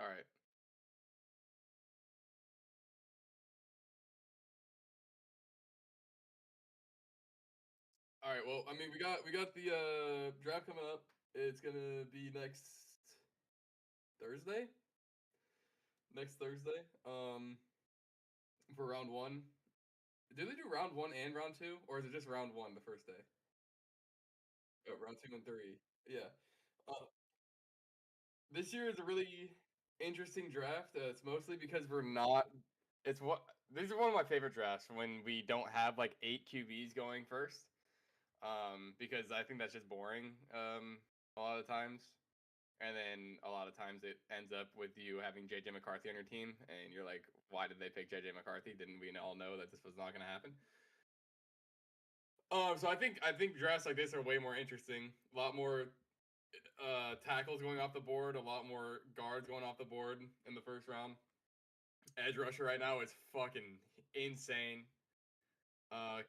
All right. All right. Well, I mean, we got the draft coming up. It's gonna be Thursday. Next Thursday. For round one. Do they do round one and round two, or is it just round one the first day? Oh, round two and three. Yeah. Uh, this year is a really interesting draft. It's mostly because we're not. It's what These are one of my favorite drafts when we don't have like 8 QBs going first. Because I think that's just boring. A lot of times. And then a lot of times it ends up with you having JJ McCarthy on your team, and you're like, why did they pick JJ McCarthy? Didn't we all know that this was not going to happen? So I think drafts like this are way more interesting. A lot more tackles going off the board, a lot more guards going off the board in the first round. Edge rusher right now is fucking insane. Uh,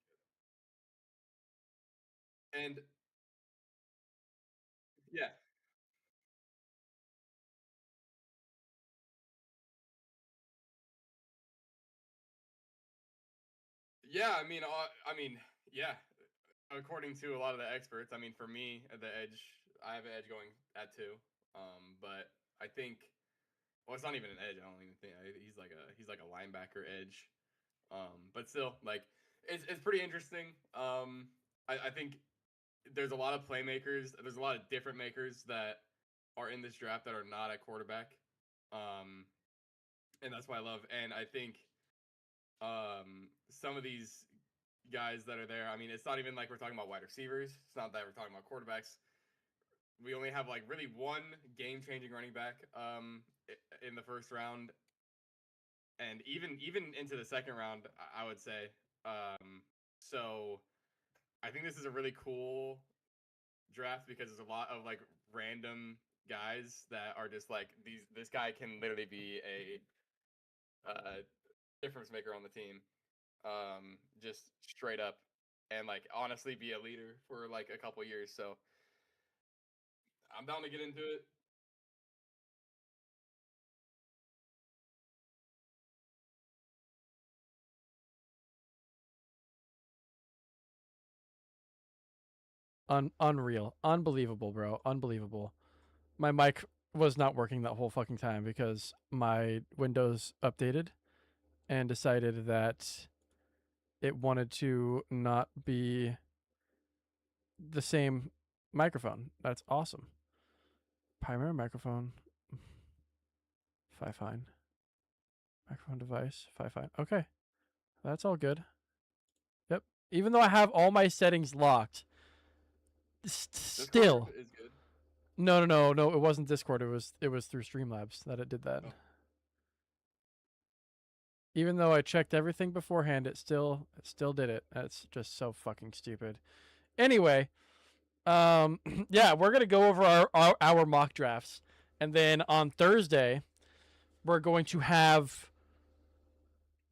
and yeah, yeah. I mean, yeah. According to a lot of the experts, I mean, for me, the edge, I have an edge going at two. But I think, well, it's not even an edge. I don't even think he's like a linebacker edge. But still, like, it's pretty interesting. I think there's a lot of playmakers. There's a lot of different makers that are in this draft that are not at quarterback. Um, and that's why I love. And I think some of these guys that are there. I mean, it's not even like we're talking about wide receivers. It's not that we're talking about quarterbacks. We only have like really one game-changing running back in the first round, and even into the second round, I would say. So I think this is a really cool draft because there's a lot of like random guys that are just like these. This guy can literally be a difference maker on the team, just straight up, and like honestly be a leader for like a couple years. So I'm down to get into it. Unreal, unbelievable, bro, unbelievable. My mic was not working that whole fucking time because my Windows updated and decided that it wanted to not be the same microphone. That's awesome. Primary microphone, fine. Microphone device, fine. Okay, that's all good. Yep. Even though I have all my settings locked, Discord still. is good. No. It wasn't Discord. It was through Streamlabs that it did that. Oh, Even though I checked everything beforehand, it still did it. That's just so fucking stupid. Anyway, yeah, we're gonna go over our mock drafts, and then on Thursday, we're going to have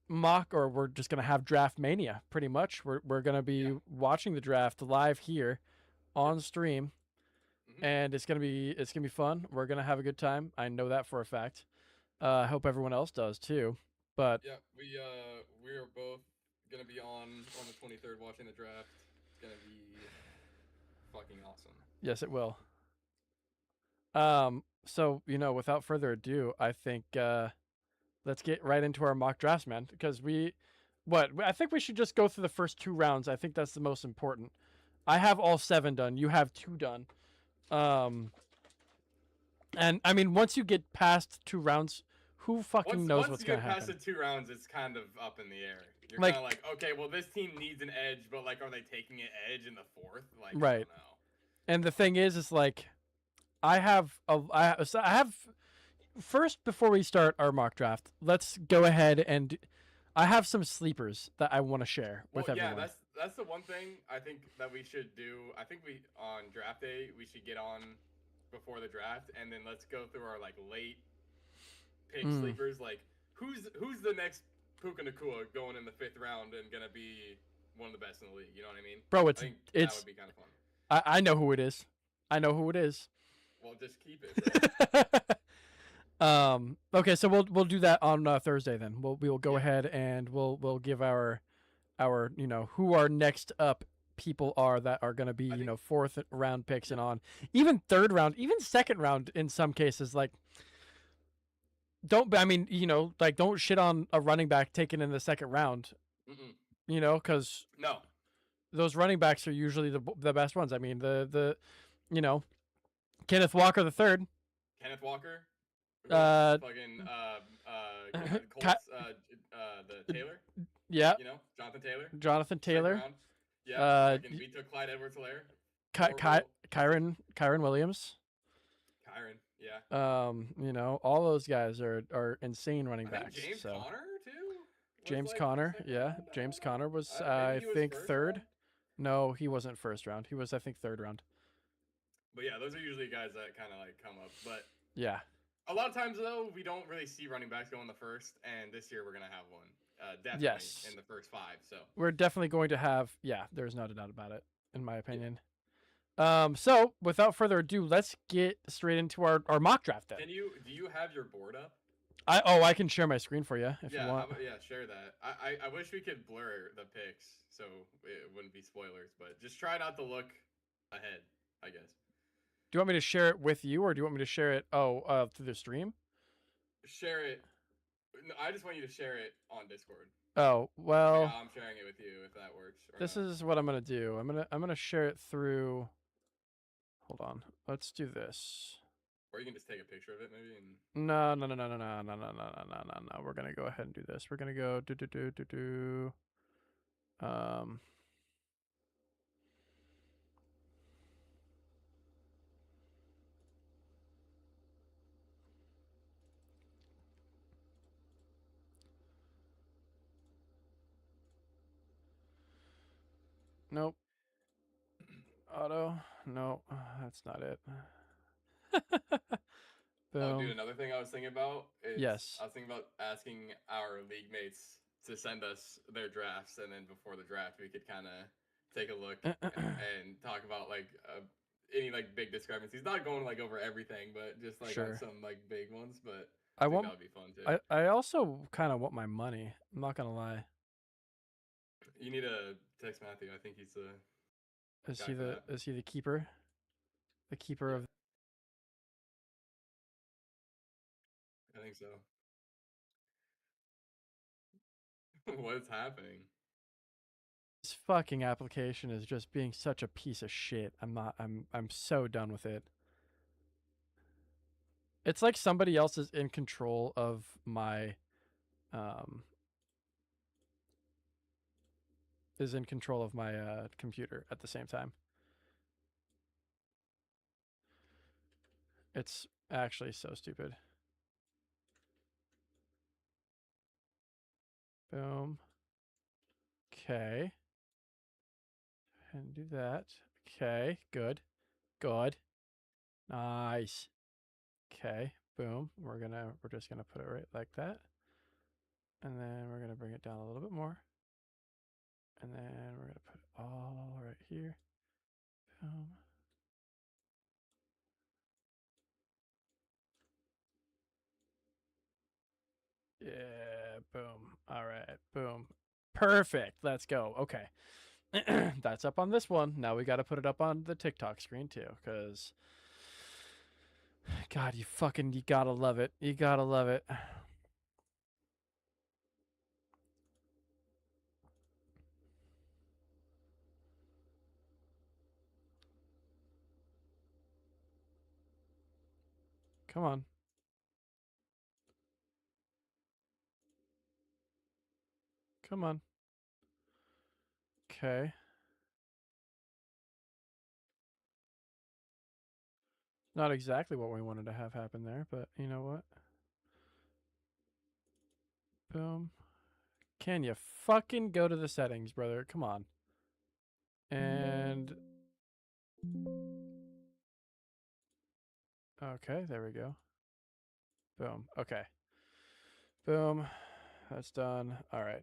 we're just gonna have Draft Mania. Pretty much, we're gonna yeah. be watching the draft live here Yep. on stream, Hmm. and it's gonna be fun. We're gonna have a good time. I know that for a fact. I hope everyone else does too. But Yeah. We are both gonna be on the 23rd watching the draft. It's gonna be fucking awesome. yes, it will. So without further ado, I think let's get right into our mock drafts, man. Because I think we should just go through the first two rounds. I think that's the most important. I have all seven done. You have two done. Um, and I mean, once you get past two rounds, who fucking knows Once what's you gonna get past happen? the 2 rounds, it's kind of up in the air. You're kind Like, of like, okay, well, this team needs an edge, but like, are they taking an edge in the fourth? Like, I right. don't know. And the thing is like, I have first before we start our mock draft. Let's go ahead and I have some sleepers that I want to share Well, with yeah, everyone. that's the one thing I think that we should do. I think we on draft day we should get on before the draft, and then let's go through our like late pick Mm. sleepers. Like, who's the next Puka Nakua going in the fifth round and gonna be one of the best in the league? You know what I mean? Bro, I it's think that it's would be kind of fun. I know who it is. I know who it is. Well, just keep it, bro. Okay, so we'll do that on Thursday then. We will go Yeah. ahead and we'll give our who our next up people are that are going to be I think fourth round picks yeah. and on, even third round, even second round in some cases. Like, don't I mean like don't shit on a running back taken in the second round. Mm-mm. Because No. those running backs are usually the best ones. I mean the Kenneth Walker the third. Kenneth Walker. Who else? Uh, Fucking Colts. The Taylor. yeah, Jonathan Taylor. Jonathan Second Taylor. round. Yeah. Uh, Fucking we took Clyde Edwards-Helaire. Kyron Williams. Kyron. Yeah. All those guys are insane running I think backs. James So Conner too. James Like Conner, second yeah, round? James Conner was Maybe I he was think first third. round? No, he wasn't first round. He was I think third round. But yeah, those are usually guys that kind of like come up. But Yeah. a lot of times though, we don't really see running backs go in the first, and this year we're gonna have one. Definitely Yes. in the first 5. So We're definitely going to have. Yeah, there's no doubt about it, in my opinion. So without further ado, let's get straight into our mock draft then. do you have your board up? I can share my screen for you if you want. Share that. I wish we could blur the picks so it wouldn't be spoilers, but just try not to look ahead, I guess. Do you want me to share it with you, or do you want me to share it through the stream? Share it. No, I just want you to share it on Discord. Oh, well. Like I'm sharing it with you if that works. This is what I'm gonna do. I'm gonna share it through. Hold on. Let's do this. Or you can just take a picture of it, maybe. And... No. We're gonna go ahead and do this. We're gonna go Nope. Auto. No, that's not it. Oh, dude, another thing I was thinking about is yes. I was thinking about asking our league mates to send us their drafts, and then before the draft, we could kind of take a look and talk about like any like big discrepancies. Not going like over everything, but just like on some like big ones. But I think that would be fun too. I also kind of want my money. I'm not gonna lie. You need to text Matthew. I think he's the. Is he the keeper? The keeper of. I think so. What is happening? This fucking application is just being such a piece of shit. I'm so done with it. It's like somebody else is in control of my computer at the same time. It's actually so stupid. Boom. Okay. And do that. Okay, good. Good. Nice. Okay, boom. We're just gonna put it right like that. And then we're gonna bring it down a little bit more. And then we're gonna put it all right here. Boom. Yeah, boom. All right, boom. Perfect. Let's go. Okay. That's up on this one. Now we got to put it up on the TikTok screen too, because God, you gotta love it. You gotta love it. Come on. Come on. Okay. Not exactly what we wanted to have happen there, but you know what? Boom. Can you fucking go to the settings, brother? Come on. And okay, there we go. Boom. Okay. Boom. That's done. All right.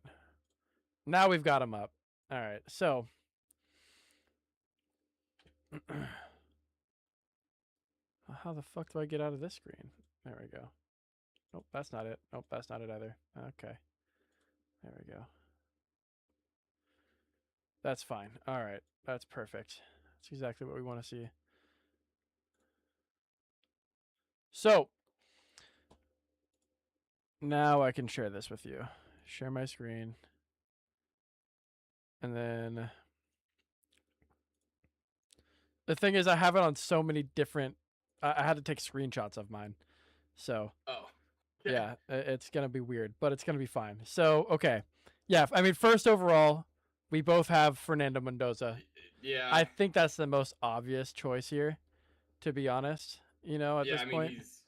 Now we've got them up. All right. So how the fuck do I get out of this screen? There we go. Nope, that's not it. Nope, that's not it either. Okay. There we go. That's fine. All right. That's perfect. That's exactly what we want to see. So, now I can share this with you. Share my screen. And then the thing is, I have it on so many different. I had to take screenshots of mine. So, Oh. yeah, it's going to be weird, but it's going to be fine. So, okay. Yeah, I mean, first overall, we both have Fernando Mendoza. Yeah. I think that's the most obvious choice here, to be honest. At this point. He's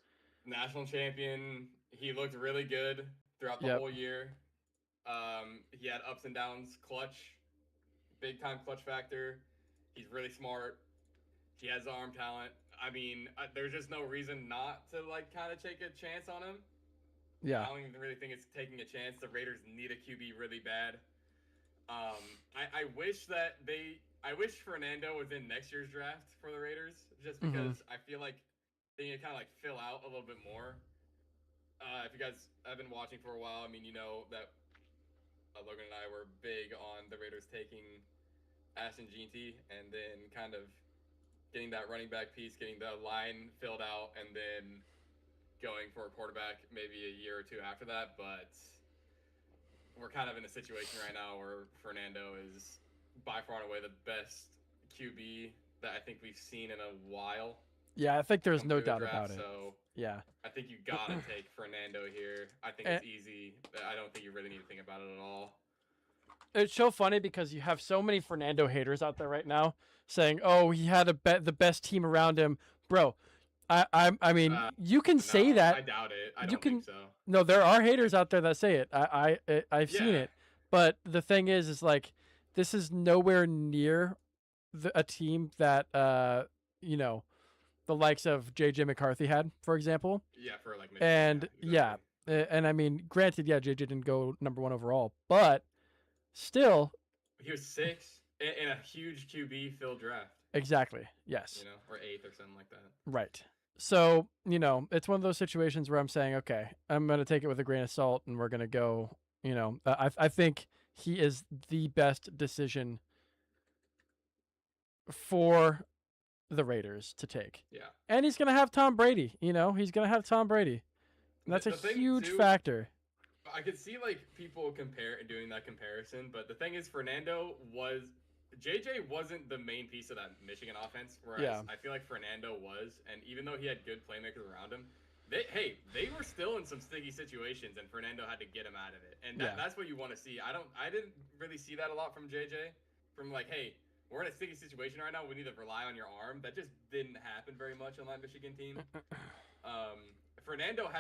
national champion. He looked really good throughout the Yep. whole year. He had ups and downs, clutch, big time clutch factor. He's really smart. He has arm talent. I mean, there's just no reason not to kind of take a chance on him. Yeah. I don't even really think it's taking a chance. The Raiders need a QB really bad. I wish I wish Fernando was in next year's draft for the Raiders, just because I feel like they need to kind of fill out a little bit more. If you guys have been watching for a while, I mean, you know that Logan and I were big on the Raiders taking Ashton Jeanty and then kind of getting that running back piece, getting the line filled out, and then going for a quarterback maybe a year or two after that. But we're kind of in a situation right now where Fernando is by far and away the best QB that I think we've seen in a while. Yeah, I think there's no doubt about it. So yeah, I think you gotta take Fernando here. I think it's easy. I don't think you really need to think about it at all. It's so funny because you have so many Fernando haters out there right now saying, "Oh, he had the best team around him, bro." I mean, you can say that. I doubt it. I don't think so. No, there are haters out there that say it. I've seen it, but the thing is like, this is nowhere near a team that the likes of JJ McCarthy had, for example. Yeah, for Michigan. And exactly. And I mean, granted, JJ didn't go number 1 overall, but still, he was 6 in a huge QB filled draft. Exactly. Yes. Or 8th or something like that. Right. So, it's one of those situations where I'm saying, okay, I'm going to take it with a grain of salt and we're going to go, I think he is the best decision for the Raiders to take. Yeah. And he's going to have Tom Brady, he's going to have Tom Brady. And that's a huge factor. I could see people doing that comparison, but the thing is JJ wasn't the main piece of that Michigan offense, whereas I feel like Fernando was, and even though he had good playmakers around him, they were still in some sticky situations, and Fernando had to get him out of it, and that's what you want to see. I didn't really see that a lot from JJ, from hey, we're in a sticky situation right now, we need to rely on your arm. That just didn't happen very much on that Michigan team. Fernando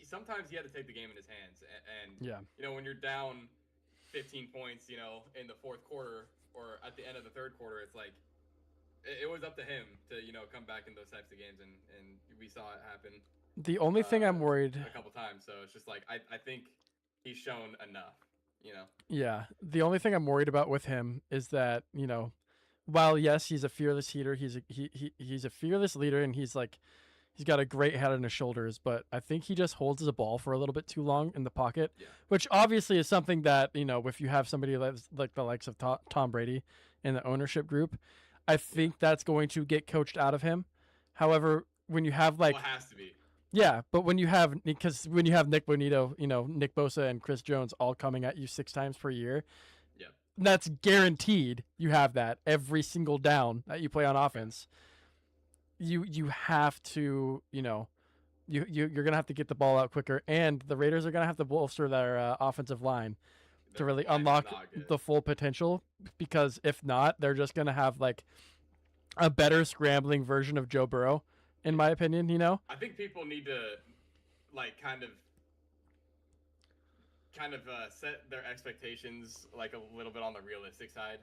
sometimes he had to take the game in his hands, and when you're down 15 points, in the fourth quarter or at the end of the third quarter, it's it was up to him to come back in those types of games, and we saw it happen. The only thing I'm worried a couple times, so it's just I think he's shown enough, Yeah, the only thing I'm worried about with him is that while yes, he's a fearless leader, he's a fearless leader, and he's got a great head on his shoulders, but I think he just holds the ball for a little bit too long in the pocket, which obviously is something that, if you have somebody like the likes of Tom Brady in the ownership group, I think that's going to get coached out of him. However, when you have it has to be. Yeah, but when you have Nick Bonito, Nick Bosa and Chris Jones all coming at you 6 times per year, that's guaranteed you have that every single down that you play on offense. You have to, you're going to have to get the ball out quicker, and the Raiders are going to have to bolster their offensive line to really unlock the full potential, because if not, they're just going to have a better scrambling version of Joe Burrow, in my opinion, I think people need to kind of set their expectations a little bit on the realistic side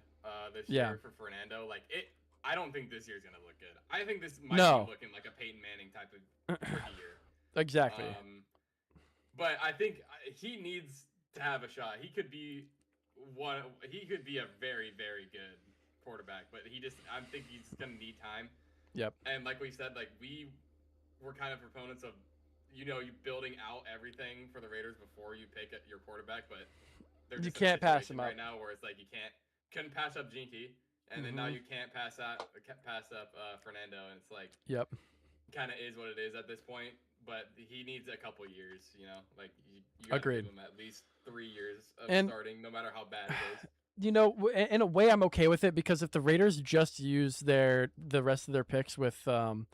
this year for Fernando. I don't think this year's going to look good. I think this might be looking like a Peyton Manning type of year. Exactly. But I think he needs to have a shot. He could be a very, very good quarterback, but I think he's going to need time. Yep. And like we said, we were kind of proponents of, you building out everything for the Raiders before you pick your quarterback, but they're You just in a can't pass situation him up. right now where it's like you couldn't pass up Jinky, and then now you can't pass up Fernando, and it's like Yep. kind of is what it is at this point. But he needs a couple years, like you got to Agreed. give him at least 3 years of And- starting, no matter how bad it is. You know, in a way, I'm okay with it because if the Raiders just use the rest of their picks with how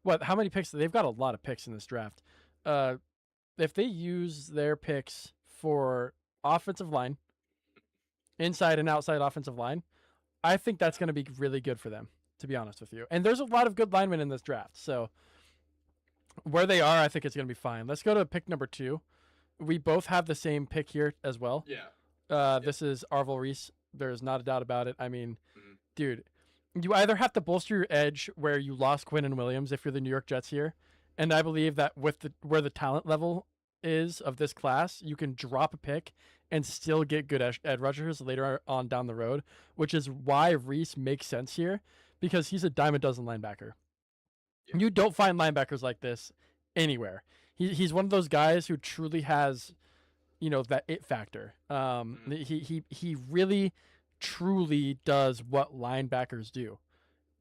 many picks? They've got a lot of picks in this draft. If they use their picks for offensive line, inside and outside offensive line, I think that's going to be really good for them, to be honest with you. And there's a lot of good linemen in this draft, so where they are, I think it's going to be fine. Let's go to pick number 2. We both have the same pick here as well. Yeah. This is Arvil Reese. There's not a doubt about it. I mean, Mhm. dude, you either have to bolster your edge where you lost Quinnen Williams if you're the New York Jets here, and I believe that with where the talent level is of this class, you can drop a pick and still get good edge rushers later on down the road, which is why Reese makes sense here because he's a dime a dozen linebacker. Yeah. You don't find linebackers like this anywhere. He's one of those guys who truly has, that it factor. He really, truly does what linebackers do.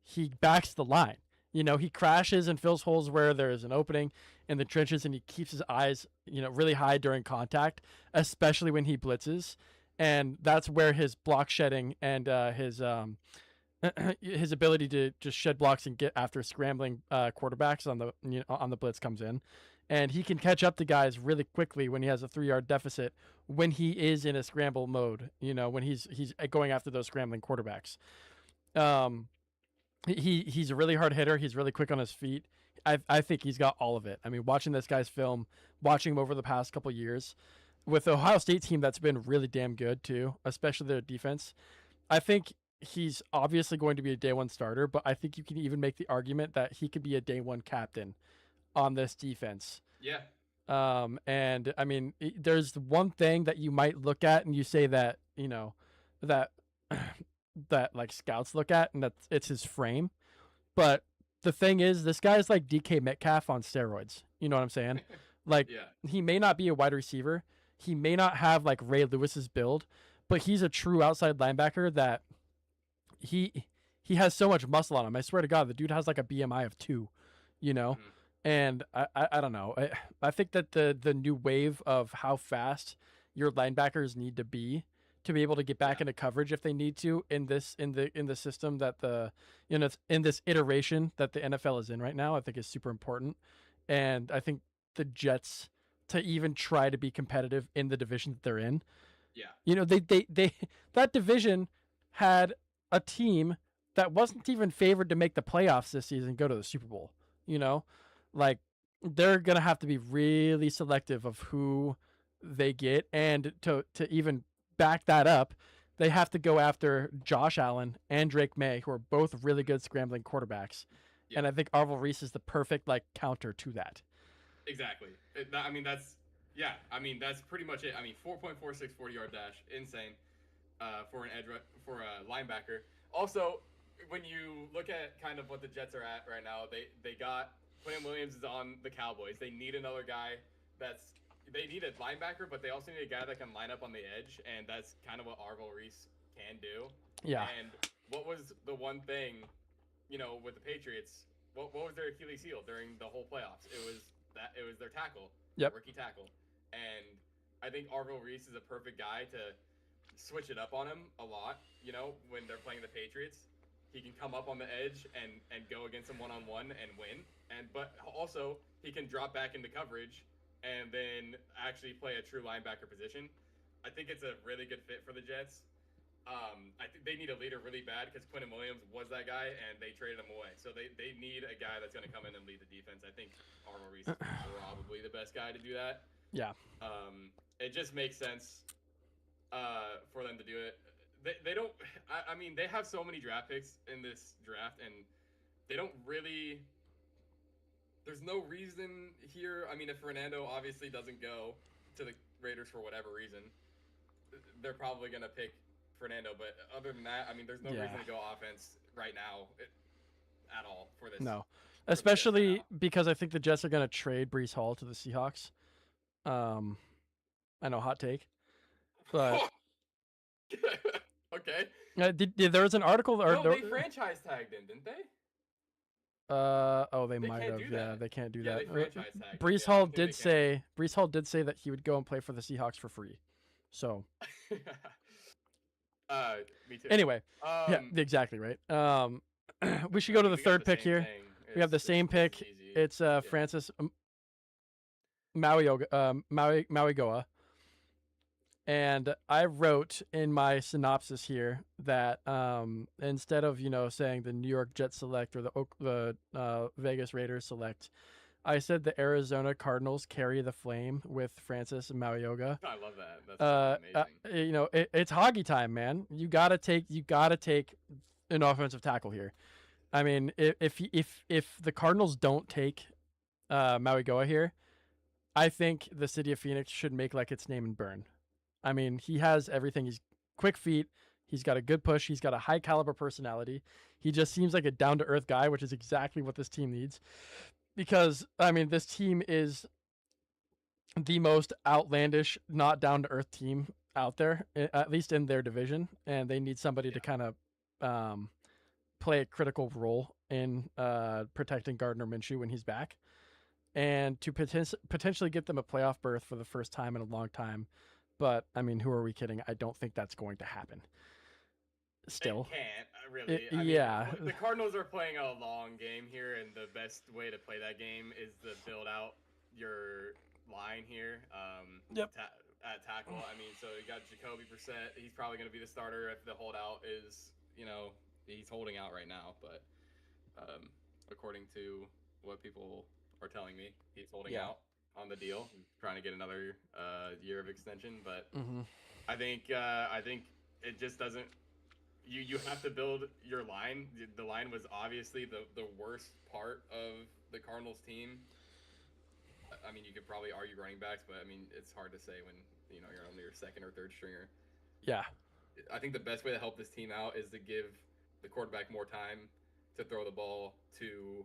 He backs the line. He crashes and fills holes where there is an opening in the trenches, and he keeps his eyes, really high during contact, especially when he blitzes. And that's where his block shedding and his ability to just shed blocks and get after scrambling quarterbacks on the blitz comes in. And he can catch up to guys really quickly when he has a 3-yard deficit when he is in a scramble mode, when he's going after those scrambling quarterbacks. He's a really hard hitter. He's really quick on his feet. I think he's got all of it. I mean, watching this guy's film, watching him over the past couple of years with the Ohio State team that's been really damn good too, especially their defense. I think he's obviously going to be a day one starter, but I think you can even make the argument that he could be a day one captain on this defense. Yeah. And I mean, there's one thing that you might look at and you say that, that that like scouts look at, and it's his frame. But the thing is, this guy's like DK Metcalf on steroids. You know what I'm saying? Like, he may not be a wide receiver. He may not have like Ray Lewis's build, but he's a true outside linebacker that he has so much muscle on him. I swear to God, the dude has like a BMI of 2, Mm-hmm. And I don't know. I think that the new wave of how fast your linebackers need to be able to get back into coverage if they need to in the system that in this iteration that the NFL is in right now, I think is super important. And I think the Jets, to even try to be competitive in the division that they're in. Yeah. They that division had a team that wasn't even favored to make the playoffs this season go to the Super Bowl. Like, they're going to have to be really selective of who they get, and to even back that up, they have to go after Josh Allen and Drake May, who are both really good scrambling quarterbacks. Yeah. And I think Arvil Reese is the perfect counter to that. Exactly. That's pretty much it. 4.46 40-yard dash, insane for a linebacker. Also, when you look at kind of what the Jets are at right now, they got Quinnen Williams is on the Cowboys. They need another guy they need a linebacker, but they also need a guy that can line up on the edge, and that's kind of what Arvil Reese can do. Yeah. And what was the one thing, with the Patriots, what was their Achilles heel during the whole playoffs? It was their tackle, rookie tackle. And I think Arvil Reese is a perfect guy to switch it up on him a lot, when they're playing the Patriots. He can come up on the edge and go against them one-on-one and win. But also, he can drop back into coverage and then actually play a true linebacker position. I think it's a really good fit for the Jets. I think they need a leader really bad because Quinnen Williams was that guy, and they traded him away. So they need a guy that's going to come in and lead the defense. I think Arvil Reese is probably the best guy to do that. Yeah. It just makes sense for them to do it. They don't. They have so many draft picks in this draft, and they don't really. There's no reason here. If Fernando obviously doesn't go to the Raiders for whatever reason, they're probably gonna pick Fernando. But other than that, there's no reason to go offense right now at all for this. No. especially now. because I think the Jets are going to trade Brees Hall to the Seahawks. I know, hot take, but Okay. there was an article or No, they franchise tagged him, didn't they? oh, they They might can't have. do Yeah, that. they can't do Yeah, that. they franchise tagged him. Brees Yeah, I Hall don't think did they can. say that he would go and play for the Seahawks for free. So Me too. anyway, yeah, Um, exactly right. We should I go to mean, the we got third the pick same here. thing. We have the same This is pick. easy. It's Yeah. Francis Maui Goa. And I wrote in my synopsis here that instead of saying the New York Jets select or the Vegas Raiders select, I said the Arizona Cardinals carry the flame with Francis and Mauioga. I love that. That's amazing. It's Hoggy time, man. You gotta take an offensive tackle here. I mean, if the Cardinals don't take Maui Goa here, I think the city of Phoenix should make like its name and burn. I mean, he has everything. He's quick feet. He's got a good push. He's got a high caliber personality. He just seems like a down to earth guy, which is exactly what this team needs. Because I mean, this team is the most outlandish, not down to earth team out there, at least in their division, and they need somebody to kind of play a critical role in protecting Gardner Minshew when he's back, and to potentially get them a playoff berth for the first time in a long time. But I mean, who are we kidding? I don't think that's going to happen. Still, it can't really. Yeah, the Cardinals are playing a long game here, and the best way to play that game is to build out your line here. Yep. At tackle. I mean, so you got Jacoby Brissett. He's probably going to be the starter if the holdout is, he's holding out right now. But according to what people are telling me, he's holding out on the deal, trying to get another year of extension. But I think it just doesn't. You have to build your line. The line was obviously the worst part of the Cardinals team. I mean, you could probably argue running backs, but I mean, it's hard to say when you're only your second or third stringer. Yeah. I think the best way to help this team out is to give the quarterback more time to throw the ball to,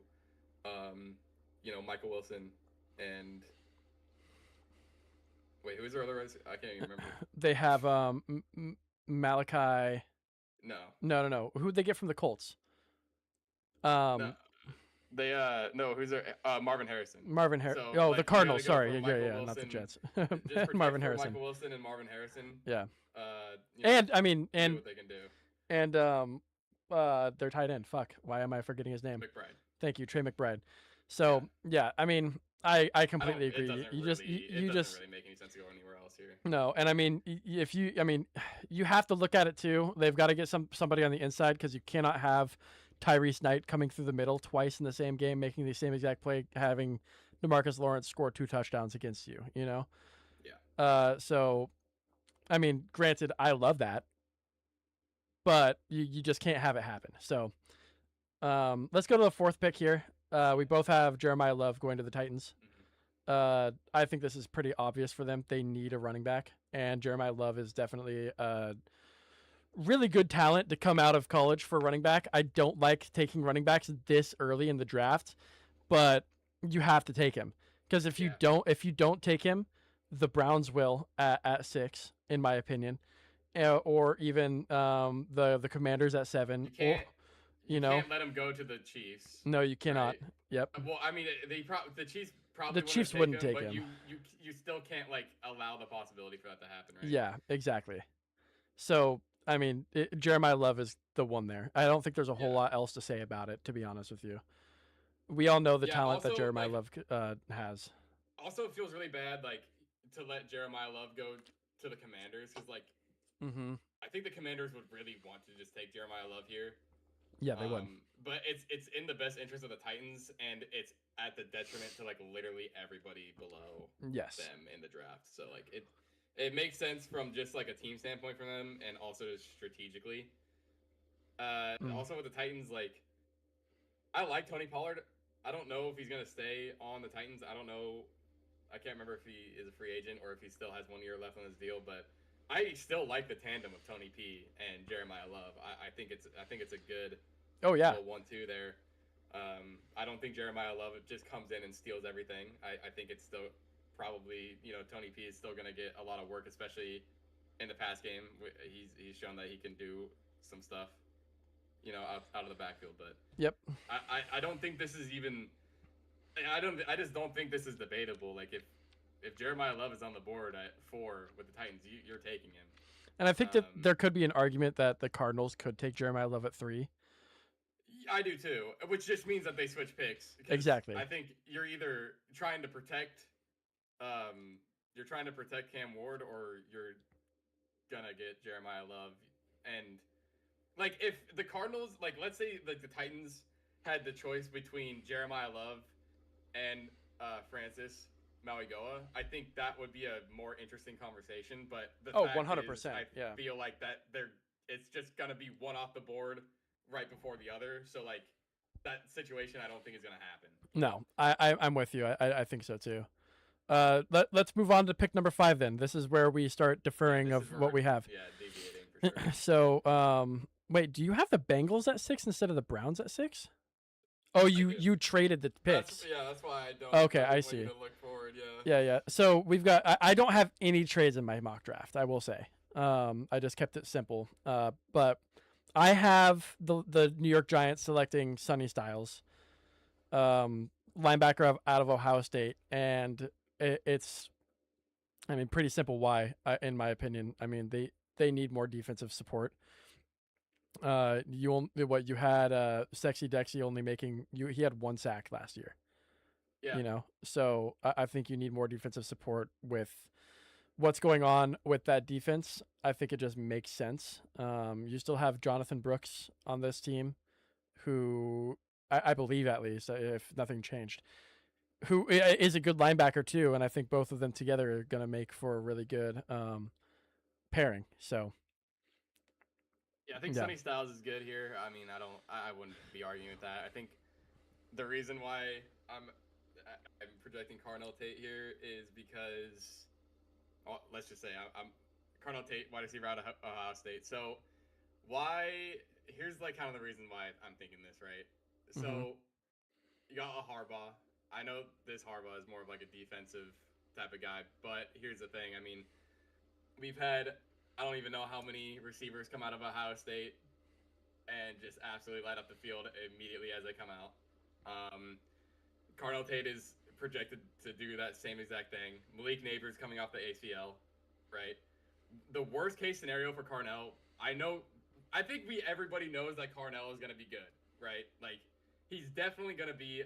Michael Wilson and. Wait, who is their other? I can't even remember. They have Malachi. No. Who'd they get from the Colts? No. They no, who's their Marvin Harrison. Marvin Harrison. So, the Cardinals. Sorry, yeah, Wilson, not the Jets. Just Marvin Harrison. Michael Wilson and Marvin Harrison. Yeah. And I mean, and what they can do. And their tight end. Fuck. Why am I forgetting his name? McBride. Thank you, Trey McBride. So yeah, I mean, I completely agree. It doesn't really make any sense to go anywhere else here. No, and I mean, you have to look at it too. They've got to get somebody on the inside because you cannot have Tyrese Knight coming through the middle twice in the same game, making the same exact play, having DeMarcus Lawrence score 2 touchdowns against you. Yeah. So, I mean, granted, I love that, but you just can't have it happen. So, let's go to the fourth pick here. We both have Jeremiah Love going to the Titans. I think this is pretty obvious for them. They need a running back, and Jeremiah Love is definitely really good talent to come out of college for running back. I don't like taking running backs this early in the draft, but you have to take him because if you don't take him, the Browns will at 6, in my opinion, or even the Commanders at 7. You can't let him go to the Chiefs. No, you cannot. Right? Yep. Well, I mean, the Chiefs probably wouldn't take him. But you still can't allow the possibility for that to happen, right? Yeah, exactly. So I mean, Jeremiah Love is the one there. I don't think there's a whole lot else to say about it, to be honest with you. We all know the talent that Jeremiah Love has. Also, it feels really bad, to let Jeremiah Love go to the Commanders, because, I think the Commanders would really want to just take Jeremiah Love here. Yeah, they would. But it's in the best interest of the Titans, and it's at the detriment to, literally everybody below them in the draft. So, it makes sense from just a team standpoint for them, and also just strategically. Also with the Titans, I like Tony Pollard. I don't know if he's gonna stay on the Titans. I don't know. I can't remember if he is a free agent or if he still has 1 year left on his deal. But I still like the tandem of Tony P and Jeremiah Love. I think it's a good 1-2 there. I don't think Jeremiah Love just comes in and steals everything. I think it's still probably, Tony P is still going to get a lot of work, especially in the pass game. He's shown that he can do some stuff, out of the backfield. But Yep. I don't think this is even. I just don't think this is debatable. Like if Jeremiah Love is on the board at 4 with the Titans, you're taking him. And I think that there could be an argument that the Cardinals could take Jeremiah Love at 3. I do too, which just means that they switch picks. Exactly. I think you're either trying to protect, Cam Ward, or you're gonna get Jeremiah Love. And like, if the Cardinals, like, let's say like the Titans had the choice between Jeremiah Love and Francis Mauigoa, I think that would be a more interesting conversation. But the fact 100%. is, I feel like that it's just gonna be one off the board right before the other. So like that situation, I don't think is gonna happen. No, I'm with you. I think so too. Let's move on to pick number 5 then. This is where we start deferring of what we have. Yeah, deviating for sure. So, wait, do you have the Bengals at 6 instead of the Browns at 6? Oh, you traded the picks. That's why I don't. Okay, I see. To look forward, Yeah. So we've got. I don't have any trades in my mock draft. I will say. I just kept it simple. But I have the New York Giants selecting Sonny Styles, linebacker out of Ohio State, and it's, pretty simple why, in my opinion. They need more defensive support. You had Sexy Dexy only making he had 1 sack last year. Yeah. So I think you need more defensive support with what's going on with that defense. I think it just makes sense. You still have Jonathan Brooks on this team, who I believe, at least, if nothing changed, who is a good linebacker too, and I think both of them together are going to make for a really good pairing. So. Yeah, I think Sonny Styles is good here. I wouldn't be arguing with that. I think the reason why I'm projecting Carnell Tate here is because, let's just say I'm Carnell Tate, wide receiver out of Ohio State. So here's like kind of the reason why I'm thinking this, right? So you got a Harbaugh. I know this Harbaugh is more of like a defensive type of guy, but here's the thing. We've had, I don't even know how many receivers come out of Ohio State and just absolutely light up the field immediately as they come out. Carnell Tate is projected to do that same exact thing. Malik Nabers coming off the ACL, right? The worst case scenario for Carnell, I think everybody knows that Carnell is going to be good, right? Like, he's definitely going to be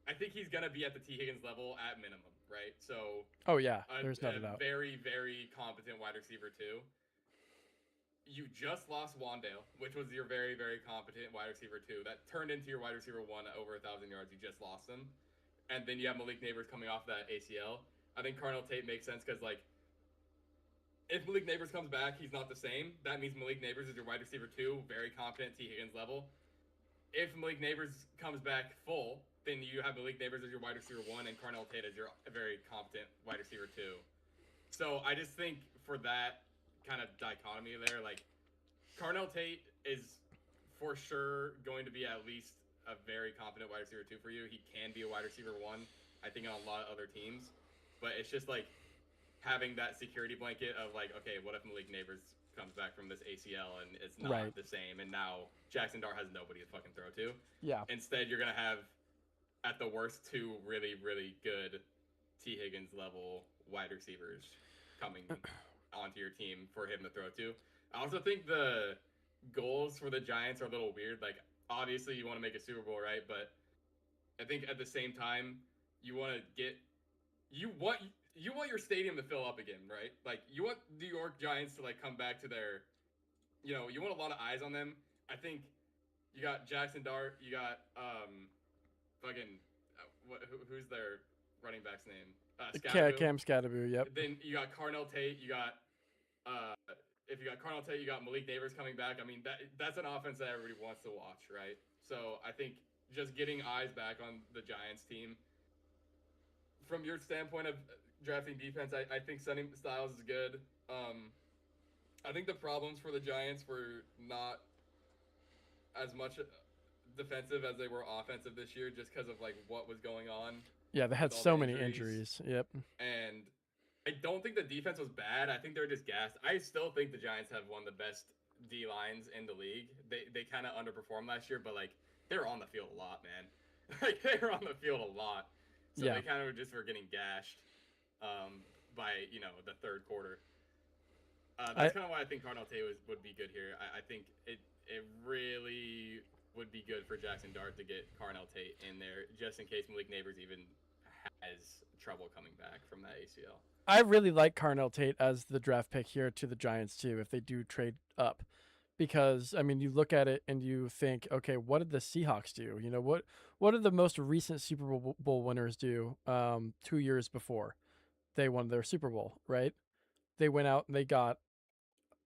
I think he's going to be at the T. Higgins level at minimum, right? So, there's no doubt. Very, very competent wide receiver too. You just lost Wandale, which was your very, very competent wide receiver 2. That turned into your wide receiver 1 at over 1,000 yards. You just lost him. And then you have Malik Nabers coming off that ACL. I think Carnell Tate makes sense because, like, if Malik Nabers comes back, he's not the same. That means Malik Nabers is your wide receiver 2, very competent T. Higgins level. If Malik Nabers comes back full, then you have Malik Nabers as your wide receiver 1 and Carnell Tate as your very competent wide receiver 2. So I just think for that kind of dichotomy there, like, Carnell Tate is for sure going to be at least a very competent wide receiver 2 for you. He can be a wide receiver 1, I think, on a lot of other teams. But it's just like having that security blanket of like, okay, what if Malik Nabers comes back from this ACL and it's not the same, and now Jackson Dart has nobody to fucking throw to. Yeah. Instead, you're gonna have at the worst 2 really, really good T. Higgins level wide receivers coming onto your team for him to throw to. I also think the goals for the Giants are a little weird. Like, obviously you want to make a Super Bowl, right? But I think at the same time you want your stadium to fill up again, right? Like, you want New York Giants to like come back to their, you want a lot of eyes on them. I think you got Jackson Dart, you got who's their running back's name? Cam Scatterboo. Yep. Then you got Carnell Tate. You got if you got Carnell Tate, you got Malik Nabers coming back. That's an offense that everybody wants to watch, right? So I think just getting eyes back on the Giants team. From your standpoint of drafting defense, I think Sonny Styles is good. I think the problems for the Giants were not as much defensive as they were offensive this year, just because of like what was going on Yeah, they had with all so the many injuries. injuries. Yep. And I don't think the defense was bad. I think they're just gassed. I still think the Giants have one of the best D lines in the league. They kind of underperformed last year, but like they were on the field a lot, man. Like they were on the field a lot, so Yeah. they kind of just were getting gashed by the third quarter. That's kind of why I think Cardinal Tate would be good here. I think it really would be good for Jackson Dart to get Cardinal Tate in there, just in case Malik Neighbors even has trouble coming back from that ACL. I really like Carnell Tate as the draft pick here to the Giants too, if they do trade up. Because I mean, you look at it and you think, okay, what did the Seahawks do? You know, what did the most recent Super Bowl winners do 2 years before they won their Super Bowl, right? They went out and they got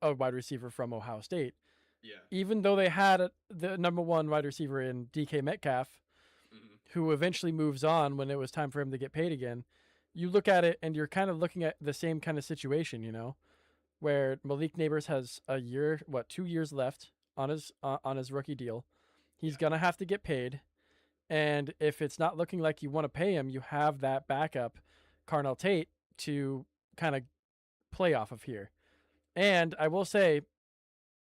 a wide receiver from Ohio State. Yeah. Even though they had the number one wide receiver in DK Metcalf, who eventually moves on when it was time for him to get paid again, you look at it and you're kind of looking at the same kind of situation, you know, where Malik Neighbors has 2 years left on his rookie deal. He's gonna have to get paid, and if it's not looking like you want to pay him, you have that backup, Carnell Tate, to kind of play off of here. And I will say,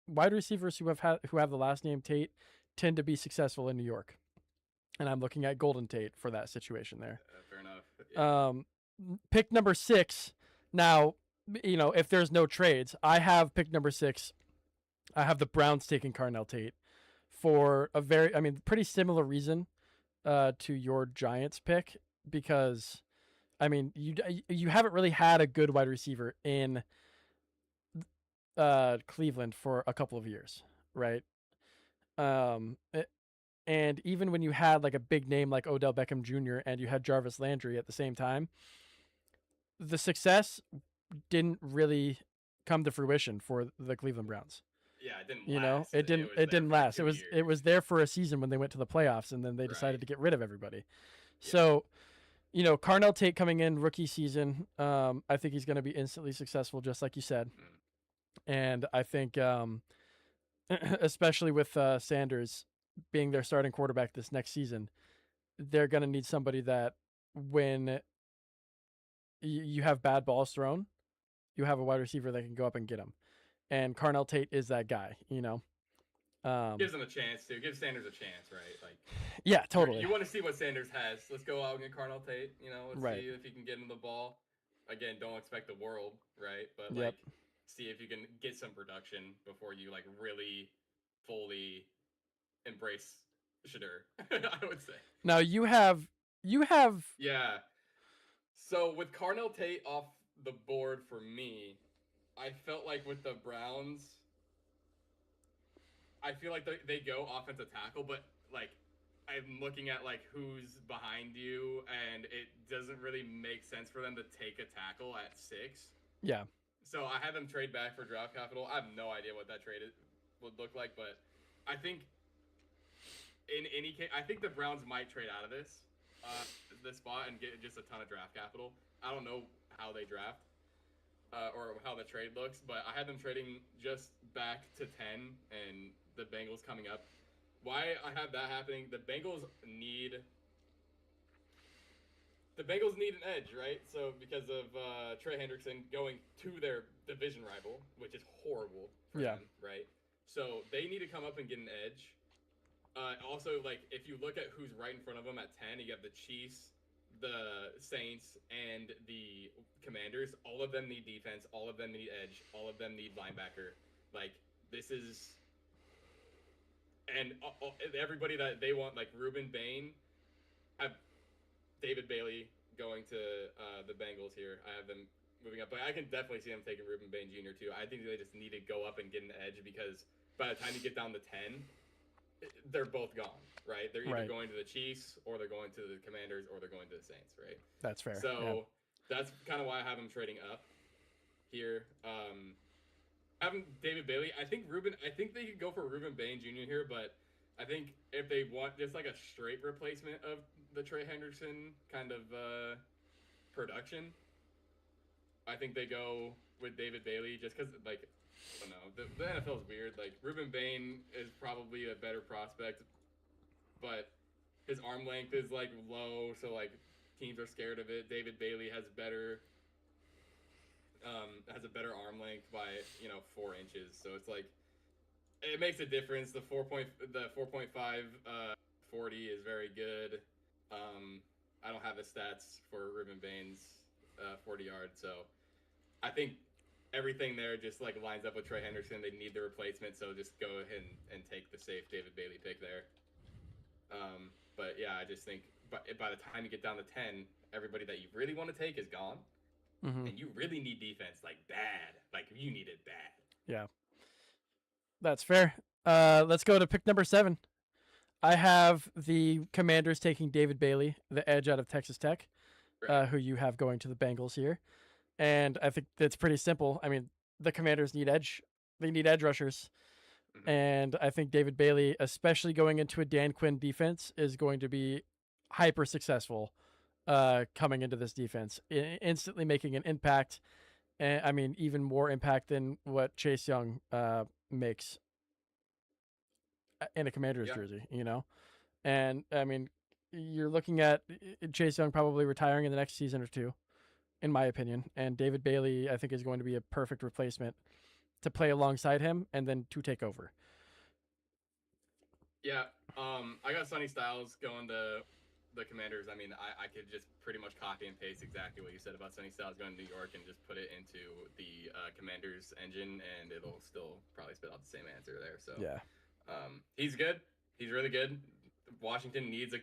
wide receivers who have the last name Tate tend to be successful in New York, and I'm looking at Golden Tate for that situation there. Fair enough. Yeah. Pick number 6. Now, you know, if there's no trades, I have pick number 6. I have the Browns taking Carnell Tate for a pretty similar reason to your Giants pick, because I mean, you haven't really had a good wide receiver in Cleveland for a couple of years, right? And even when you had like a big name like Odell Beckham Jr. and you had Jarvis Landry at the same time, the success didn't really come to fruition for the Cleveland Browns. Yeah, it didn't. You know, it didn't last. It was there for a season when they went to the playoffs, and then they decided to get rid of everybody. Yeah. So, you know, Carnell Tate coming in rookie season, I think he's going to be instantly successful, just like you said. And I think, especially with Sanders being their starting quarterback this next season, they're going to need somebody that when you have bad balls thrown, you have a wide receiver that can go up and get them. And Carnell Tate is that guy, you know. Gives him a chance to give Sanders a chance, right? Like, yeah, totally. You want to see what Sanders has. Let's go out and get Carnell Tate. You know, let's see if he can get him the ball. Again, don't expect the world, right? But like, see if you can get some production before you like really fully embrace Shedeur. I would say. Now you have. Yeah. So with Carnell Tate off the board for me, I felt like with the Browns, I feel like they go offensive tackle, but like I'm looking at like who's behind you, and it doesn't really make sense for them to take a tackle at 6. Yeah. So I had them trade back for draft capital. I have no idea what that trade would look like, but I think in any case, I think the Browns might trade out of this spot and get just a ton of draft capital. I don't know how they draft. Or how the trade looks, but I had them trading just back to 10 and the Bengals coming up. Why I have that happening, the Bengals need an edge, right? So because of Trey Hendrickson going to their division rival, which is horrible for them, right? So they need to come up and get an edge. Also, like, if you look at who's right in front of them at 10, you have the Chiefs, the Saints, and the Commanders. All of them need defense. All of them need edge. All of them need linebacker. Like, this is... And everybody that they want, like Ruben Bain, I have David Bailey going to the Bengals here. I have them moving up. But I can definitely see them taking Ruben Bain Jr. too. I think they just need to go up and get an edge, because by the time you get down to 10, they're both gone, right? They're either going to the Chiefs, or they're going to the Commanders, or they're going to the Saints, right? That's fair. So that's kind of why I have them trading up here. Having David Bailey, I think they could go for Ruben Bain Jr. here, but I think if they want just like a straight replacement of the Trey Hendrickson kind of production, I think they go with David Bailey, just because, like, I don't know, the NFL is weird. Like, Ruben Bain is probably a better prospect but his arm length is like low, so like teams are scared of it. David Bailey has a better arm length by 4 inches, so it's like it makes a difference. The 4.5 40 is very good. I don't have the stats for Ruben Bain's 40 yards, so I think everything there just like lines up with Trey Henderson. They need the replacement, so just go ahead and take the safe David Bailey pick there. But yeah, I just think by the time you get down to 10, everybody that you really want to take is gone, and you really need defense like bad. Like you need it bad. Yeah, that's fair. Let's go to pick number 7. I have the Commanders taking David Bailey, the edge out of Texas Tech, Right. who you have going to the Bengals here. And I think that's pretty simple. I mean, the Commanders need edge. They need edge rushers. Mhm. And I think David Bailey, especially going into a Dan Quinn defense, is going to be hyper successful coming into this defense, instantly making an impact. And I mean, even more impact than what Chase Young makes in a Commanders Yeah. jersey, And I mean, you're looking at Chase Young probably retiring in the next season or two, in my opinion. And David Bailey, I think, is going to be a perfect replacement to play alongside him and then to take over. Yeah. I got Sonny Styles going to the Commanders. I mean, I could just pretty much copy and paste exactly what you said about Sonny Styles going to New York and just put it into the Commanders engine, and it'll still probably spit out the same answer there. So Yeah. He's good. He's really good. Washington needs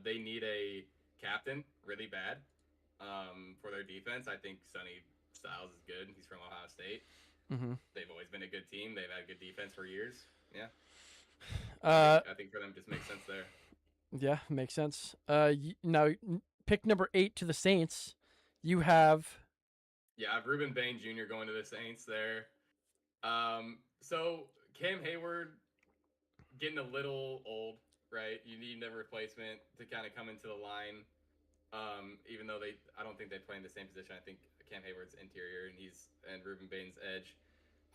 they need a captain really bad for their defense. I think Sonny Styles is good. He's from Ohio State. Mm-hmm. They've always been a good team. They've had good defense for years. Yeah. I think for them just makes sense there. Yeah, makes sense. Now pick number 8 to the Saints. You have I have Ruben Bain Jr. going to the Saints there. So Cam Hayward getting a little old, right? You need a replacement to kind of come into the line. Even though I don't think they play in the same position. I think Cam Hayward's interior and Ruben Bain's edge.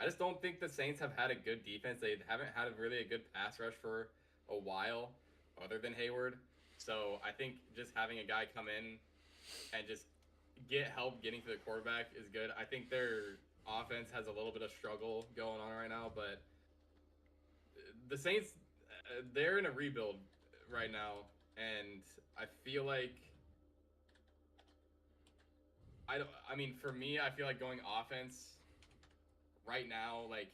I just don't think the Saints have had a good defense. They haven't had really a good pass rush for a while, other than Hayward. So I think just having a guy come in and just get help getting to the quarterback is good. I think their offense has a little bit of struggle going on right now, but the Saints, they're in a rebuild right now, and I feel like I mean, for me, I feel like going offense right now, like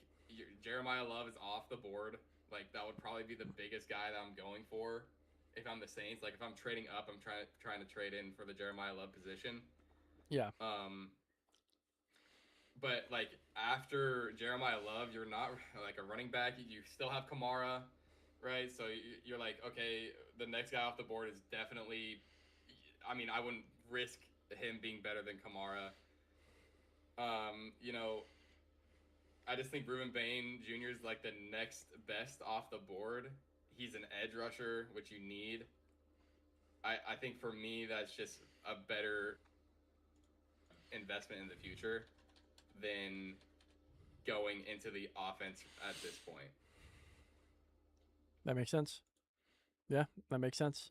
Jeremiah Love is off the board. Like that would probably be the biggest guy that I'm going for if I'm the Saints. Like if I'm trading up, I'm trying to trade in for the Jeremiah Love position. Yeah. But like after Jeremiah Love, you're not like a running back. You still have Kamara, right? So you're like, okay, the next guy off the board is definitely. I mean, I wouldn't risk him being better than Kamara. I just think Ruben Bain Jr. is like the next best off the board. He's an edge rusher, which you need. I think for me, that's just a better investment in the future than going into the offense at this point. That makes sense. Yeah, that makes sense.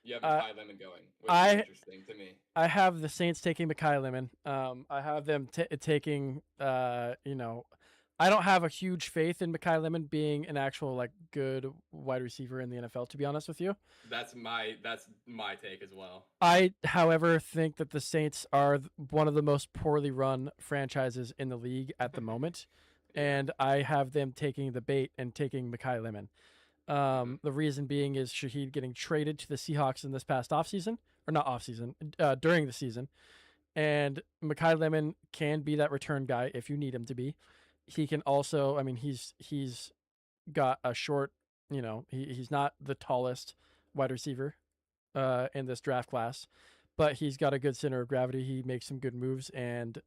You have Mekhi Lemon going, which is interesting to me. I have the Saints taking Mekhi Lemon. I have them taking, I don't have a huge faith in Mekhi Lemon being an actual like good wide receiver in the NFL, to be honest with you. That's my take as well. I, however, think that the Saints are one of the most poorly run franchises in the league at the moment, and I have them taking the bait and taking Mekhi Lemon. The reason being is Shaheed getting traded to the Seahawks in this past offseason, or not offseason, during the season. And Mekhi Lemon can be that return guy if you need him to be. He can also, I mean, he's got a short, he's not the tallest wide receiver in this draft class, but he's got a good center of gravity. He makes some good moves, and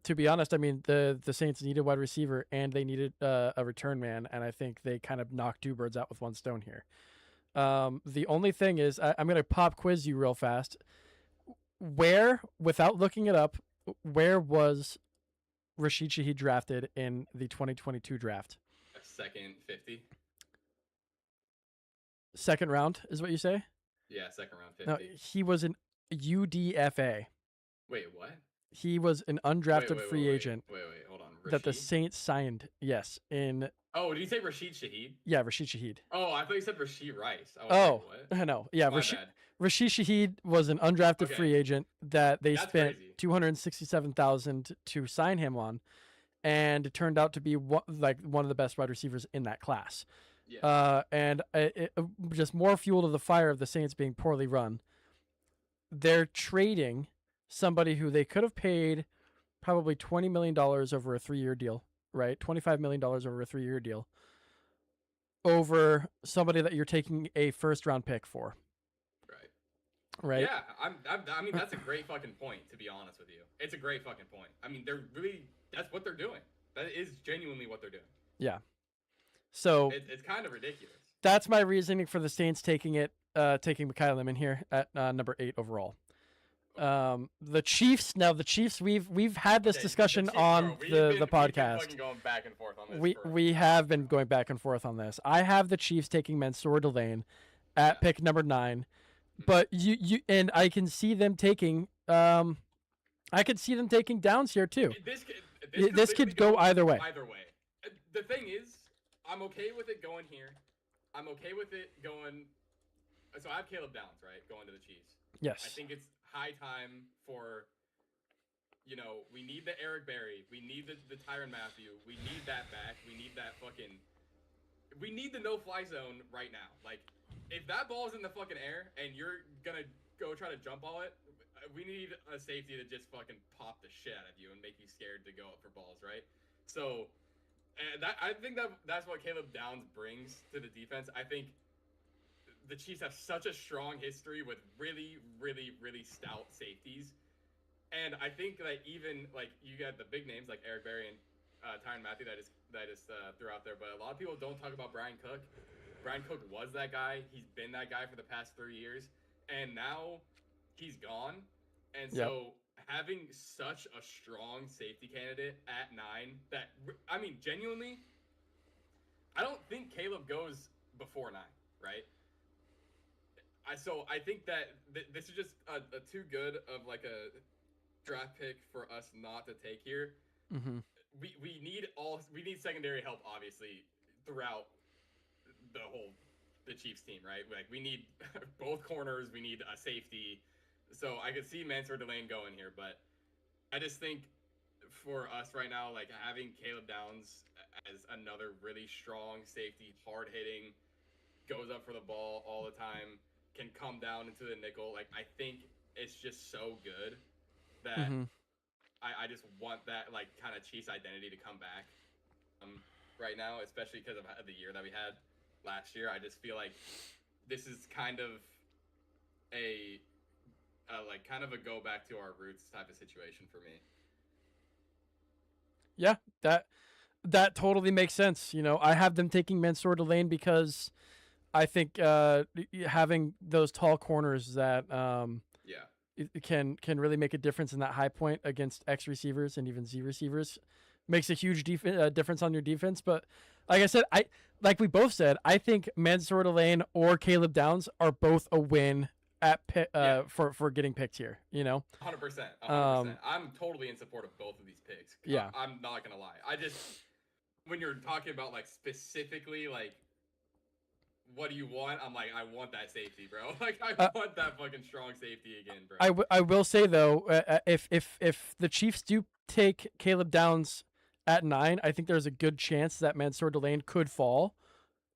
to be honest, I mean, the Saints needed a wide receiver and they needed a return man, and I think they kind of knocked two birds out with one stone here. The only thing is, I'm going to pop quiz you real fast. Where, without looking it up, where was Rashid Shaheed drafted in the 2022 draft? Second 50. second round is what you say? Yeah, second round, No, 50. he was an UDFA. Wait, what? He was an undrafted free agent Wait, hold on. that the Rashid? Saints signed. Yes, in Oh, did you say Rashid Shaheed? yeah, Rashid Shaheed. Oh, I thought you said Rashid Rice. I was Oh, like, what? no, yeah, My bad. Rashid Shaheed was an undrafted Okay. free agent that they That's spent crazy. $267,000 to sign him on, and it turned out to be one of the best wide receivers in that class. Yeah. And just more fuel to the fire of the Saints being poorly run. They're trading somebody who they could have paid probably $20 million over a 3-year deal, right? $25 million over a 3-year deal, over somebody that you're taking a first-round pick for. Right. Yeah, I mean, that's a great fucking point, to be honest with you. It's a great fucking point. I mean, that's what they're doing. That is genuinely what they're doing. Yeah. So it's kind of ridiculous. That's my reasoning for the Saints taking Mekhi Lemon here at number 8 overall. The Chiefs. Now the Chiefs. We've had this discussion on the podcast. We've been going back and forth on this. We have been going back and forth on this. I have the Chiefs taking Mansour Delane at pick number 9. But you and I can see them taking I could see them taking Downs here too. This could go either way. Either way. The thing is, I'm okay with it going here. I'm okay with it going. So I have Caleb Downs, right, going to the Chiefs. Yes. I think it's high time for. We need the Eric Berry. We need the Tyrann Mathieu. We need that back. We need that fucking. We need the no-fly zone right now. Like. If that ball is in the fucking air and you're gonna go try to jump ball it, we need a safety to just fucking pop the shit out of you and make you scared to go up for balls, right? So, I think that's what Caleb Downs brings to the defense. I think the Chiefs have such a strong history with really, really, really stout safeties, and I think that even like you got the big names like Eric Berry and Tyrann Mathieu that is threw out there, but a lot of people don't talk about Brian Cook. Brian Cook was that guy. He's been that guy for the past 3 years, and now he's gone. And so having such a strong safety candidate at 9, that I mean, genuinely, I don't think Caleb goes before 9, right? So I think that this is just a too good of like a draft pick for us not to take here. Mm-hmm. We need secondary help, obviously, throughout the Chiefs team, right? Like we need both corners, we need a safety. So I could see Mansour Delane going here, but I just think for us right now, like having Caleb Downs as another really strong safety, hard hitting, goes up for the ball all the time, can come down into the nickel. Like I think it's just so good that I just want that like kind of Chiefs identity to come back right now, especially because of the year that we had last year. I just feel like this is kind of a go back to our roots type of situation for me. Yeah, that totally makes sense. I have them taking Mansour Delane because I think having those tall corners that can really make a difference in that high point against X receivers and even Z receivers makes a huge difference on your defense. But like I said, like we both said, I think Mansour Delane or Caleb Downs are both a win at for getting picked here. 100%. I'm totally in support of both of these picks. Yeah, I'm not gonna lie. I just when you're talking about like specifically like what do you want? I'm like I want that safety, bro. Like I want that fucking strong safety again, bro. I will say though, if the Chiefs do take Caleb Downs at 9, I think there's a good chance that Mansour Delane could fall,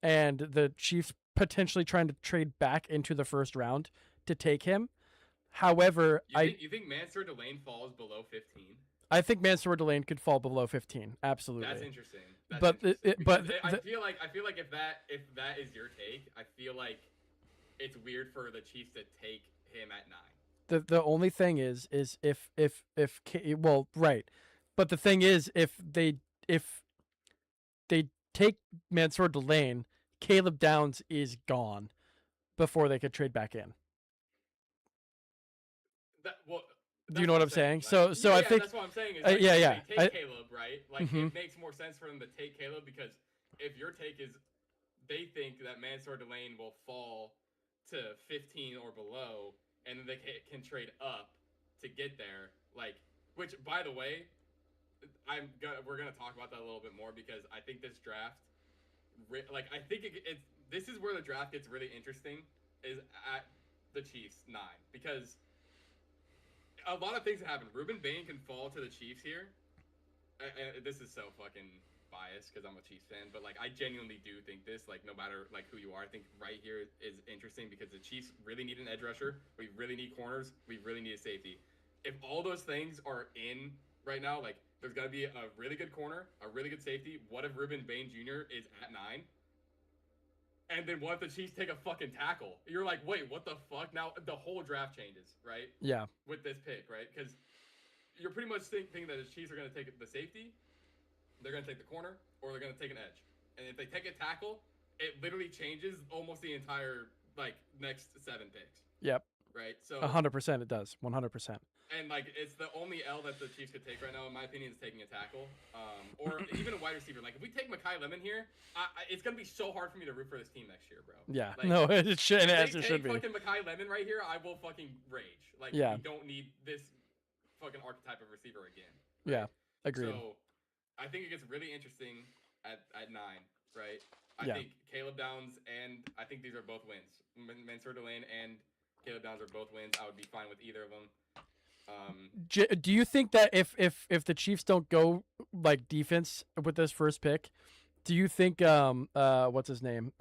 and the Chiefs potentially trying to trade back into the first round to take him. However, you think Mansour Delane falls below 15? I think Mansour Delane could fall below 15. Absolutely. That's interesting. I feel like if that is your take, I feel like it's weird for the Chiefs to take him at 9. The only thing is if well, right. But the thing is, if they take Mansour Delane, Caleb Downs is gone before they could trade back in. Do you know what I'm saying? So I think that's what I'm saying. Is like, they take Caleb, right? Like it makes more sense for them to take Caleb because if your take is they think that Mansour Delane will fall to 15 or below, and then they can trade up to get there. Like, which, by the way, we're gonna talk about that a little bit more because I think this draft, I think this is where the draft gets really interesting, is at the Chiefs 9, because a lot of things happen. Ruben Bain can fall to the Chiefs here. This is so fucking biased because I'm a Chiefs fan, but like I genuinely do think this, like no matter like who you are, I think right here is interesting because the Chiefs really need an edge rusher. We really need corners. We really need a safety. If all those things are in right now, like there's got to be a really good corner, a really good safety. What if Ruben Bain Jr. is at 9? And then what if the Chiefs take a fucking tackle? You're like, wait, what the fuck? Now the whole draft changes, right? Yeah. With this pick, right? Because you're pretty much thinking that the Chiefs are going to take the safety, they're going to take the corner, or they're going to take an edge. And if they take a tackle, it literally changes almost the entire like next 7 picks. Yep. Right. So 100% it does. 100%. And like it's the only L that the Chiefs could take right now, in my opinion, is taking a tackle, or even a wide receiver. Like if we take Mekhi Lemon here, it's gonna be so hard for me to root for this team next year, bro. Yeah, like, no, it should. If it should be. Fucking Mekhi Lemon right here, I will fucking rage. Like yeah. we don't need this fucking archetype of receiver again. Yeah, Right? agreed. So I think it gets really interesting at 9, right? I Yeah. think Caleb Downs, and I think these are both wins. Mansour Delane and Caleb Downs are both wins. I would be fine with either of them. Do you think that if the Chiefs don't go like defense with this first pick, do you think what's his name?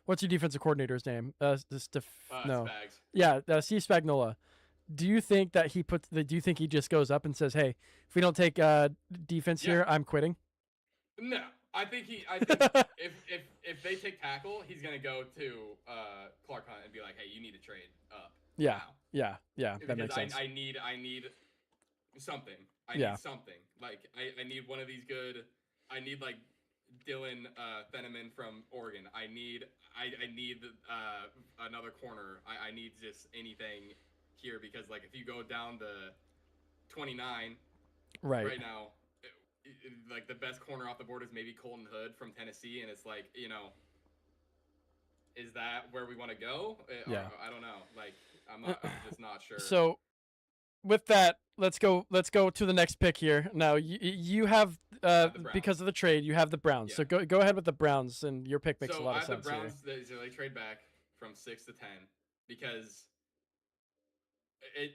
What's your defensive coordinator's name? No. Spags. Yeah, Steve Spagnuolo. Do you think that do you think he just goes up and says, "Hey, if we don't take defense here, I'm quitting"? No. I think if they take tackle, he's gonna go to Clark Hunt and be like, "Hey, you need to trade up." Yeah, now. yeah, that makes sense. I need something. I need something. Like I need one of these good. I need like Dylan Fenneman from Oregon. I need another corner. I need just anything here because like if you go down to 29 right now. Like the best corner off the board is maybe Colton Hood from Tennessee, and it's like, you know, is that where we want to go? Yeah, I don't know. Like I'm just not sure. So with that, let's go to the next pick here. Now you have because of the trade, you have the Browns. Yeah. So go ahead with the Browns, and your pick makes a lot of sense. So I have the Browns. They trade back from 6 to 10 because.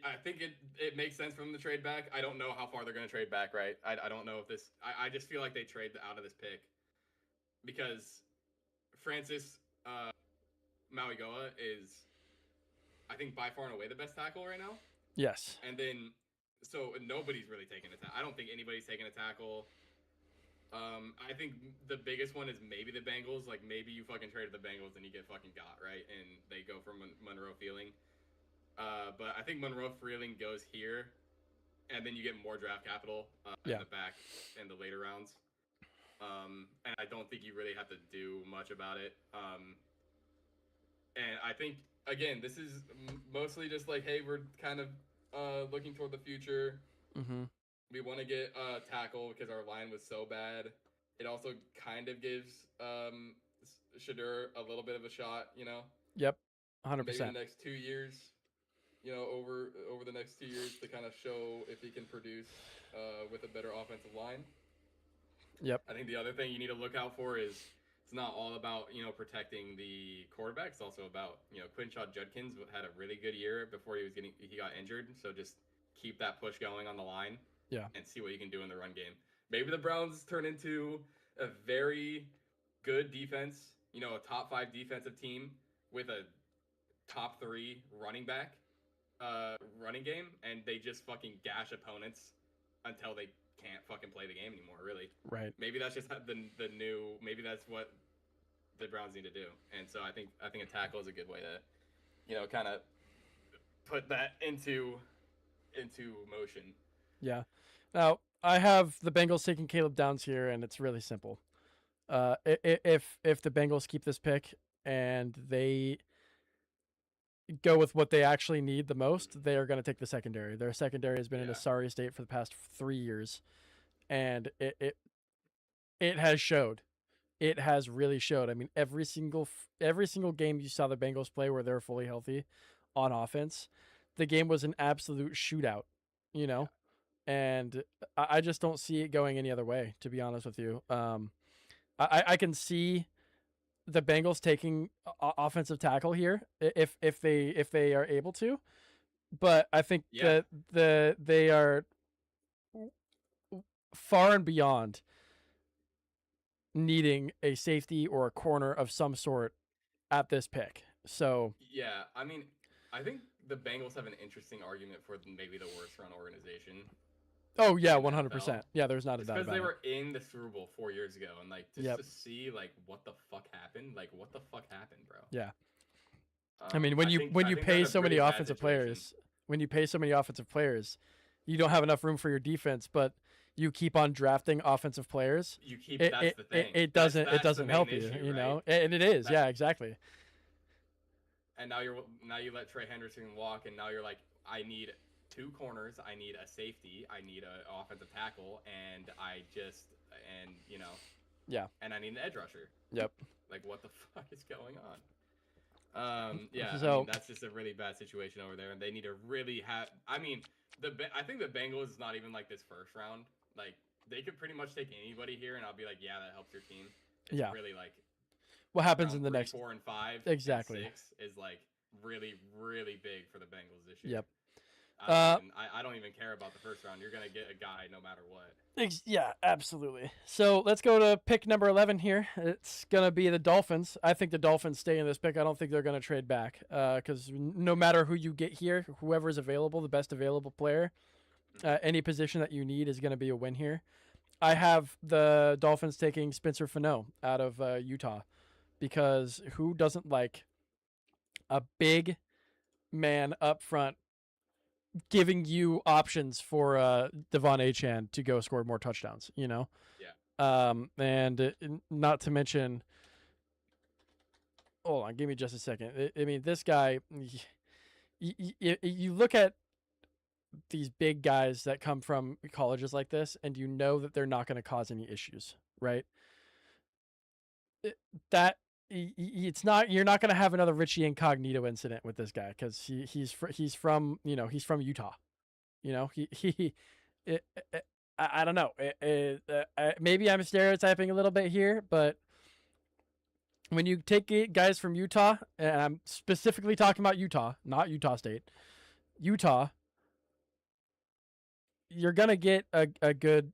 I think it makes sense for them to trade back. I don't know how far they're going to trade back, right? I don't know if this... I just feel like they trade out of this pick because Francis Mauigoa is, I think, by far and away the best tackle right now. Yes. And then, so nobody's really taking a tackle. I don't think anybody's taking a tackle. I think the biggest one is maybe the Bengals. Like, maybe you fucking traded the Bengals and you get fucking got, right? And they go for Monroe Feeling. But I think Monroe Freeling goes here, and then you get more draft capital in the back in the later rounds. And I don't think you really have to do much about it. And I think, again, this is mostly just like, hey, we're kind of looking toward the future. Mm-hmm. We want to get a tackle because our line was so bad. It also kind of gives Shedeur a little bit of a shot, you know? Yep, 100%. Maybe the next 2 years. You know, over the next 2 years to kind of show if he can produce with a better offensive line. Yep. I think the other thing you need to look out for is it's not all about, you know, protecting the quarterback. It's also about, you know, Quinshon Judkins had a really good year before he got injured. So just keep that push going on the line. Yeah. And see what you can do in the run game. Maybe the Browns turn into a very good defense, you know, a top 5 defensive team with a top 3 running back. Running game, and they just fucking gash opponents until they can't fucking play the game anymore, really. Right. Maybe that's just the new, maybe that's what the Browns need to do. And so I think a tackle is a good way to, you know, kind of put that into motion. Yeah. Now, I have the Bengals taking Caleb Downs here, and it's really simple. If the Bengals keep this pick and they go with what they actually need the most, they are going to take the secondary. Their secondary has been in a sorry state for the past 3 years, and it has showed it has really showed. I mean, every single game you saw the Bengals play where they're fully healthy on offense, the game was an absolute shootout, you know? And I just don't see it going any other way, to be honest with you. I can see the Bengals taking offensive tackle here if they are able to, but I think that they are far and beyond needing a safety or a corner of some sort at this pick. So yeah, I mean, I think the Bengals have an interesting argument for maybe the worst run organization. Oh yeah, 100%. Yeah, there's not a doubt about it. Because they were in the Super Bowl 4 years ago, and like just to see like what the fuck happened, bro. Yeah. I mean, when you pay so many offensive players, you don't have enough room for your defense, but you keep on drafting offensive players. That's the thing. It doesn't help you, issue, you know, right? And it is, yeah, exactly. And now you let Trey Henderson walk, and now you're like, I need 2 corners, I need a safety, I need an offensive tackle, and you know, yeah, and I need an edge rusher. Yep. Like, what the fuck is going on? Yeah, so, I mean, that's just a really bad situation over there, and they need to really have. I mean, I think the Bengals is not even like this first round. Like, they could pretty much take anybody here, and I'll be like, yeah, that helps your team. It's really like what happens in the next 4 and 5, exactly, and 6 is like really, really big for the Bengals this Yep. year. I don't even care about the first round. You're gonna get a guy no matter what. Yeah, absolutely. So let's go to pick number 11 here. It's gonna be the Dolphins. I think the Dolphins stay in this pick. I don't think they're gonna trade back because no matter who you get here, whoever's available, the best available player, any position that you need is gonna be a win here. I have the Dolphins taking Spencer Fano out of Utah because who doesn't like a big man up front giving you options for Devon Achane to go score more touchdowns, you know? Yeah. And not to mention, hold on, give me just a second. I mean, this guy, you look at these big guys that come from colleges like this, and you know that they're not going to cause any issues, right? It's not, you're not going to have another Richie Incognito incident with this guy because he's from Utah, you know, I don't know. Maybe I'm stereotyping a little bit here, but when you take guys from Utah, and I'm specifically talking about Utah, not Utah State, Utah, you're gonna get a good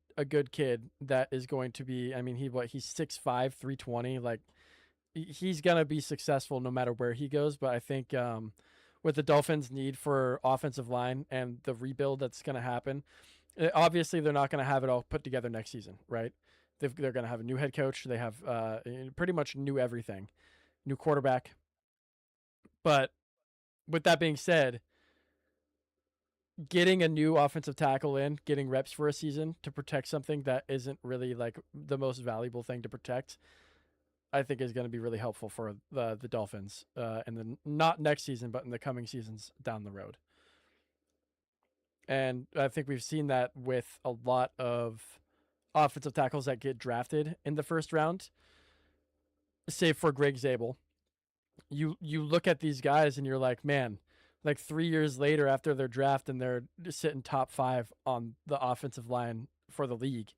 kid that is going to be. I mean, he's 6'5", 320, like. He's going to be successful no matter where he goes. But I think with the Dolphins' need for offensive line and the rebuild that's going to happen, obviously they're not going to have it all put together next season, right? They're going to have a new head coach. They have pretty much new everything, new quarterback. But with that being said, getting a new offensive tackle in, getting reps for a season to protect something that isn't really like the most valuable thing to protect, I think is going to be really helpful for the Dolphins, and then not next season, but in the coming seasons down the road. And I think we've seen that with a lot of offensive tackles that get drafted in the first round, save for Greg Zabel. You look at these guys and you're like, man, like 3 years later after their draft and they're sitting top 5 on the offensive line for the league.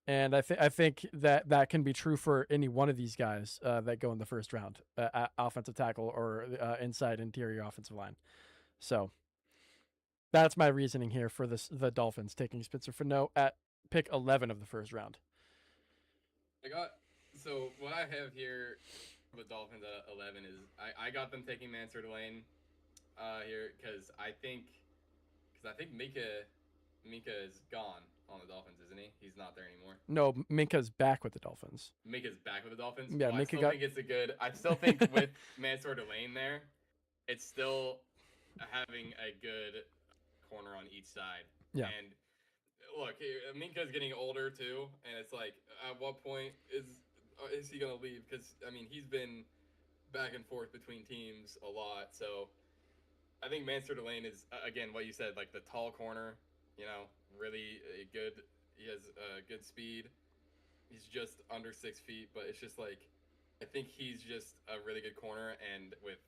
And I think that can be true for any one of these guys that go in the first round, offensive tackle or inside interior offensive line. So that's my reasoning here for the Dolphins taking Spencer Fano at pick 11 of the first round. So what I have here for the Dolphins at 11 is I got them taking Mansour Lane here because I think Minkah is gone on the Dolphins, isn't he? He's not there anymore. No, Minkah's back with the Dolphins. Minkah's back with the Dolphins? Yeah, well, I still think with Mansour Lane there, it's still having a good corner on each side. Yeah. And look, Minkah's getting older too, and it's like, at what point is he going to leave? Because, I mean, he's been back and forth between teams a lot, so I think Mansour Lane is, again, what you said, like the tall corner, you know, really good. He has good speed. He's just under 6 feet, but it's just like I think he's just a really good corner. And with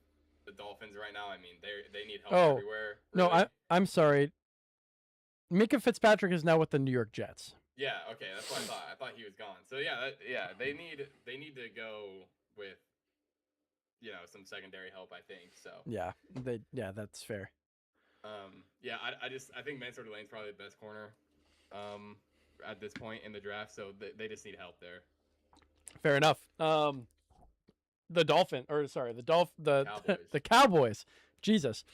the Dolphins right now, I mean they need help Oh everywhere. no, Really. I'm sorry. Minka Fitzpatrick is now with the New York Jets. Yeah. Okay, that's what I thought. I thought he was gone. So yeah, they need to go with some secondary help. I think so. Yeah, that's fair. Yeah, I think Mansour Lane's probably the best corner at this point in the draft, so they just need help there. Fair enough. The Cowboys. the Cowboys. Jesus.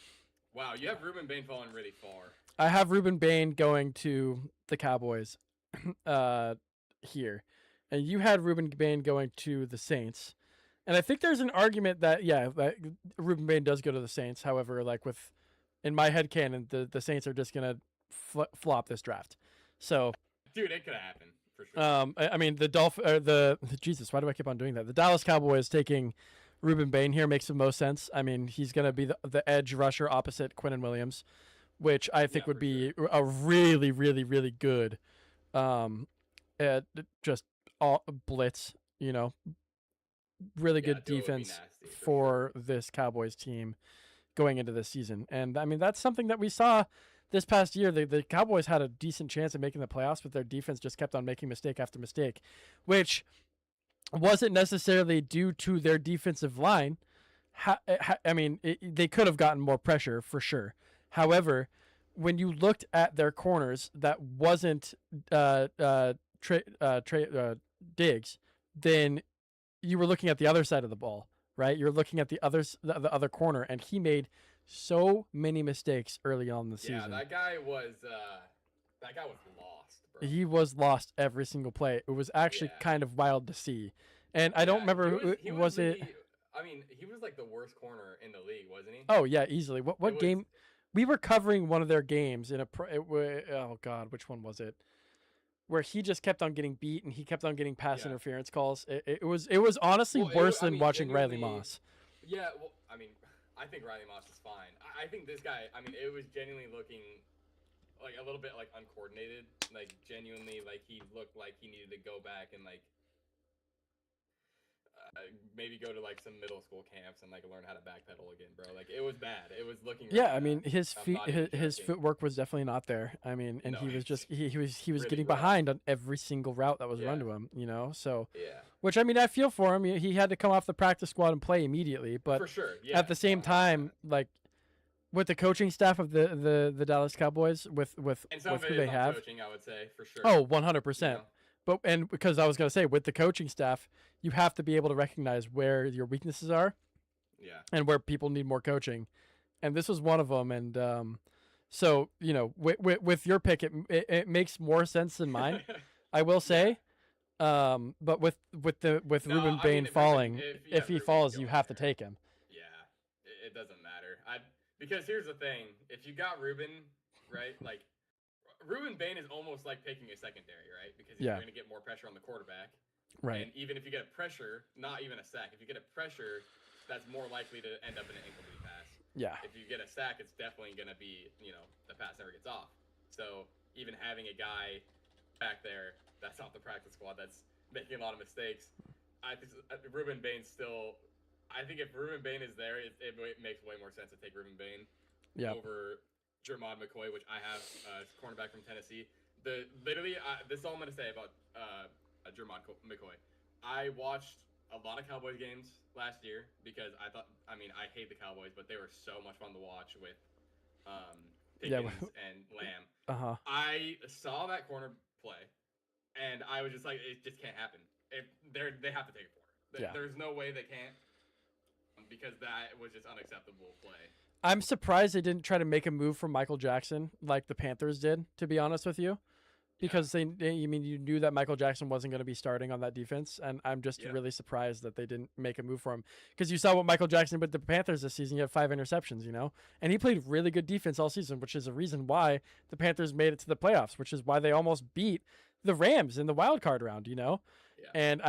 Wow, you have Ruben Bain falling really far. I have Ruben Bain going to the Cowboys here. And you had Ruben Bain going to the Saints. And I think there's an argument that Ruben Bain does go to the Saints. However, like in my headcanon, the Saints are just gonna flop this draft. So, dude, it could happen for sure. I mean, Jesus, why do I keep on doing that? The Dallas Cowboys taking Ruben Bain here makes the most sense. I mean, he's gonna be the edge rusher opposite Quinnen Williams, which I think would be a really, really, really good, just all blitz. Really good defense for this Cowboys team going into this season. And I mean, that's something that we saw this past year. The Cowboys had a decent chance of making the playoffs, but their defense just kept on making mistake after mistake, which wasn't necessarily due to their defensive line. I mean, they could have gotten more pressure for sure. However, when you looked at their corners, that wasn't Diggs, then you were looking at the other side of the ball, right? You're looking at the other corner, and he made so many mistakes early on in the season. Yeah, that guy was lost, bro. He was lost every single play. It was actually kind of wild to see. And I don't remember he was like the worst corner in the league, wasn't he? Oh yeah, easily. What game? We were covering one of their games in oh god, which one was it? Where he just kept on getting beat and he kept on getting pass interference calls. It was honestly worse than watching Riley Moss. Yeah, well, I mean, I think Riley Moss is fine. I think this guy, I mean, it was genuinely looking like a little bit like uncoordinated. Like genuinely, like he looked like he needed to go back and like maybe go to like some middle school camps and like learn how to backpedal again, bro. Like it was bad. It was looking. Yeah, I mean his footwork was definitely not there. I mean, and he was just he was really getting behind on every single route that was run to him. So which I mean I feel for him. He had to come off the practice squad and play immediately, but for sure, at the same time, like with the coaching staff of the Dallas Cowboys, with who they have, coaching, I would say for sure. Oh, 100%. But and because I was gonna say with the coaching staff, you have to be able to recognize where your weaknesses are, and where people need more coaching, and this was one of them. And so with your pick, it makes more sense than mine, I will say. But with Ruben Bain falling, if he falls, you have to take him. Yeah, it doesn't matter. Because here's the thing: if you got Ruben, right, like. Ruben Bain is almost like picking a secondary, right? Because you're going to get more pressure on the quarterback. Right. And even if you get pressure, not even a sack, if you get a pressure, that's more likely to end up in an incomplete pass. Yeah. If you get a sack, it's definitely going to be, the pass never gets off. So even having a guy back there that's off the practice squad that's making a lot of mistakes, I think Ruben Bain's still. I think if Ruben Bain is there, it makes way more sense to take Ruben Bain over Jermod McCoy, which I have, cornerback from Tennessee. This is all I'm going to say about Jermod McCoy. I watched a lot of Cowboys games last year because I hate the Cowboys, but they were so much fun to watch with Pickens and Lamb. I saw that corner play, and I was just like, it just can't happen. They have to take a corner. There's no way they can't, because that was just unacceptable play. I'm surprised they didn't try to make a move from Michael Jackson like the Panthers did, to be honest with you, because you knew that Michael Jackson wasn't going to be starting on that defense, and I'm just really surprised that they didn't make a move for him, because you saw what Michael Jackson did with the Panthers this season. He had 5 interceptions, and he played really good defense all season, which is a reason why the Panthers made it to the playoffs, which is why they almost beat the Rams in the wild card round, and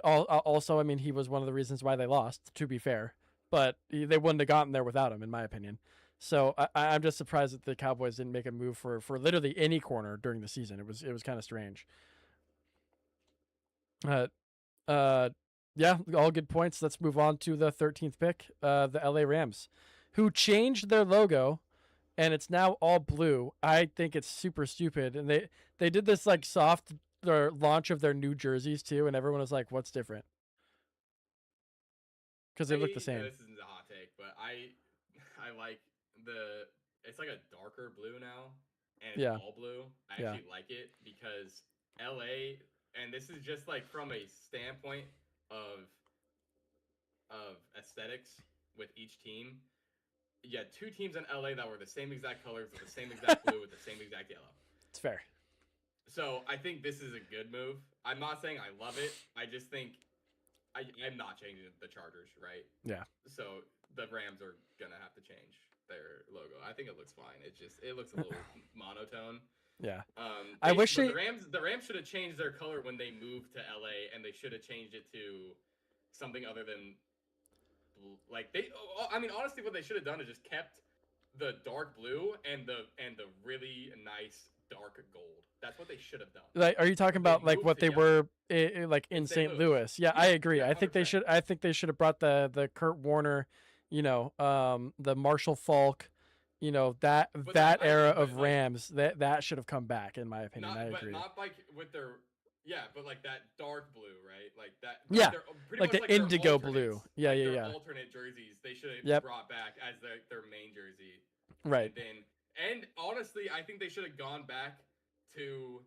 also, I mean, he was one of the reasons why they lost, to be fair. But they wouldn't have gotten there without him, in my opinion. So I'm just surprised that the Cowboys didn't make a move for literally any corner during the season. It was kind of strange. Uh, uh, yeah, all good points. Let's move on to the 13th pick, the LA Rams, who changed their logo and it's now all blue. I think it's super stupid, and they did this like soft their launch of their new jerseys too, and everyone was like, "What's different?" Because they look the same. This isn't a hot take, but I like the it's like a darker blue now, and it's Yeah, all blue. I yeah, actually like it because LA, and this is just like from a standpoint of aesthetics with each team. You had two teams in LA that were the same exact colors with the same exact blue with the same exact yellow. it's fair. So I think this is a good move. I'm not saying I love it. I just think I'm not changing the Chargers, right? Yeah, So the Rams are gonna have to change their logo. I think it looks fine. It looks a little monotone. yeah. I wish But they. the Rams should have changed their color when they moved to LA, and they should have changed it to something other than like they. I mean, honestly, what they should have done is just kept the dark blue and the really nice dark gold. That's what they should have done. Like, are you talking When they about like moved what they together were like in in St. St. Louis. Louis? Yeah, I agree. Yeah, I think they 100%. should. I think they should have brought the Kurt Warner, the Marshall Falk, that But that I era agree, but of like Rams. That should have come back, in my opinion. I but agree. not like with their but like that dark blue, right? Like that, like Yeah, they're pretty like much the like their indigo blue. alternates, Yeah, like yeah, their yeah. alternate jerseys. They should have Yep. brought back as their main jersey, Right. and then and honestly, I think they should have gone back to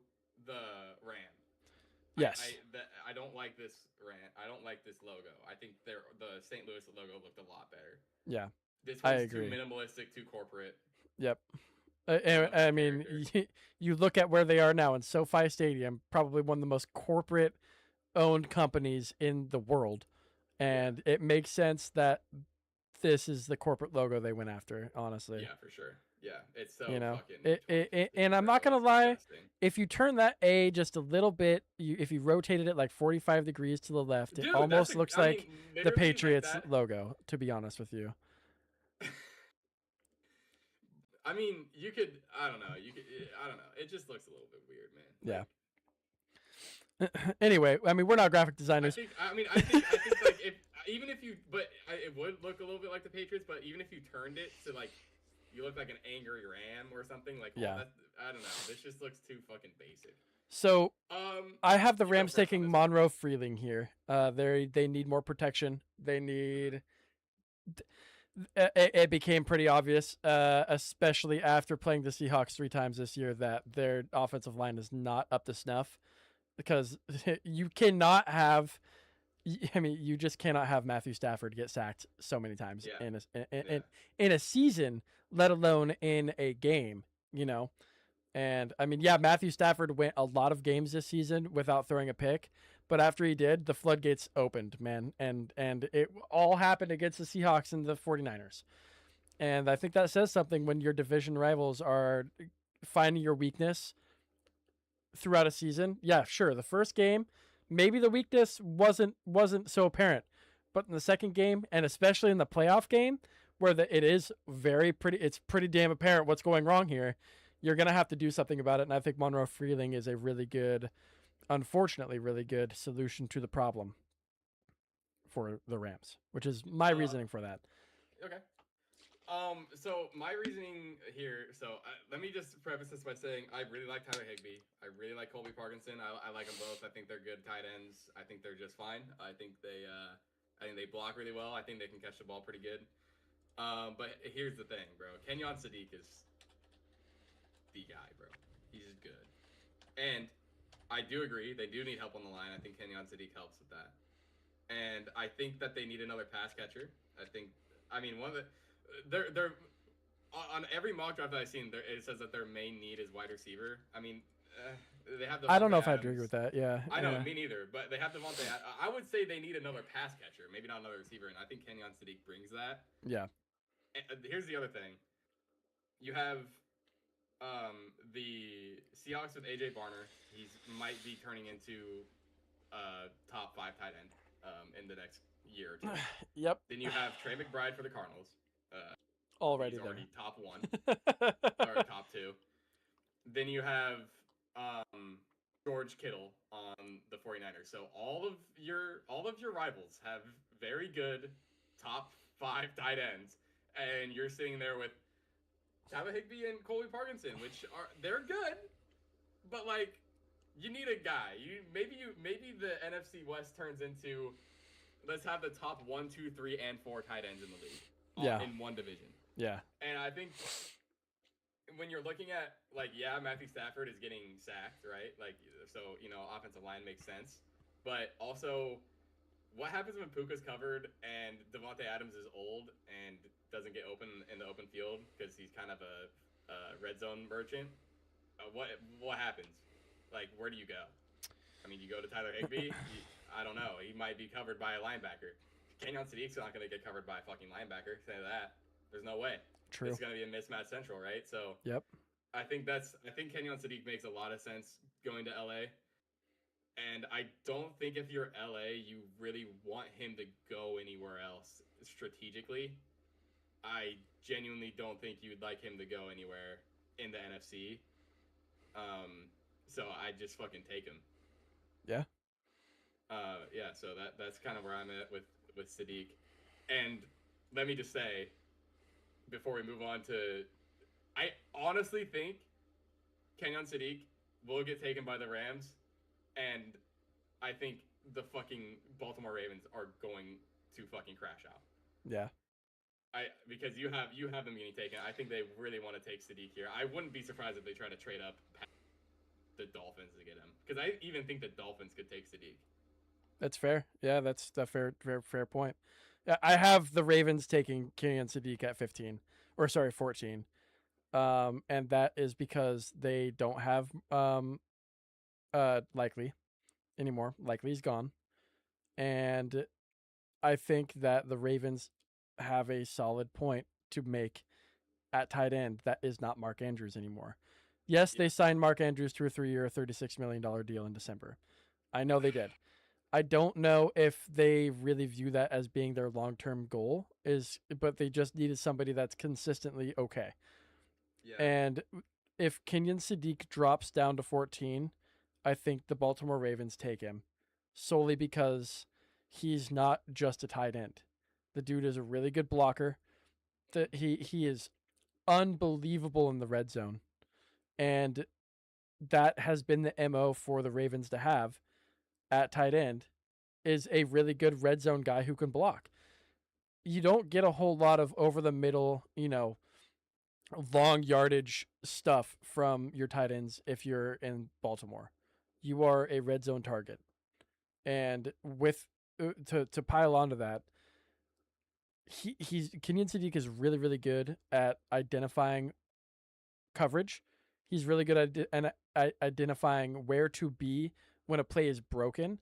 the Ram. Yes. I don't like this Ram. I don't like this logo. I think the St. Louis logo looked a lot better. Yeah, This I one's too agree. minimalistic, too corporate. Yep. Doesn't have I much mean, character. you look at where they are now in SoFi Stadium, probably one of the most corporate owned companies in the world, Yeah. and it makes sense that this is the corporate logo they went after. Honestly, Yeah, for sure. Yeah, it's so you know, fucking 2015, and I'm not bro. gonna It's lie. disgusting. If you turn that A just a little bit, if you rotated it like 45 degrees to the left, it Dude, almost looks I mean, like the literally like Patriots that. logo. To be honest with you. I mean, you could. I don't know. You could. I don't know. It just looks a little bit weird, man. Yeah. Like, Anyway, I mean, we're not graphic designers. I think like if even if you, but it would look a little bit like the Patriots. But even if you turned it to like, you look like an angry ram or something like. Yeah. I don't know. This just looks too fucking basic. So I have the You go Rams first on taking this one. Monroe Freeling here. They need more protection. They need. It became pretty obvious, especially after playing the Seahawks 3 times this year, that their offensive line is not up to snuff. Because you cannot have, I mean, you just cannot have Matthew Stafford get sacked so many times Yeah. in a season, let alone in a game. And I mean, yeah, Matthew Stafford went a lot of games this season without throwing a pick, but after he did, the floodgates opened, man. And it all happened against the Seahawks and the 49ers. And I think that says something when your division rivals are finding your weakness throughout a season. Yeah, sure. The first game, maybe the weakness wasn't so apparent. But in the second game, and especially in the playoff game, where it is it's pretty damn apparent what's going wrong here. You're gonna have to do something about it, and I think Monroe Freeling is a really good, unfortunately, really good solution to the problem for the Rams, which is my reasoning for that. Okay. So my reasoning here. So let me just preface this by saying I really like Tyler Higbee. I really like Colby Parkinson. I like them both. I think they're good tight ends. I think they're just fine. I think they block really well. I think they can catch the ball pretty good. But here's the thing, bro. Kenyon Sadiq is the guy, bro. He's good. And I do agree they do need help on the line. I think Kenyon Sadiq helps with that. And I think that they need another pass catcher. I mean, one of the they're on every mock draft that I've seen, it says that their main need is wide receiver. I mean, they have I don't know Devontae if I Adams. agree with that. Yeah, I know, yeah. me neither. But they have Devontae. I would say they need another pass catcher, maybe not another receiver, and I think Kenyon Sadiq brings that. Yeah. And here's the other thing: you have the Seahawks with AJ Barner. He might be turning into a top 5 tight end in the next year or two. Yep. Then you have Trey McBride for the Cardinals. Already He's there. already top 1 or top 2. Then you have George Kittle on the 49ers. So all of your rivals have very good top 5 tight ends, and you're sitting there with Tyler Higbee and Colby Parkinson, which they're good, but like you need a guy. Maybe the NFC West turns into, let's have the top 1, 2, 3, and 4 tight ends in the league, in one division. Yeah. And I think when you're looking at, like, Matthew Stafford is getting sacked, right? Like, so, offensive line makes sense. But also, what happens when Puka's covered and Devontae Adams is old and doesn't get open in the open field because he's kind of a red zone merchant? What happens? Like, where do you go? I mean, you go to Tyler Higbee? I don't know. He might be covered by a linebacker. Kenyon Sadiq's not going to get covered by a fucking linebacker. Say that. There's no way. True. It's going to be a mismatch central, right? So yep. I think Kenyon Sadiq makes a lot of sense going to LA. And I don't think if you're LA, you really want him to go anywhere else strategically. I genuinely don't think you'd like him to go anywhere in the NFC. So I just fucking take him. Yeah. Yeah, so that's kind of where I'm at with Sadiq. And let me just say, before we move on to, I honestly think Kenyon Sadiq will get taken by the Rams, and I think the fucking Baltimore Ravens are going to fucking crash out. Yeah. Because you have them getting taken. I think they really want to take Sadiq here. I wouldn't be surprised if they try to trade up the Dolphins to get him, because I even think the Dolphins could take Sadiq. That's fair. Yeah, that's a fair point. I have the Ravens taking Kenyon Sadiq at 14. And that is because they don't have Likely anymore. Likely's gone. And I think that the Ravens have a solid point to make at tight end that is not Mark Andrews anymore. Yes, they signed Mark Andrews to a 3-year, $36 million deal in December. I know they did. I don't know if they really view that as being their long-term goal, but they just needed somebody that's consistently okay. Yeah. And if Kenyon Sadiq drops down to 14, I think the Baltimore Ravens take him solely because he's not just a tight end. The dude is a really good blocker. He is unbelievable in the red zone. And that has been the MO for the Ravens to have at tight end, is a really good red zone guy who can block. You don't get a whole lot of over the middle, long yardage stuff from your tight ends if you're in Baltimore. You are a red zone target. And with to pile onto that, Kenyon Sadiq is really, really good at identifying coverage. He's really good at identifying where to be when a play is broken.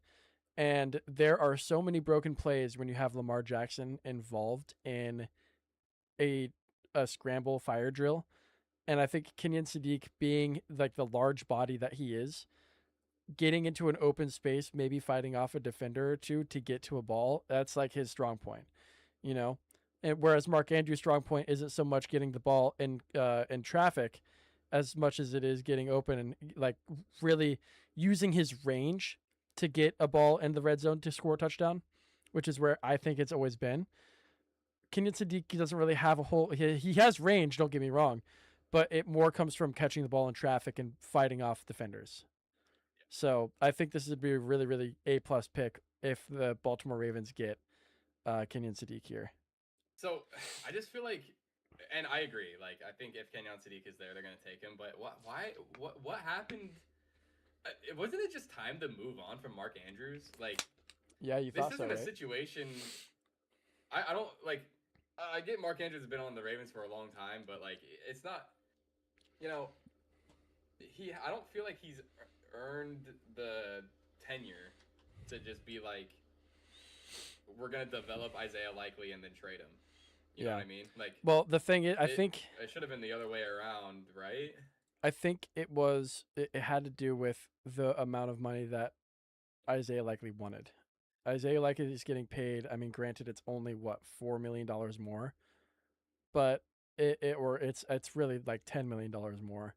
And there are so many broken plays when you have Lamar Jackson involved in a scramble fire drill. And I think Kenyon Sadiq, being like the large body that he is, getting into an open space, maybe fighting off a defender or two to get to a ball, that's like his strong point, And whereas Mark Andrews' strong point isn't so much getting the ball in traffic as much as it is getting open and like really using his range to get a ball in the red zone to score a touchdown, which is where I think it's always been. Kenyon Sadiq doesn't really have a whole. He has range, don't get me wrong, but it more comes from catching the ball in traffic and fighting off defenders. So I think this would be a really, really A+ pick if the Baltimore Ravens get Kenyon Sadiq here. So I just feel like, and I agree. Like, I think if Kenyon Sadiq is there, they're gonna take him. But what happened? Wasn't it just time to move on from Mark Andrews? Like, yeah, you thought so, right? This isn't a situation. I don't like. I get Mark Andrews has been on the Ravens for a long time, but like, it's not. I don't feel like he's earned the tenure to just be like, we're gonna develop Isaiah Likely and then trade him. You know what I mean? Like, well, the thing is, I think it should have been the other way around, right? I think it had to do with the amount of money that Isaiah Likely wanted. Isaiah Likely is getting paid. I mean, granted, it's only $4 million more, but it's really like $10 million more.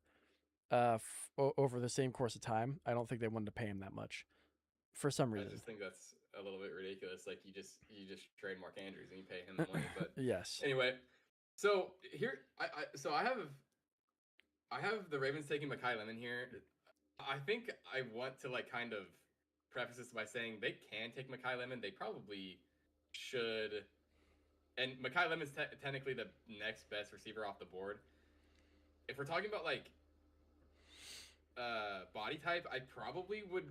over the same course of time. I don't think they wanted to pay him that much for some I reason. just think that's a little bit ridiculous. Like you just trade Mark Andrews and you pay him the money. But Yes. anyway, so here I have the Ravens taking Mekhi Lemon here. I think I want to like kind of preface this by saying they can take Mekhi Lemon. They probably should. And Mekhi Lemon's technically the next best receiver off the board. If we're talking about like body type, I probably would.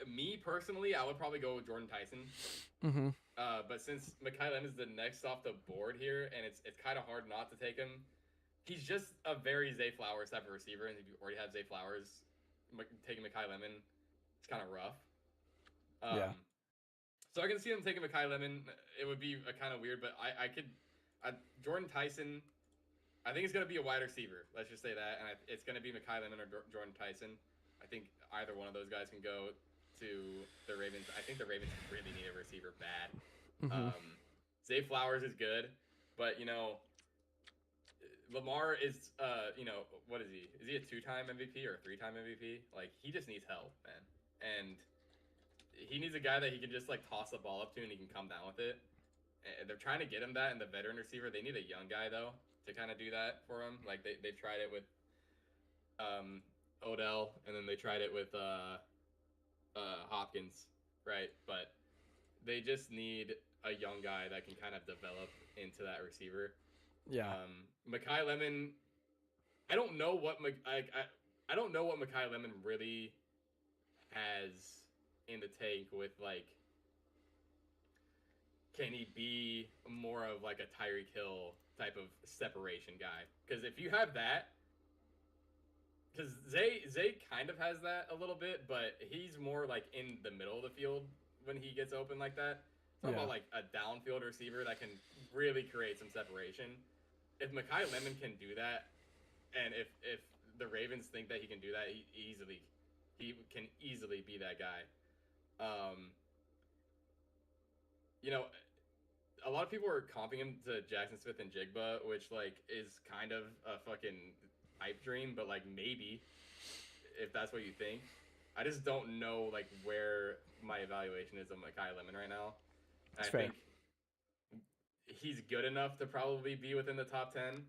Me personally, I would probably go with Jordan Tyson. Mm-hmm. But since Mekhi Lemon's the next off the board here, and it's kind of hard not to take him, he's just a very Zay Flowers type of receiver. And if you already have Zay Flowers, taking Mekhi Lemon, it's kind of rough. Yeah. So I can see them taking Mekhi Lemon. It would be a kind of weird, but I could. Jordan Tyson, I think it's going to be a wide receiver. Let's just say that. And it's going to be Mekhi Lemon or Jordan Tyson. I think either one of those guys can go to the Ravens. I think the Ravens really need a receiver bad. Mm-hmm. Zay Flowers is good, but you know, Lamar is what is he? Is he a 2-time MVP or a 3-time MVP? Like he just needs help, man. And he needs a guy that he can just like toss the ball up to and he can come down with it. And they're trying to get him that in the veteran receiver. They need a young guy though to kind of do that for him. Like they've tried it with Odell, and then they tried it with Hopkins, right? But they just need a young guy that can kind of develop into that receiver. Yeah. Mekhi Lemon, I don't know what I don't know what Mekhi Lemon really has in the tank with like. Can he be more of like a Tyreek Hill type of separation guy? Because if you have that, because Zay kind of has that a little bit, but he's more like in the middle of the field when he gets open like that. Talking about like a downfield receiver that can really create some separation. If Mekhi Lemon can do that, and if the Ravens think that he can do that, he can easily be that guy. You know, a lot of people are comping him to Jackson Smith and Jigba, which like is kind of a fucking pipe dream, but like maybe if that's what you think. I just don't know like where my evaluation is of Mekhi Lemon right now. I think he's good enough to probably be within the top 10.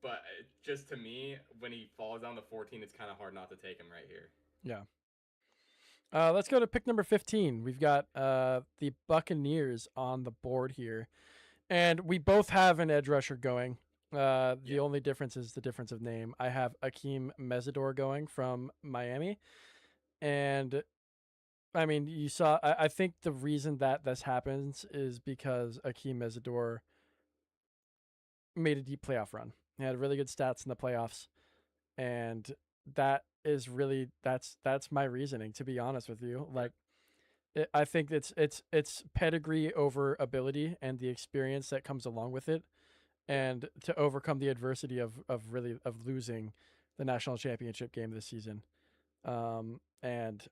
But just to me, when he falls down to 14, it's kind of hard not to take him right here. Yeah. Let's go to pick number 15. We've got the Buccaneers on the board here. And we both have an edge rusher going. The only difference is the difference of name. I have Akeem Mesidor going from Miami. And, I mean, you saw... I think the reason that this happens is because Akeem Mesidor made a deep playoff run. He had really good stats in the playoffs. And that is really that's my reasoning, to be honest with you. Like I think it's pedigree over ability and the experience that comes along with it, and to overcome the adversity of losing the national championship game this season. And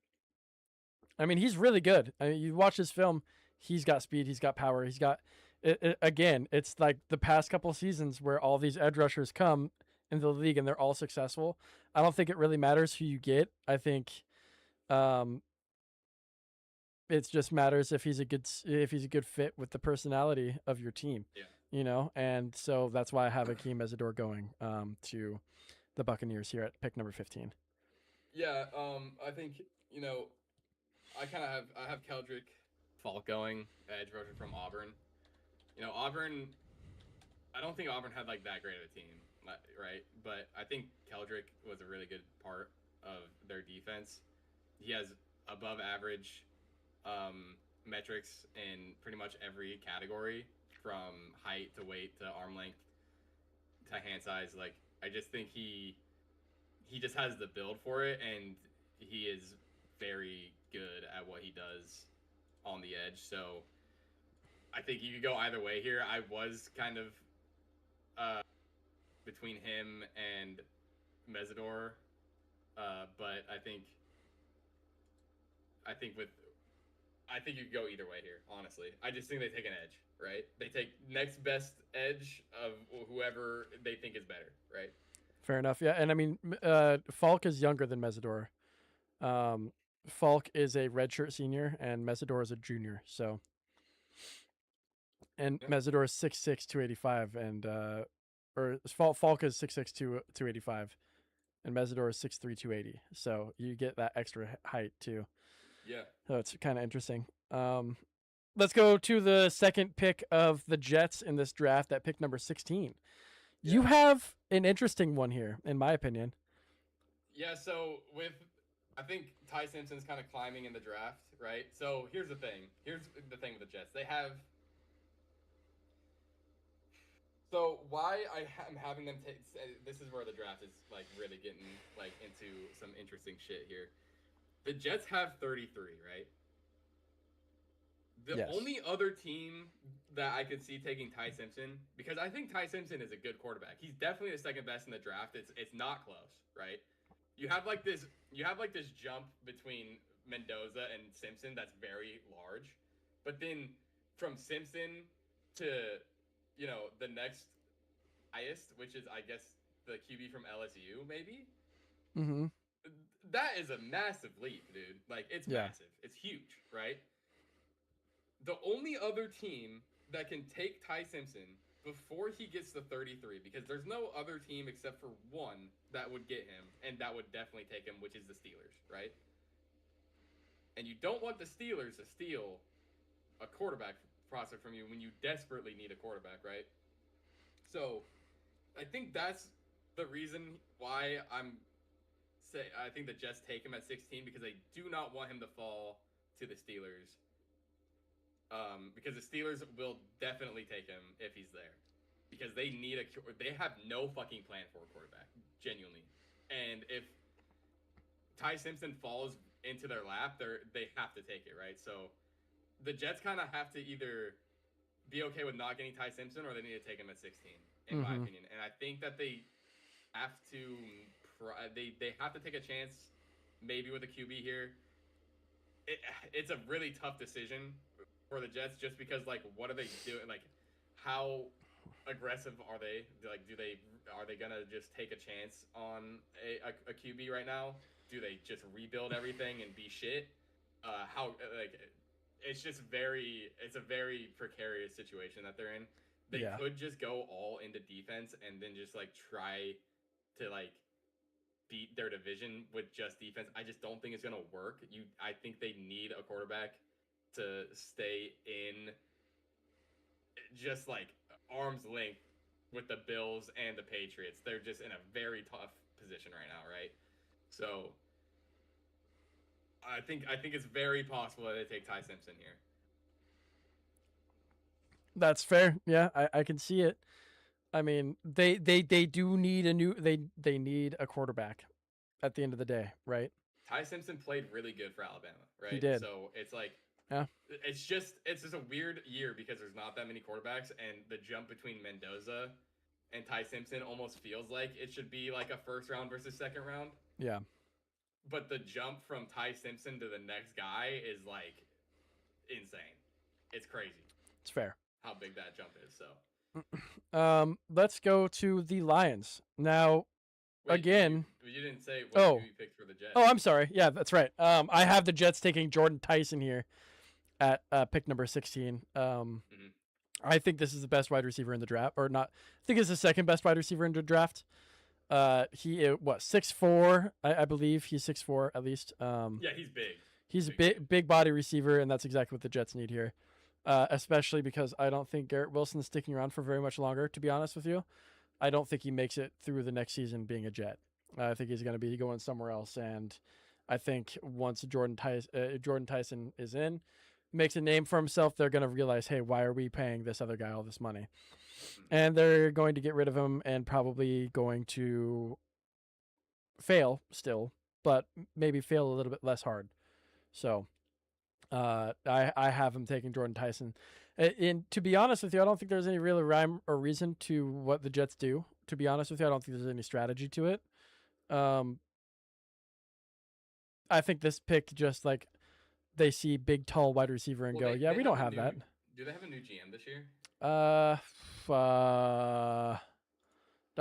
I mean, he's really good. I mean, you watch his film, he's got speed, he's got power, he's got again, it's like the past couple of seasons where all these edge rushers come into the league and they're all successful. I don't think it really matters who you get. I think it just matters if he's a good fit with the personality of your team. Yeah. You know, and so that's why I have Akeem Mesidor going to the Buccaneers here at pick number 15. Yeah, I think, you know, I have Keldrick Falk going, edge rusher from Auburn. You know, Auburn, I don't think Auburn had like that great of a team, right? But I think Keldrick was a really good part of their defense. He has above average metrics in pretty much every category, from height to weight to arm length to hand size. Like, I just think he just has the build for it, and he is very good at what he does on the edge. So I think you could go either way here. I was kind of between him and Mesidor, but I think you could go either way here, honestly. I just think they take an edge, right? They take next best edge of whoever they think is better, right? Fair enough. Yeah, and I mean, Falk is younger than Mesidor. Um, Falk is a redshirt senior, and Mesidor is a junior. So, and Yeah. Mesidor is 6'6", 285, and or Falk is 6'6", 285, and Mesidor is 6'3", 280. So you get that extra height too. Yeah. So it's kind of interesting. Let's go to the second pick of the Jets in this draft at pick number 16. You Yeah. have an interesting one here, in my opinion. Yeah, so I think Ty Simpson's kind of climbing in the draft, right? So here's the thing. Here's the thing with the Jets. They have. So why I'm having them take. This is where the draft is like really getting like into some interesting shit here. The Jets have 33, right? The Yes. only other team that I could see taking Ty Simpson, because I think Ty Simpson is a good quarterback. He's definitely the second best in the draft. It's not close, right? You have like this jump between Mendoza and Simpson that's very large. But then from Simpson to the next highest, which is I guess the QB from LSU, maybe. Mm-hmm. That is a massive leap, dude. Like it's massive. It's huge, right? The only other team that can take Ty Simpson before he gets to 33, because there's no other team except for one that would get him, and that would definitely take him, which is the Steelers, right? And you don't want the Steelers to steal a quarterback prospect from you when you desperately need a quarterback, right? So I think that's the reason why I think the Jets take him at 16, because they do not want him to fall to the Steelers. Because the Steelers will definitely take him if he's there, because they have no fucking plan for a quarterback, genuinely. And if Ty Simpson falls into their lap, they have to take it, right? So the Jets kind of have to either be okay with not getting Ty Simpson, or they need to take him at 16, in my opinion. And I think that they have to they have to take a chance, maybe with a QB here. It's a really tough decision for the Jets, just because like what are they doing? Like how aggressive are they? Like are they gonna just take a chance on a QB right now? Do they just rebuild everything and be shit? It's a very precarious situation that they're in. They could just go all into defense and then just like try to like beat their division with just defense. I just don't think it's gonna work. I think they need a quarterback to stay in just like arm's length with the Bills and the Patriots. They're just in a very tough position right now, right? So I think it's very possible that they take Ty Simpson here. That's fair. Yeah, I can see it. I mean, they do need they need a quarterback at the end of the day, right? Ty Simpson played really good for Alabama, right? He did. So it's like, yeah, it's just a weird year because there's not that many quarterbacks, and the jump between Mendoza and Ty Simpson almost feels like it should be like a first round versus second round. Yeah. But the jump from Ty Simpson to the next guy is like insane. It's crazy. It's fair how big that jump is. So let's go to the Lions now. Wait, again, you didn't say what you picked for the Jets. Oh, I'm sorry. Yeah, that's right. I have the Jets taking Jordan Tyson here at pick number 16. I think this is the best wide receiver in the draft, or not. I think it's the second best wide receiver in the draft. He 6'4", I believe he's 6'4" at least. Yeah, he's big. He's a big body receiver, and that's exactly what the Jets need here. Especially because I don't think Garrett Wilson's sticking around for very much longer, to be honest with you. I don't think he makes it through the next season being a Jet. I think he's going to be going somewhere else, and I think once Jordan Tyson is in, makes a name for himself, they're going to realize, hey, why are we paying this other guy all this money? And they're going to get rid of him and probably going to fail still, but maybe fail a little bit less hard. So I have him taking Jordan Tyson. And to be honest with you, I don't think there's any real rhyme or reason to what the Jets do. To be honest with you, I don't think there's any strategy to it. I think this pick just like they see big, tall wide receiver and go, we don't have that. Do they have a new GM this year?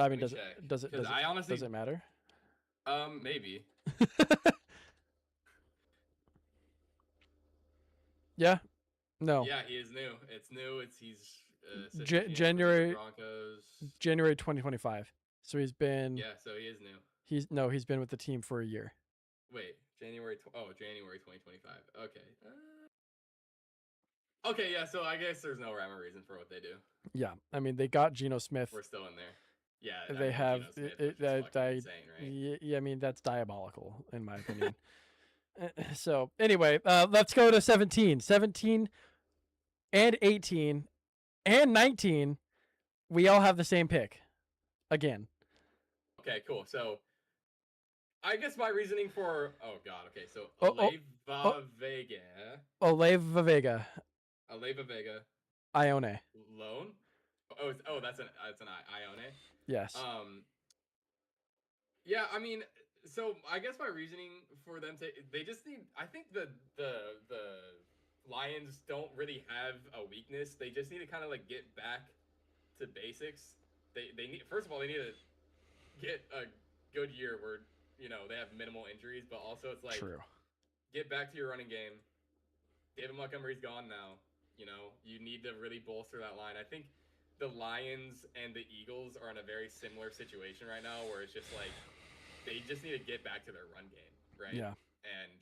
I Let mean, me does check. it does it Because does it I honestly, does it matter? maybe. Yeah. No. Yeah, he is new. It's new. He's assistant GM for the Denver January Broncos. 2025. So he's been Yeah, so he is new. he's been with the team for a year. Wait, January 2025. Okay. Okay, yeah. So I guess there's no rhyme or reason for what they do. Yeah, I mean they got Geno Smith. We're still in there. Yeah, They have Geno Smith, which is fucking insane, right? yeah, I mean that's diabolical in my opinion. So anyway, let's go to 17 and 18 and 19. We all have the same pick again. Okay, cool. So I guess my reasoning for okay, so Olave Vega, Ione. loan. That's an Ione. Yes. Yeah, I mean, so I guess my reasoning for them they just need. I think the Lions don't really have a weakness. They just need to kind of like get back to basics. They need, first of all, they need to get a good year where they have minimal injuries, but also it's like True. Get back to your running game. David Montgomery's gone now. You need to really bolster that line. I think the Lions and the Eagles are in a very similar situation right now, where it's just like they just need to get back to their run game, right? Yeah. And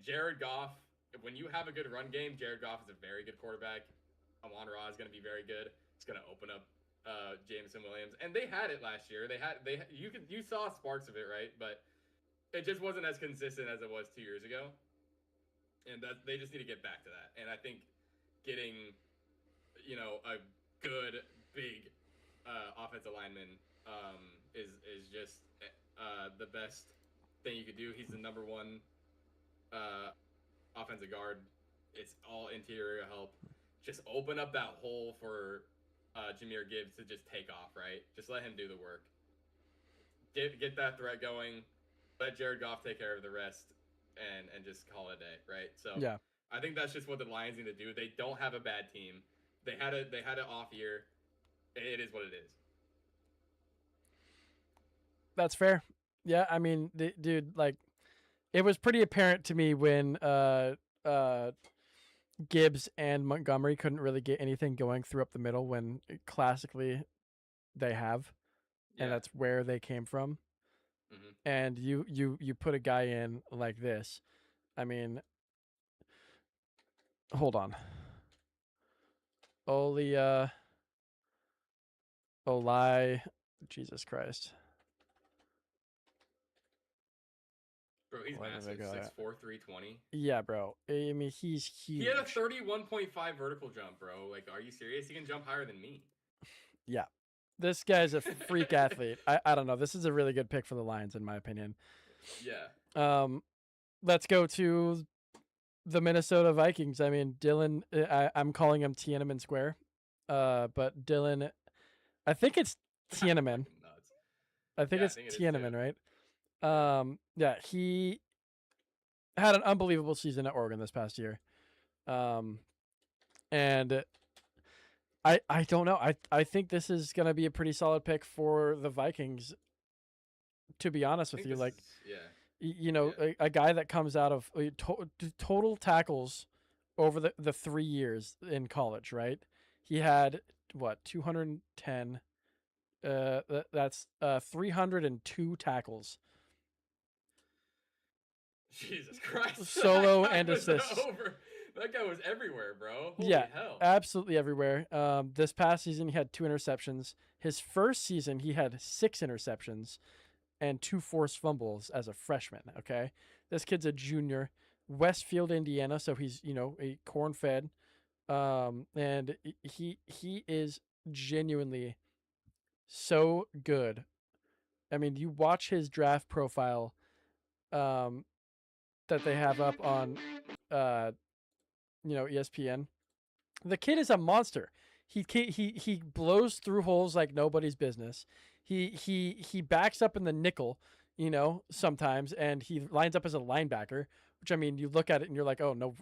Jared Goff, when you have a good run game, Jared Goff is a very good quarterback. Amon-Ra is going to be very good. It's going to open up Jameson Williams, and they had it last year. You saw sparks of it, right? But it just wasn't as consistent as it was 2 years ago, and that they just need to get back to that. And I think getting a good big offensive lineman is just the best thing you could do. He's the number one offensive guard. It's all interior help. Just open up that hole for Jahmyr Gibbs to just take off, right? Just let him do the work. Get that threat going. Let Jared Goff take care of the rest, and just call it a day, right? So yeah, I think that's just what the Lions need to do. They don't have a bad team. They had an off year. It is what it is. That's fair. Yeah, I mean, dude, like, it was pretty apparent to me when Gibbs and Montgomery couldn't really get anything going through up the middle when classically they have, and that's where they came from. Mm-hmm. And you put a guy in like this. I mean, hold on. Olai, Jesus Christ. Bro, he's massive. 6'4", 320. Yeah, bro. I mean, he's huge. He had a 31.5 vertical jump, bro. Like, are you serious? He can jump higher than me. Yeah. This guy's a freak athlete. I don't know. This is a really good pick for the Lions, in my opinion. Yeah. Let's go to the Minnesota Vikings. I mean, Dylan, I'm calling him Tiananmen Square. But Dylan, I think it's Tiananmen. I think it's Tiananmen, right? Yeah, he had an unbelievable season at Oregon this past year. And I don't know. I think this is going to be a pretty solid pick for the Vikings, to be honest with you. Like, a guy that comes out of total tackles over the 3 years in college, right? He had, 210. That's 302 tackles. Jesus Christ. Solo and assists. That guy was everywhere, bro. Holy hell. Absolutely everywhere. This past season, he had 2 interceptions. His first season, he had 6 interceptions and 2 forced fumbles as a freshman, okay? This kid's a junior. Westfield, Indiana, so he's, a corn-fed. And he is genuinely so good. I mean, you watch his draft profile that they have up on ESPN. The kid is a monster. He blows through holes like nobody's business. He backs up in the nickel, sometimes, and he lines up as a linebacker, which, I mean, you look at it and you're like, oh, no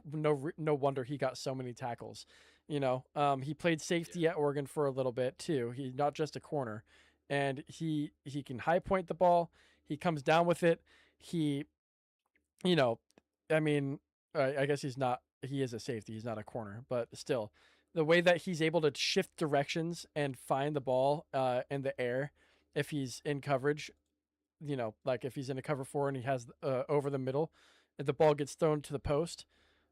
wonder he got so many tackles. He played safety at Oregon for a little bit too. He's not just a corner. and he can high point the ball. He comes down with it. He, you know, I mean, I guess he's not. He is a safety. He's not a corner, but still, the way that he's able to shift directions and find the ball in the air, if he's in coverage, like if he's in a cover four and he has over the middle, if the ball gets thrown to the post,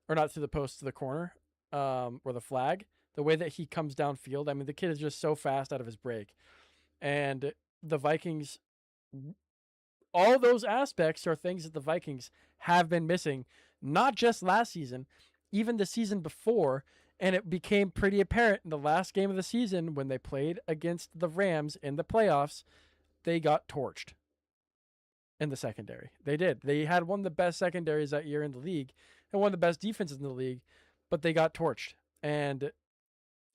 or not to the post, to the corner, or the flag, the way that he comes downfield, I mean, the kid is just so fast out of his break. And the Vikings, all those aspects are things that the Vikings have been missing, not just last season, even the season before. And it became pretty apparent in the last game of the season when they played against the Rams in the playoffs. They got torched in the secondary. They did. They had one of the best secondaries that year in the league and one of the best defenses in the league, but they got torched. And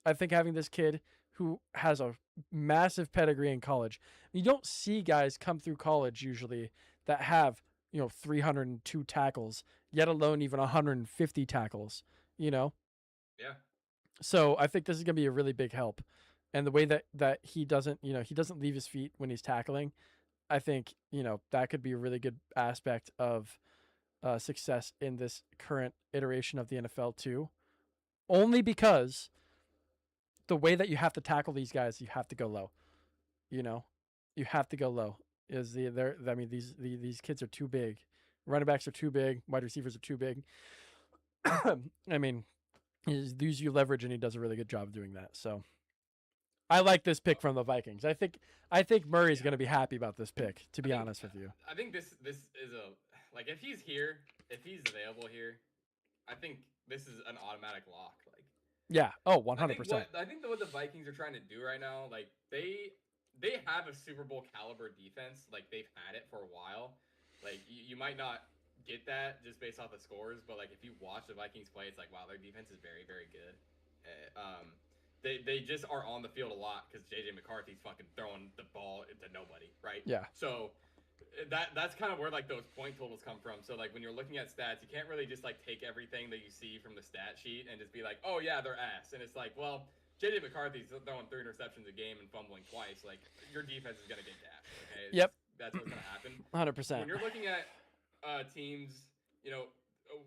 I think having this kid who has a massive pedigree in college, you don't see guys come through college usually that have, 302 tackles, yet alone even 150 tackles, Yeah. So I think this is going to be a really big help. And the way that he doesn't, he doesn't leave his feet when he's tackling, I think, that could be a really good aspect of success in this current iteration of the NFL too. Only because the way that you have to tackle these guys, you have to go low. You have to go low. These kids are too big. Running backs are too big. Wide receivers are too big. I mean, he's you leverage, and he does a really good job of doing that. So I like this pick from the Vikings. I think Murray's going to be happy about this pick, to be honest with you. I think this is if he's here, if he's available here, I think this is an automatic lock. Yeah. Oh, 100%. I think what the Vikings are trying to do right now, they have a Super Bowl caliber defense. They've had it for a while. You might not get that just based off the scores, but if you watch the Vikings play, it's wow, their defense is very, very good. They just are on the field a lot because JJ McCarthy's fucking throwing the ball into nobody, right? Yeah. So that's kind of where those point totals come from. So when you're looking at stats, you can't really just take everything that you see from the stat sheet and just be oh yeah, they're ass. And it's well, JJ McCarthy's throwing 3 interceptions a game and fumbling twice. Your defense is gonna get dashed. Okay. Yep. That's what's gonna happen. 100%. When you're looking at teams,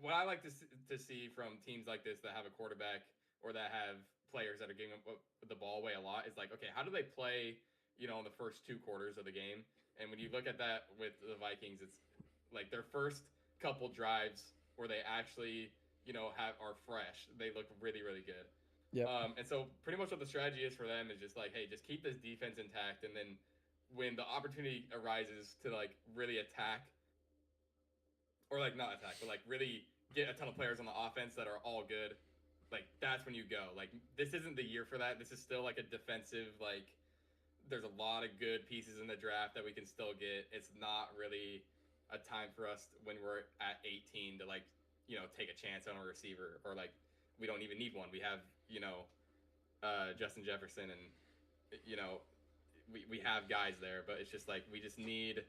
what I like to see from teams like this that have a quarterback or that have players that are giving the ball away a lot is okay, how do they play, in the first 2 quarters of the game? And when you look at that with the Vikings, it's their first couple drives where they actually, are fresh. They look really, really good. Yeah. And so pretty much what the strategy is for them is just hey, just keep this defense intact, and then when the opportunity arises to really attack, or not attack, but really get a ton of players on the offense that are all good, that's when you go. This isn't the year for that. This is still a defensive, there's a lot of good pieces in the draft that we can still get. It's not really a time for us when we're at 18 to take a chance on a receiver, or we don't even need one. We have, Justin Jefferson, and we have guys there, but it's just we just need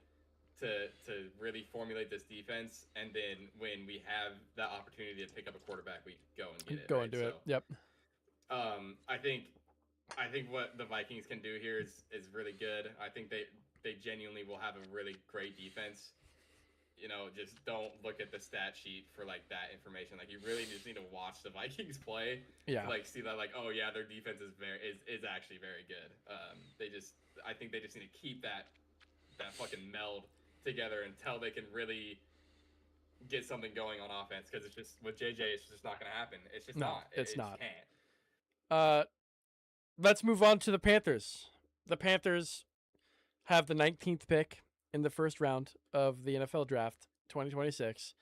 to really formulate this defense, and then when we have that opportunity to pick up a quarterback, we go and get it. Go and do it. Yep. I think what the Vikings can do here is really good. I think they genuinely will have a really great defense. Just don't look at the stat sheet for that information. You really just need to watch the Vikings play. Yeah. To, see that oh yeah, their defense is actually very good. I think they just need to keep that fucking meld together until they can really get something going on offense, because it's just with JJ, it's just not going to happen. It's just not. It's not. Can't. Let's move on to the Panthers. The Panthers have the 19th pick in the first round of the NFL Draft 2026,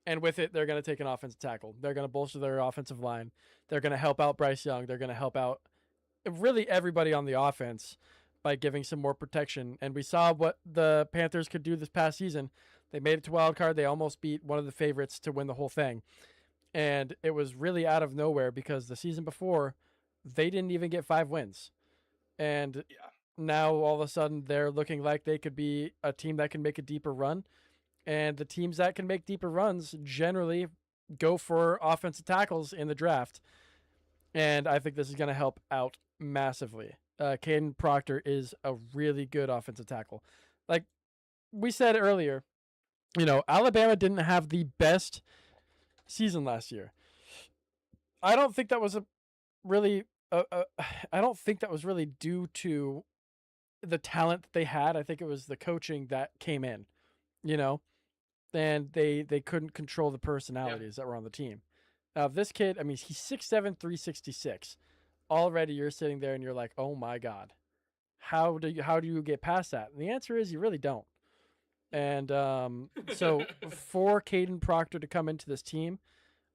and with it, they're going to take an offensive tackle. They're going to bolster their offensive line. They're going to help out Bryce Young. They're going to help out really everybody on the offense by giving some more protection. And we saw what the Panthers could do this past season. They made it to wild card. They almost beat one of the favorites to win the whole thing. And it was really out of nowhere because the season before, they didn't even get 5 wins. And now all of a sudden they're looking like they could be a team that can make a deeper run. And the teams that can make deeper runs generally go for offensive tackles in the draft. And I think this is going to help out massively. Caden Proctor is a really good offensive tackle. Like we said earlier, Alabama didn't have the best season last year. I don't think that was I don't think that was really due to the talent that they had. I think it was the coaching that came in, and they couldn't control the personalities that were on the team. Now, this kid, I mean, he's 6'7", 366. Already you're sitting there and you're like, oh my God, how do you get past that? And the answer is you really don't. And so for Caden Proctor to come into this team,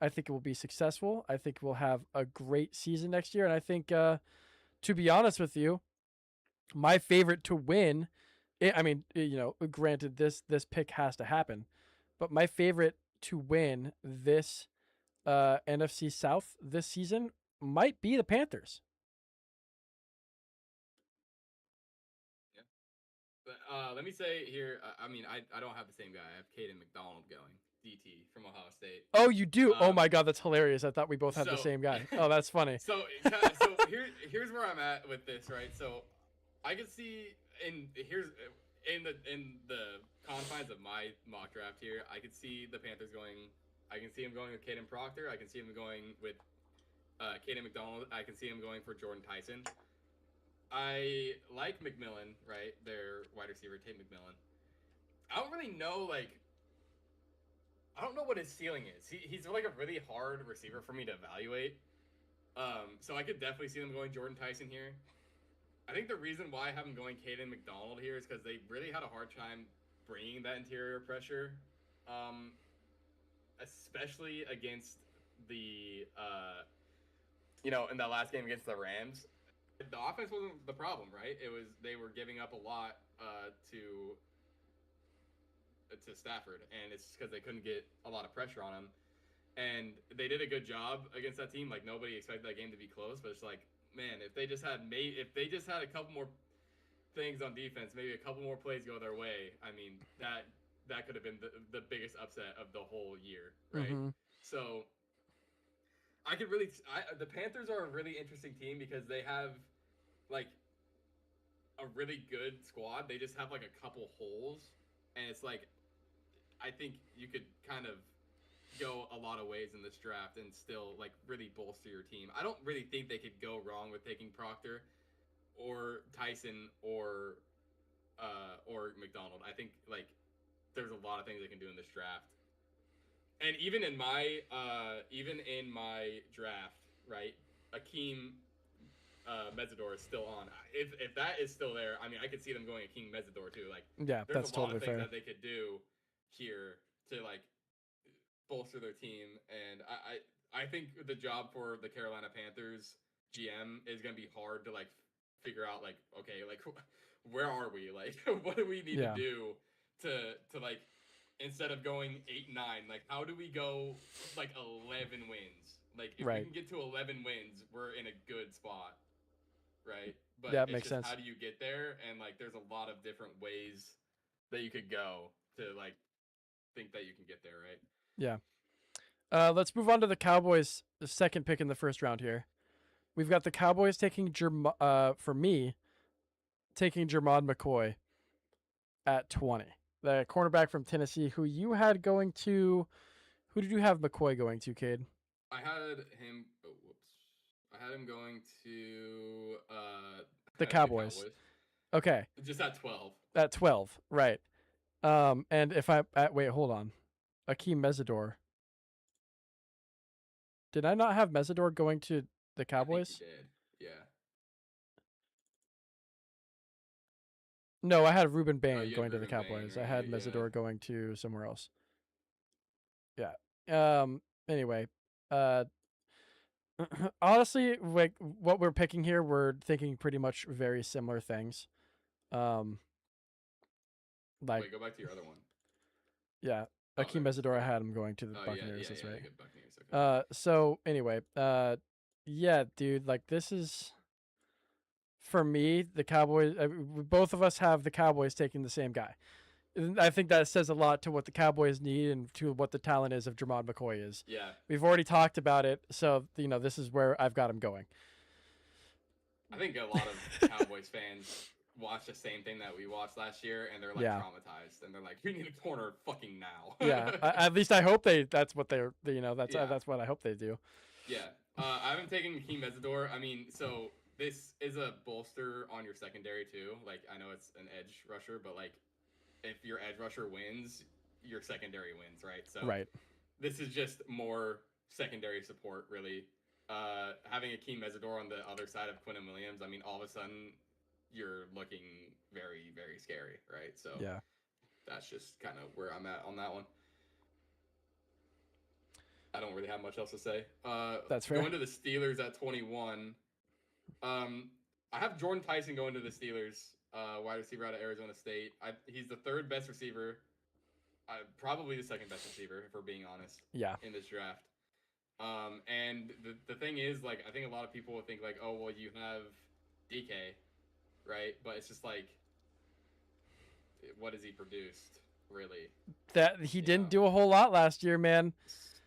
I think it will be successful. I think we'll have a great season next year. And I think, to be honest with you, my favorite to win, granted this pick has to happen, but my favorite to win this NFC South this season might be the Panthers. Yeah. But let me say here, I don't have the same guy. I have Caden McDonald going. DT from Ohio State. Oh, you do? Oh my God, that's hilarious. I thought we both had the same guy. Oh, that's funny. So here's where I'm at with this, right? So I can see in the confines of my mock draft here, I could see the Panthers going. I can see him going with Caden Proctor. I can see him going with Caden McDonald. I can see him going for Jordan Tyson. I like McMillan, right? Their wide receiver, Tate McMillan. I don't really know, I don't know what his ceiling is. He's like a really hard receiver for me to evaluate. So I could definitely see them going Jordan Tyson here. I think the reason why I have him going Caden McDonald here is because they really had a hard time bringing that interior pressure, especially against the, in that last game against the Rams. The offense wasn't the problem, right? It was they were giving up a lot to Stafford, and it's because they couldn't get a lot of pressure on him. And they did a good job against that team. Like, nobody expected that game to be close, but it's like, man, if they just had a couple more things on defense, maybe a couple more plays go their way, I mean, that could have been the biggest upset of the whole year, right? Mm-hmm. So the Panthers are a really interesting team because they have like a really good squad. They just have like a couple holes, and it's like, I think you could kind of go a lot of ways in this draft and still like really bolster your team. I don't really think they could go wrong with taking Proctor or Tyson or McDonald. I think like there's a lot of things they can do in this draft. And even in my draft, right, Akeem Mesidor is still on. If that is still there, I mean, I could see them going Akeem Mesidor too. Like, yeah, there's that's a lot totally of things fair that they could do here to like bolster their team. And I think the job for the Carolina Panthers GM is gonna be hard to like figure out like, okay, like where are we? Like, what do we need to do to like, instead of going 8-9, like how do we go like 11 wins? Like if we can get to 11 wins, we're in a good spot, right? But that makes sense. How do you get there? And like there's a lot of different ways that you could go to like think that you can get there, right? Yeah. Let's move on to the Cowboys' second pick in the first round here. We've got the Cowboys taking for me, taking Jermod McCoy at 20. The cornerback from Tennessee, who you had going to, who did you have McCoy going to, Cade? I had him. I had him going to the Cowboys. Okay. Just at 12. At 12, right? And if wait, hold on, Akeem Mesidor. Did I not have Mesidor going to the Cowboys? I think you did. Yeah. No, I had Ruben Bain going to the Cowboys. Bain, right? I had Mesidor going to somewhere else. Yeah. Anyway, honestly, like what we're picking here, we're thinking pretty much very similar things. Like, wait, go back to your other one. Yeah. Akeem Mesidor, I had him going to the Buccaneers. That's right. Good Buccaneers. Okay. So anyway, yeah, dude, like this is, for me, the Cowboys. Both of us have the Cowboys taking the same guy. I think that says a lot to what the Cowboys need and to what the talent is of Jermod McCoy is. Yeah. We've already talked about it, so this is where I've got him going. I think a lot of Cowboys fans watch the same thing that we watched last year, and they're like Yeah. traumatized, and they're like, "We need a corner fucking now." Yeah, at least I hope that's what they're, Yeah. that's what I hope they do. Yeah. I haven't taken Hakeem Mesidor. I mean, so this is a bolster on your secondary too. Like, I know it's an edge rusher, but like, if your edge rusher wins, your secondary wins, right? So Right. this is just more secondary support, really. Having Hakeem Mesidor on the other side of Quinnen Williams, I mean, all of a sudden you're looking very, very scary, right? So Yeah. that's just kind of where I'm at on that one. I don't really have much else to say. That's fair. Going to the Steelers at 21. I have Jordan Tyson going to the Steelers, wide receiver out of Arizona State. He's the third best receiver, probably the second best receiver, if we're being honest. Yeah. In this draft. And the thing is, like, I think a lot of people would think like, oh, well, you have DK, right? But it's just like, what has he produced, really? That he didn't do a whole lot last year, man.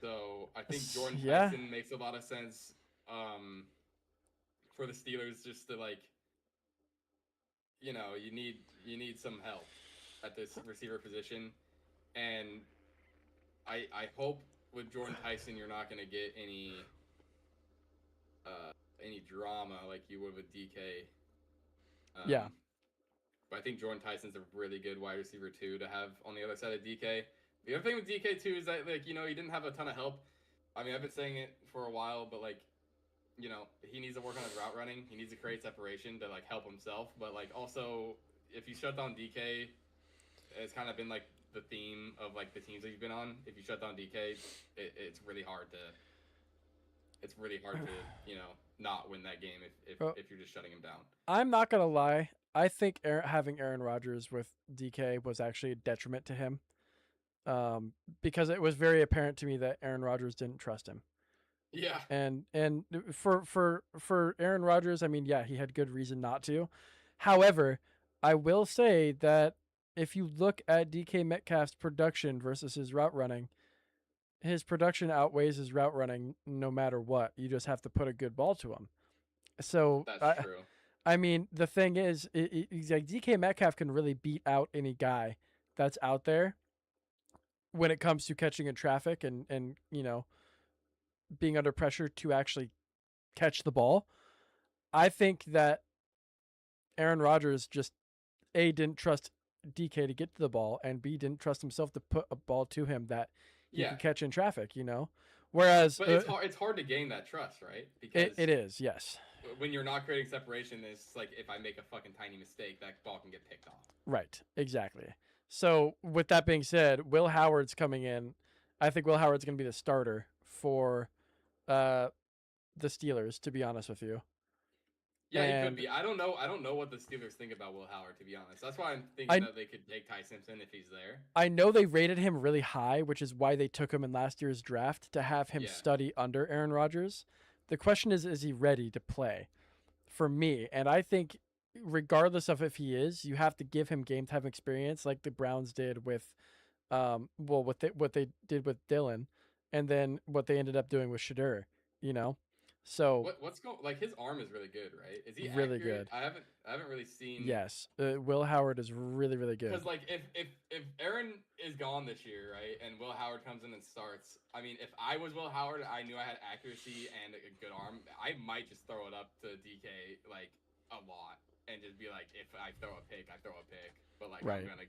So I think Jordan Tyson makes a lot of sense for the Steelers, just to like, you need some help at this receiver position, and I hope with Jordan Tyson you're not gonna get any drama like you would with DK. Yeah. But I think Jordan Tyson's a really good wide receiver too to have on the other side of DK. The other thing with DK too is that, like, he didn't have a ton of help. I mean, I've been saying it for a while, but like, he needs to work on his route running. He needs to create separation to like help himself. But like, also, if you shut down DK, it's kind of been like the theme of like the teams that you've been on. If you shut down DK, it's really hard to. It's really hard to not win that game if you're just shutting him down. I'm not gonna lie. I think having Aaron Rodgers with DK was actually a detriment to him, because it was very apparent to me that Aaron Rodgers didn't trust him. Yeah. And for Aaron Rodgers, I mean, yeah, he had good reason not to. However, I will say that if you look at DK Metcalf's production versus his route running, his production outweighs his route running no matter what. You just have to put a good ball to him. So that's true. I mean, the thing is, like DK Metcalf can really beat out any guy that's out there when it comes to catching in traffic and being under pressure to actually catch the ball. I think that Aaron Rodgers just A, didn't trust DK to get to the ball, and B, didn't trust himself to put a ball to him that he could catch in traffic, Whereas, but it's hard to gain that trust, right? Because it is, yes. When you're not creating separation, it's like, if I make a fucking tiny mistake, that ball can get picked off. Right, exactly. So with that being said, Will Howard's coming in. I think Will Howard's going to be the starter for the Steelers, to be honest with you. Yeah, he could be. I don't know what the Steelers think about Will Howard, to be honest. That's why I'm thinking that they could take Ty Simpson if he's there. I know they rated him really high, which is why they took him in last year's draft to have him study under Aaron Rodgers. The question is he ready to play? For me, and I think regardless of if he is, you have to give him game time experience, like the Browns did with, what they did with Dylan, and then what they ended up doing with Shedeur. So what's going, like, his arm is really good, right? Is he really accurate? good? I haven't really seen. Yes, Will Howard is really, really good. Because like, if Aaron is gone this year, right, and Will Howard comes in and starts, I mean, if I was Will Howard, I knew I had accuracy and a good arm, I might just throw it up to DK like a lot and just be like, if I throw a pick, I throw a pick. But like, I'm gonna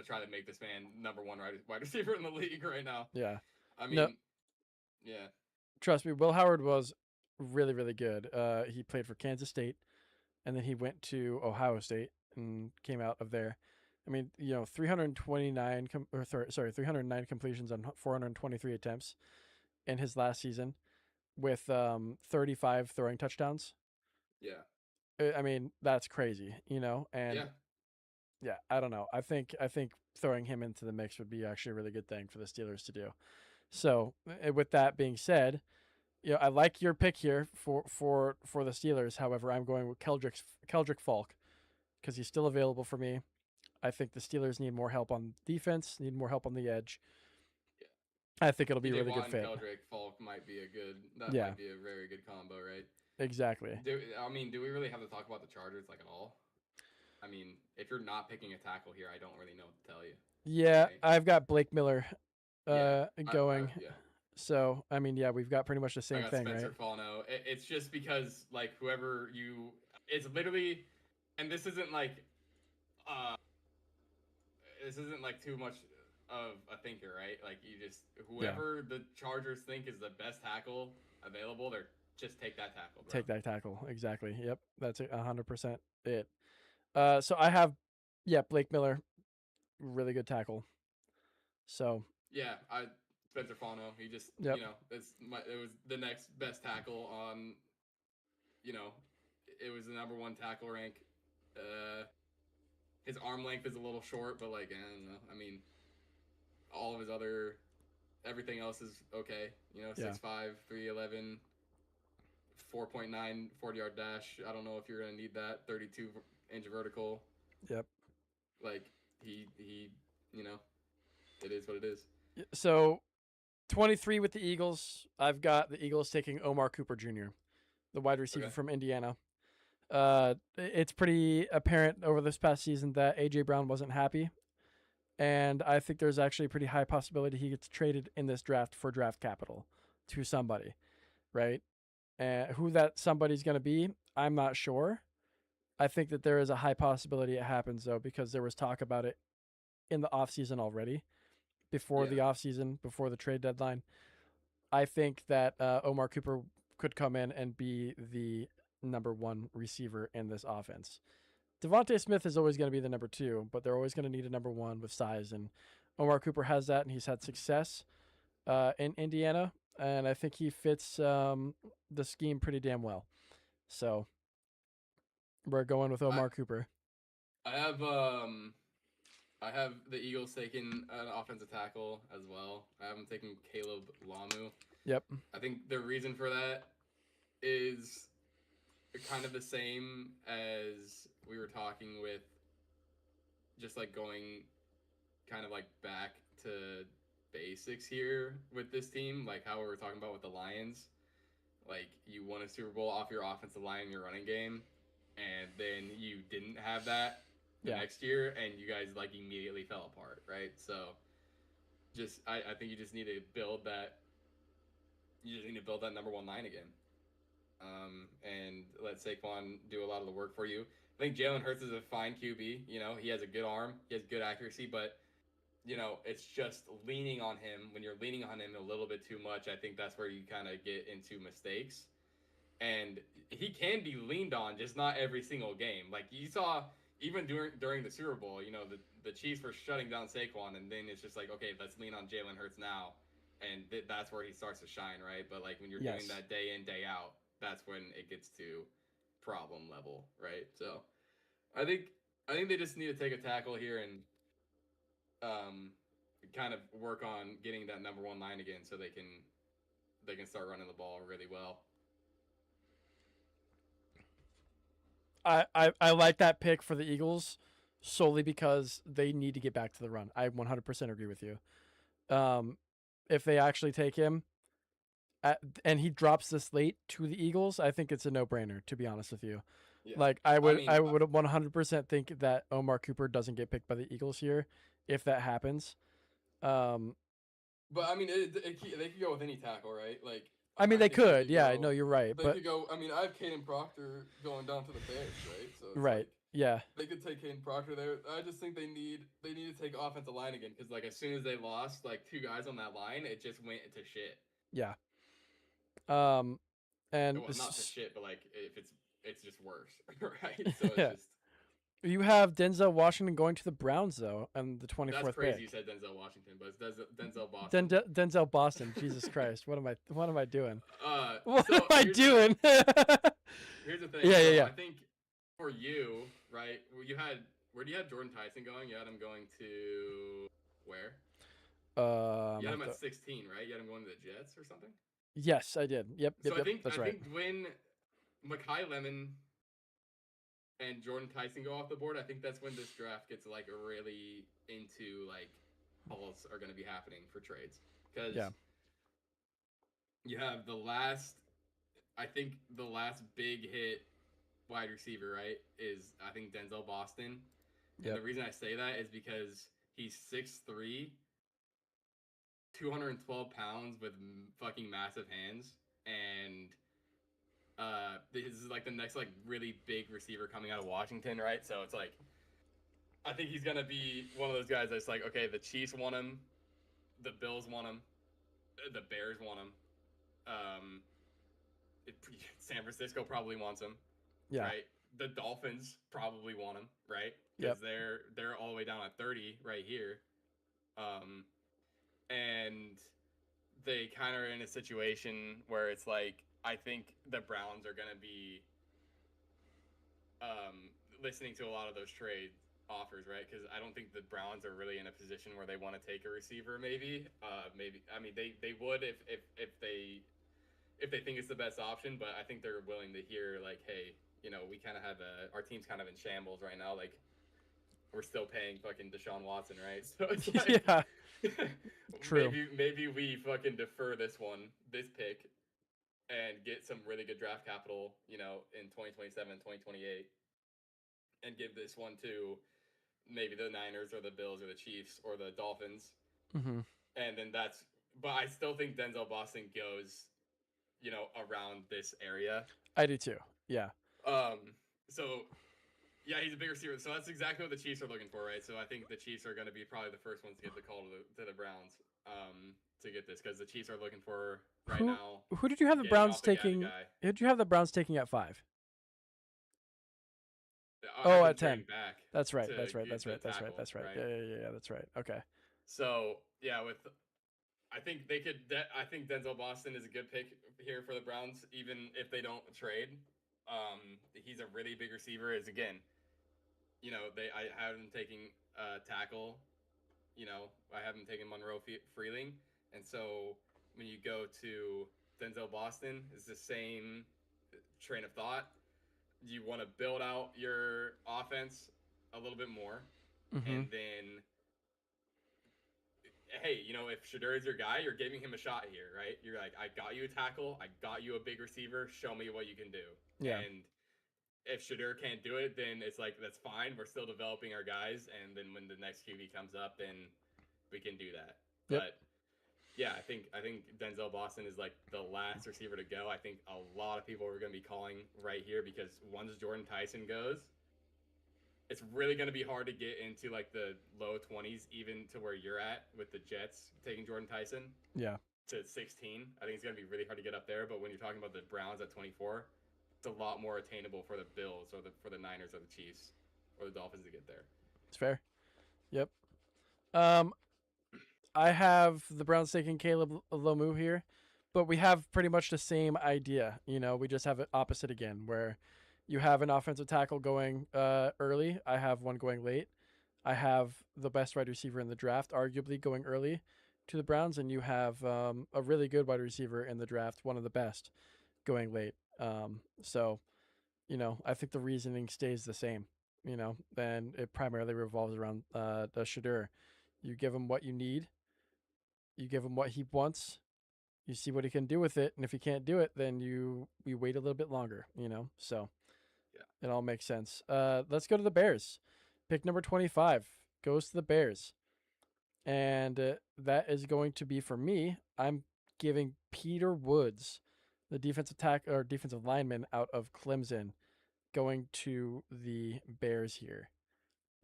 try to make this man number one wide receiver in the league right now. Yeah. I mean, yeah. Trust me, Will Howard was really, really good. He played for Kansas State, and then he went to Ohio State and came out of there. I mean, 309 completions on 423 attempts in his last season, with 35 throwing touchdowns. Yeah. I mean, that's crazy, and yeah, I don't know. I think throwing him into the mix would be actually a really good thing for the Steelers to do. So, with that being said, I like your pick here for the Steelers. However, I'm going with Keldrick Falk because he's still available for me. I think the Steelers need more help on defense, need more help on the edge. Yeah. I think it'll be a really good fit. Keldrick Falk might be might be a very good combo, right? Exactly. Do we really have to talk about the Chargers like at all? I mean, if you're not picking a tackle here, I don't really know what to tell you. Yeah, Right? I've got Blake Miller Yeah. going. Yeah. So, I mean, yeah, we've got pretty much the I same got thing, right? Spencer Fano. It's just because like whoever you, it's literally, and uh, this isn't like too much of a thinker, right? Like you just Yeah. whoever the Chargers think is the best tackle available, they're just take that tackle, bro. Take that tackle. Exactly. Yep. That's 100% it. So I have, yeah, Blake Miller, really good tackle. So, Yeah, Spencer Fano. He just yep. it was the next best tackle on. You know, it was the number one tackle rank. His arm length is a little short, but like I don't know. I mean, all of his everything else is okay. You know, 6'5", 311, 4.9 40-yard dash. I don't know if you're gonna need that 32-inch vertical. Yep. Like he, you know, it is what it is. So, 23 with the Eagles. I've got the Eagles taking Omar Cooper Jr., the wide receiver from Indiana. It's pretty apparent over this past season that AJ Brown wasn't happy, and I think there's actually a pretty high possibility he gets traded in this draft for draft capital to somebody, right? And who that somebody's going to be, I'm not sure. I think that there is a high possibility it happens though, because there was talk about it in the offseason already, before the offseason, before the trade deadline. I think that Omar Cooper could come in and be the number one receiver in this offense. Devontae Smith is always going to be the number two, but they're always going to need a number one with size. And Omar Cooper has that, and he's had success in Indiana. And I think he fits the scheme pretty damn well. So we're going with Omar Cooper. I have the Eagles taking an offensive tackle as well. I have them taking Caleb Lamu. Yep. I think the reason for that is kind of the same as we were talking with just like going kind of like back to basics here with this team, like how we were talking about with the Lions. Like you won a Super Bowl off your offensive line in your running game, and then you didn't have that the next year, and you guys like immediately fell apart, right? So just I think you just need to build that. You just need to build that number one line again, and let Saquon do a lot of the work for you. I think Jalen Hurts is a fine QB. You know, he has a good arm, he has good accuracy, but you know, it's just leaning on him. When you're leaning on him a little bit too much, I think that's where you kind of get into mistakes. And he can be leaned on, just not every single game. Like you saw, even during the Super Bowl, you know, the Chiefs were shutting down Saquon, and then it's just like, okay, let's lean on Jalen Hurts now, and that's where he starts to shine, right? But like when you're doing that day in, day out, that's when it gets to problem level, right? So I think they just need to take a tackle here and kind of work on getting that number one line again, so they can start running the ball really well. I like that pick for the Eagles solely because they need to get back to the run. I 100% agree with you. If they actually take him and he drops this late to the Eagles, I think it's a no-brainer, to be honest with you. Yeah. Like I would 100% think that Omar Cooper doesn't get picked by the Eagles here if that happens. But I mean, they could go with any tackle, right? Like I mean, they could. Yeah, no, you're right. They could go. I mean, I have Caden Proctor going down to the Bears, right? So right. Like, yeah. They could take Caden Proctor there. I just think they need to take offensive line again, because like as soon as they lost like two guys on that line, it just went to shit. Yeah. And well, not to shit, but like if it's just worse, right? So it's just. You have Denzel Washington going to the Browns though, and the 24th pick. That's crazy. You said Denzel Washington, but it's Denzel Boston. Denzel Boston. Jesus Christ, what am I doing? What am I doing? Here's the thing. Yeah. I think for you, right? Where do you have Jordan Tyson going? You had him going to where? You had him at 16, right? You had him going to the Jets or something. Yes, I did. Yep. So I think when Mekhi Lemon and Jordan Tyson go off the board, I think that's when this draft gets like really into like calls are going to be happening for trades, because you have the last. I think the last big hit wide receiver, right, is I think Denzel Boston. And the Yep. reason I say that is because he's 6'3", 212 pounds with fucking massive hands, and this is like the next like really big receiver coming out of Washington, right? So it's like I think he's gonna be one of those guys that's like, okay, the Chiefs want him, the Bills want him, the Bears want him, um, San Francisco probably wants him, Yeah. right? The Dolphins probably want him, right? Yep. Because they're all the way down at 30 right here, um, and they kind of are in a situation where it's like I think the Browns are gonna be listening to a lot of those trade offers, right? Because I don't think the Browns are really in a position where they want to take a receiver. Maybe I mean they would if they think it's the best option, but I think they're willing to hear like, hey, we kind of have our team's kind of in shambles right now. Like we're still paying fucking Deshaun Watson, right? So it's like, Yeah. True. maybe we fucking defer this pick, and get some really good draft capital, in 2027, 2028, and give this one to maybe the Niners or the Bills or the Chiefs or the Dolphins. Hmm. And then but I still think Denzel Boston goes, around this area. I do too. Yeah. So yeah, he's a big receiver. So that's exactly what the Chiefs are looking for, right? So I think the Chiefs are going to be probably the first ones to get the call to the Browns, to get this, because the Chiefs are looking for right Who now. who did you have the getting Browns off the taking? guy. Who did you have the Browns taking at 5? I've Oh, been at 10. trading back That's right. to That's right. get That's the right. That's right. tackle, That's right. right? Yeah. That's right. Okay. So yeah, I think they could. I think Denzel Boston is a good pick here for the Browns, even if they don't trade. He's a really big receiver. Is again, I have him taking tackle. I have him taking Monroe Freeling, and so when you go to Denzel Boston, it's the same train of thought. You want to build out your offense a little bit more, Mm-hmm. and then hey, if Shedeur is your guy, you're giving him a shot here, right? You're like, I got you a tackle, I got you a big receiver, show me what you can do. Yeah. And if Shedeur can't do it, then it's like, that's fine. We're still developing our guys, and then when the next QB comes up, then we can do that. Yep. But yeah, I think Denzel Boston is like the last receiver to go. I think a lot of people are going to be calling right here, because once Jordan Tyson goes, it's really going to be hard to get into like the low 20s, even to where you're at with the Jets taking Jordan Tyson Yeah. to 16. I think it's going to be really hard to get up there. But when you're talking about the Browns at 24, it's a lot more attainable for the Bills or for the Niners or the Chiefs or the Dolphins to get there. It's fair. Yep. I have the Browns taking Caleb Lomu here, but we have pretty much the same idea. We just have it opposite again, where you have an offensive tackle going early. I have one going late. I have the best wide receiver in the draft, arguably going early to the Browns, and you have a really good wide receiver in the draft, one of the best, going late. So, I think the reasoning stays the same. Then it primarily revolves around the Shedeur. You give him what you need. You give him what he wants. You see what he can do with it, and if he can't do it, then you wait a little bit longer. So Yeah. it all makes sense. Let's go to the Bears. Pick number 25 goes to the Bears, and that is going to be for me. I'm giving Peter Woods, the defensive lineman out of Clemson, going to the Bears here.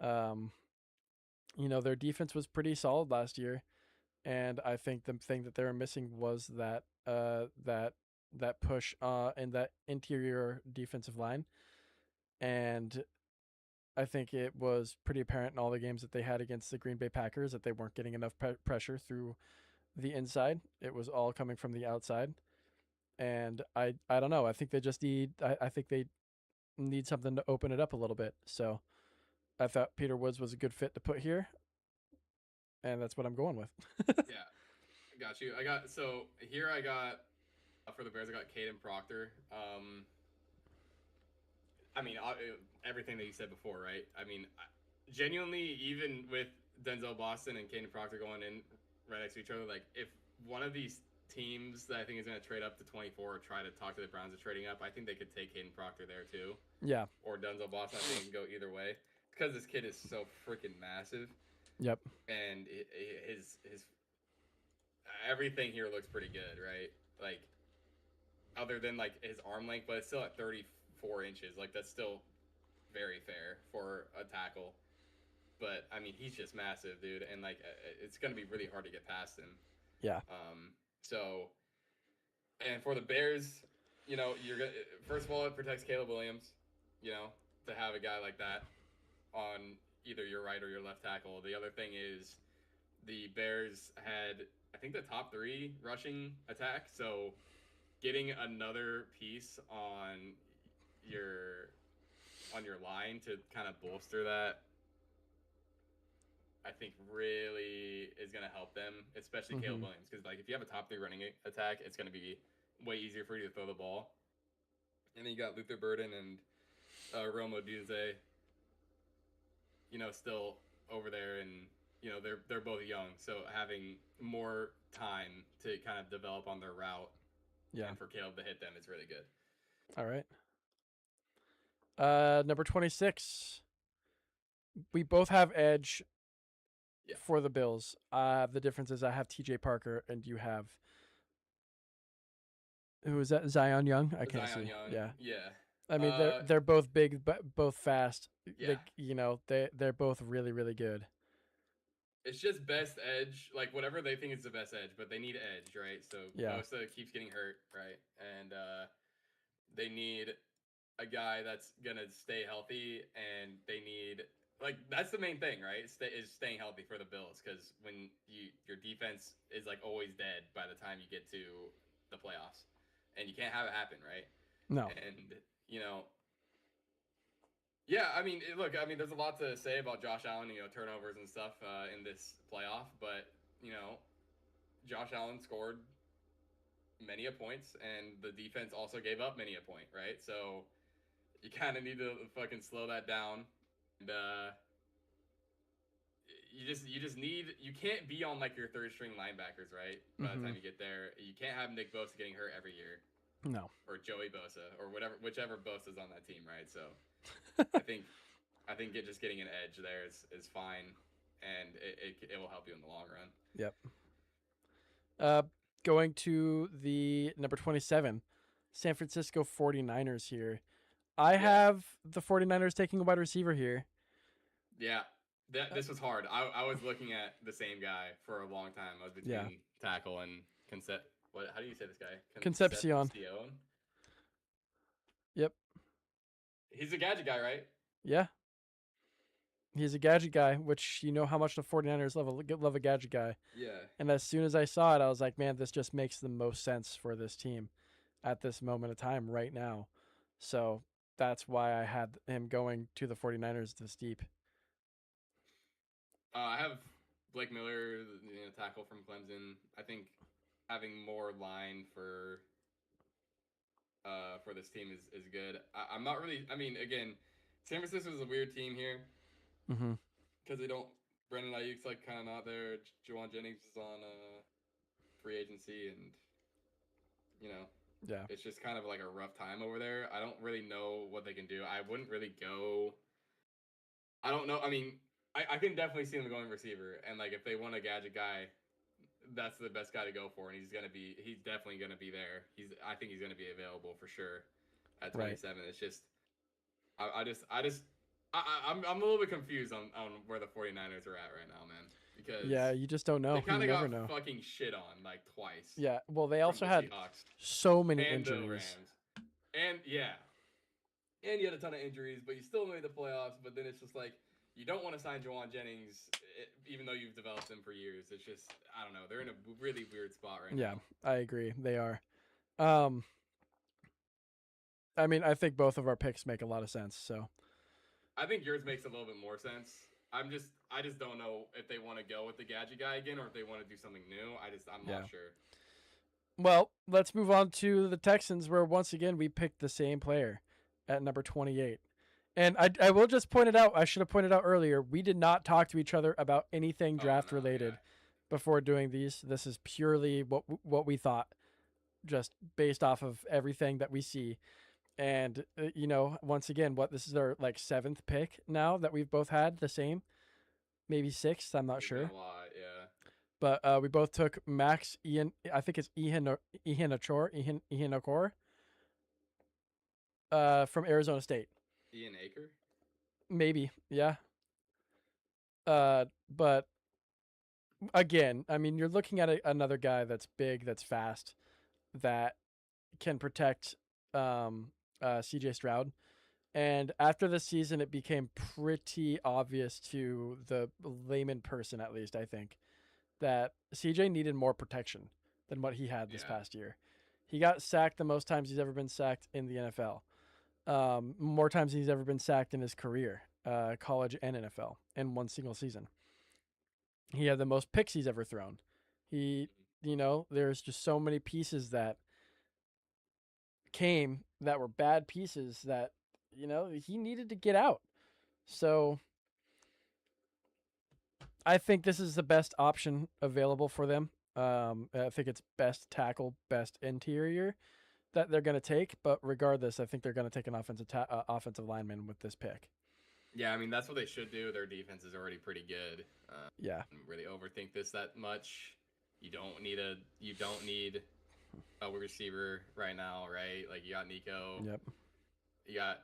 Their defense was pretty solid last year, and I think the thing that they were missing was that push in that interior defensive line, and I think it was pretty apparent in all the games that they had against the Green Bay Packers that they weren't getting enough pressure through the inside. It was all coming from the outside, and I don't know. I think they just need. I think they need something to open it up a little bit. So I thought Peter Woods was a good fit to put here, and that's what I'm going with. Yeah. I got you. I got for the Bears, I got Caden Proctor. I mean, everything that you said before, right? I mean, genuinely, even with Denzel Boston and Caden Proctor going in right next to each other, like if one of these teams that I think is going to trade up to 24 or try to talk to the Browns of trading up, I think they could take Hayden Proctor there too. Yeah. Or Denzel Boston. I think it can go either way. Because this kid is so freaking massive. Yep. And his everything here looks pretty good, right? Like, other than like his arm length, but it's still at 34 inches. Like, that's still very fair for a tackle. But I mean, he's just massive, dude, and like it's gonna be really hard to get past him. Yeah. So, and for the Bears, you know, you're gonna first of all, it protects Caleb Williams, you know, to have a guy like that on either your right or your left tackle. The other thing is the Bears had, I think, the top 3 rushing attack, so getting another piece on your line to kind of bolster that, I think really is going to help them, especially Caleb Williams, because like if you have a top 3 running attack, it's going to be way easier for you to throw the ball. And then you got Luther Burden and Rome Odunze, you know, still over there, and you know they're both young, so having more time to kind of develop on their route, and for Caleb to hit them is really good. All right. Number 26. We both have edge for the Bills. The difference is I have TJ Parker and you have, who is that? Zion Young? I can't see. Yeah. I mean, they're both big, but both fast. Yeah. They're both really, really good. It's just best edge, like whatever they think is the best edge, but they need edge, right? So Bosa keeps getting hurt, right? And they need a guy that's gonna stay healthy, and they need, like, that's the main thing, right? Is staying healthy for the Bills, because when your defense is like always dead by the time you get to the playoffs, and you can't have it happen, right? No. And you know, yeah, I mean, look, I mean, there's a lot to say about Josh Allen, you know, turnovers and stuff in this playoff, but you know, Josh Allen scored many a points, and the defense also gave up many a point, right? So you kind of need to fucking slow that down, and you just need, you can't be on like your third string linebackers, right? By the time you get there, you can't have Nick Bosa getting hurt every year. No. Or Joey Bosa, or whichever Bosa's on that team, right? So I think just getting an edge there is fine, and it will help you in the long run. Yep. Going to the number 27, San Francisco 49ers here. I have the 49ers taking a wide receiver here. Yeah. This was hard. I was looking at the same guy for a long time. I was between tackle and how do you say this guy? Concepcion. Yep. He's a gadget guy, right? Yeah. He's a gadget guy, which you know how much the 49ers love a gadget guy. Yeah. And as soon as I saw it, I was like, man, this just makes the most sense for this team at this moment of time right now. So that's why I had him going to the 49ers this deep. I have Blake Miller, tackle from Clemson. I think having more line for this team is good. I'm not really. I mean, again, San Francisco is a weird team here because they don't. Brandon Ayuk's like kind of not there. Juwan Jennings is on free agency, and it's just kind of like a rough time over there. I don't really know what they can do. I wouldn't really go. I don't know. I mean, I can definitely see them going receiver, and like if they want a gadget guy, that's the best guy to go for, and he's definitely gonna be there. I think he's gonna be available for sure at 27. Right. It's just I'm a little bit confused on where the 49ers are at right now, man. Because you just don't know. They kind of got fucking shit on like twice. Yeah, well, they also had so many injuries. The Rams. And you had a ton of injuries, but you still made the playoffs. But then it's just like, you don't want to sign Juwan Jennings, even though you've developed him for years. It's just, I don't know. They're in a really weird spot right now. Yeah, I agree. They are. I mean, I think both of our picks make a lot of sense. So, I think yours makes a little bit more sense. I just don't know if they want to go with the gadget guy again, or if they want to do something new. I'm not sure. Well, let's move on to the Texans, where once again we picked the same player at number 28. And I will just point it out. I should have pointed out earlier. We did not talk to each other about anything draft related. before doing these. This is purely what we thought, just based off of everything that we see. And once again, this is our like 7th pick now that we've both had the same, maybe 6th. I'm not There's been sure, a lot, yeah. but we both took Max Ian. I think it's Ian Okor, from Arizona State. Ian Aker. Maybe, yeah. But again, I mean, you're looking at another guy that's big, that's fast, that can protect CJ Stroud. And after the season, it became pretty obvious to the layman person, at least, I think, that CJ needed more protection than what he had this past year. He got sacked the most times he's ever been sacked in the NFL. More times than he's ever been sacked in his career, college and NFL, in one single season. He had the most picks he's ever thrown. There's just so many pieces that came that were bad pieces that, he needed to get out. So I think this is the best option available for them. I think it's best tackle, best interior that they're going to take. But regardless, I think they're going to take an offensive lineman with this pick. Yeah, I mean, that's what they should do. Their defense is already pretty good. Yeah. Really overthink this that much. You don't need a receiver right now, right? Like, you got Nico. Yep. You got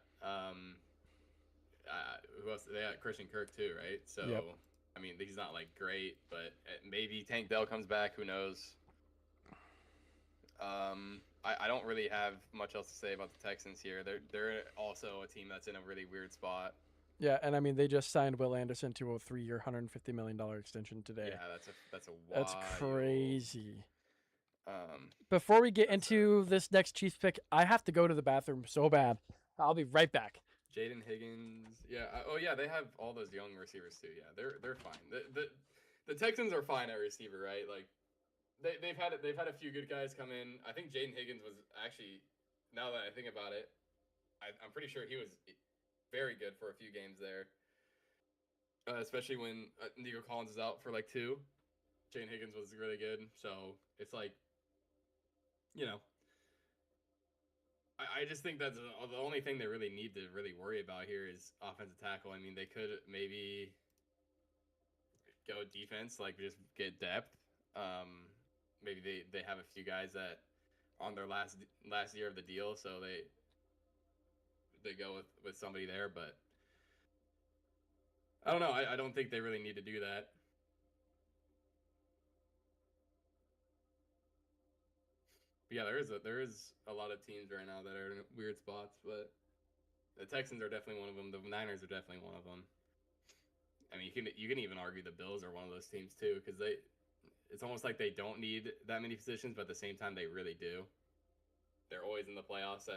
who else? They got Christian Kirk too, right? So, yep. I mean, he's not like great, but maybe Tank Dell comes back. Who knows? I don't really have much else to say about the Texans here. They're also a team that's in a really weird spot. Yeah, and I mean, they just signed Will Anderson to a 3-year, $150 million extension today. Yeah, that's wild. That's crazy. Before we get into this next Chiefs pick, I have to go to the bathroom so bad. I'll be right back. Jaden Higgins, yeah. They have all those young receivers too. Yeah, they're fine. The Texans are fine at receiver, right? Like they've had a few good guys come in. I think Jaden Higgins was actually, now that I think about it, I'm pretty sure he was very good for a few games there. Especially when Nico Collins is out for like 2. Jaden Higgins was really good. So it's like, I just think that's the only thing they really need to really worry about here is offensive tackle. I mean, they could maybe go defense, like just get depth. Maybe they have a few guys that on their last year of the deal, so they go with somebody there. But I don't know. I don't think they really need to do that. Yeah, there is a lot of teams right now that are in weird spots, but the Texans are definitely one of them. The Niners are definitely one of them. I mean, you can even argue the Bills are one of those teams too, because it's almost like they don't need that many positions, but at the same time they really do. They're always in the playoffs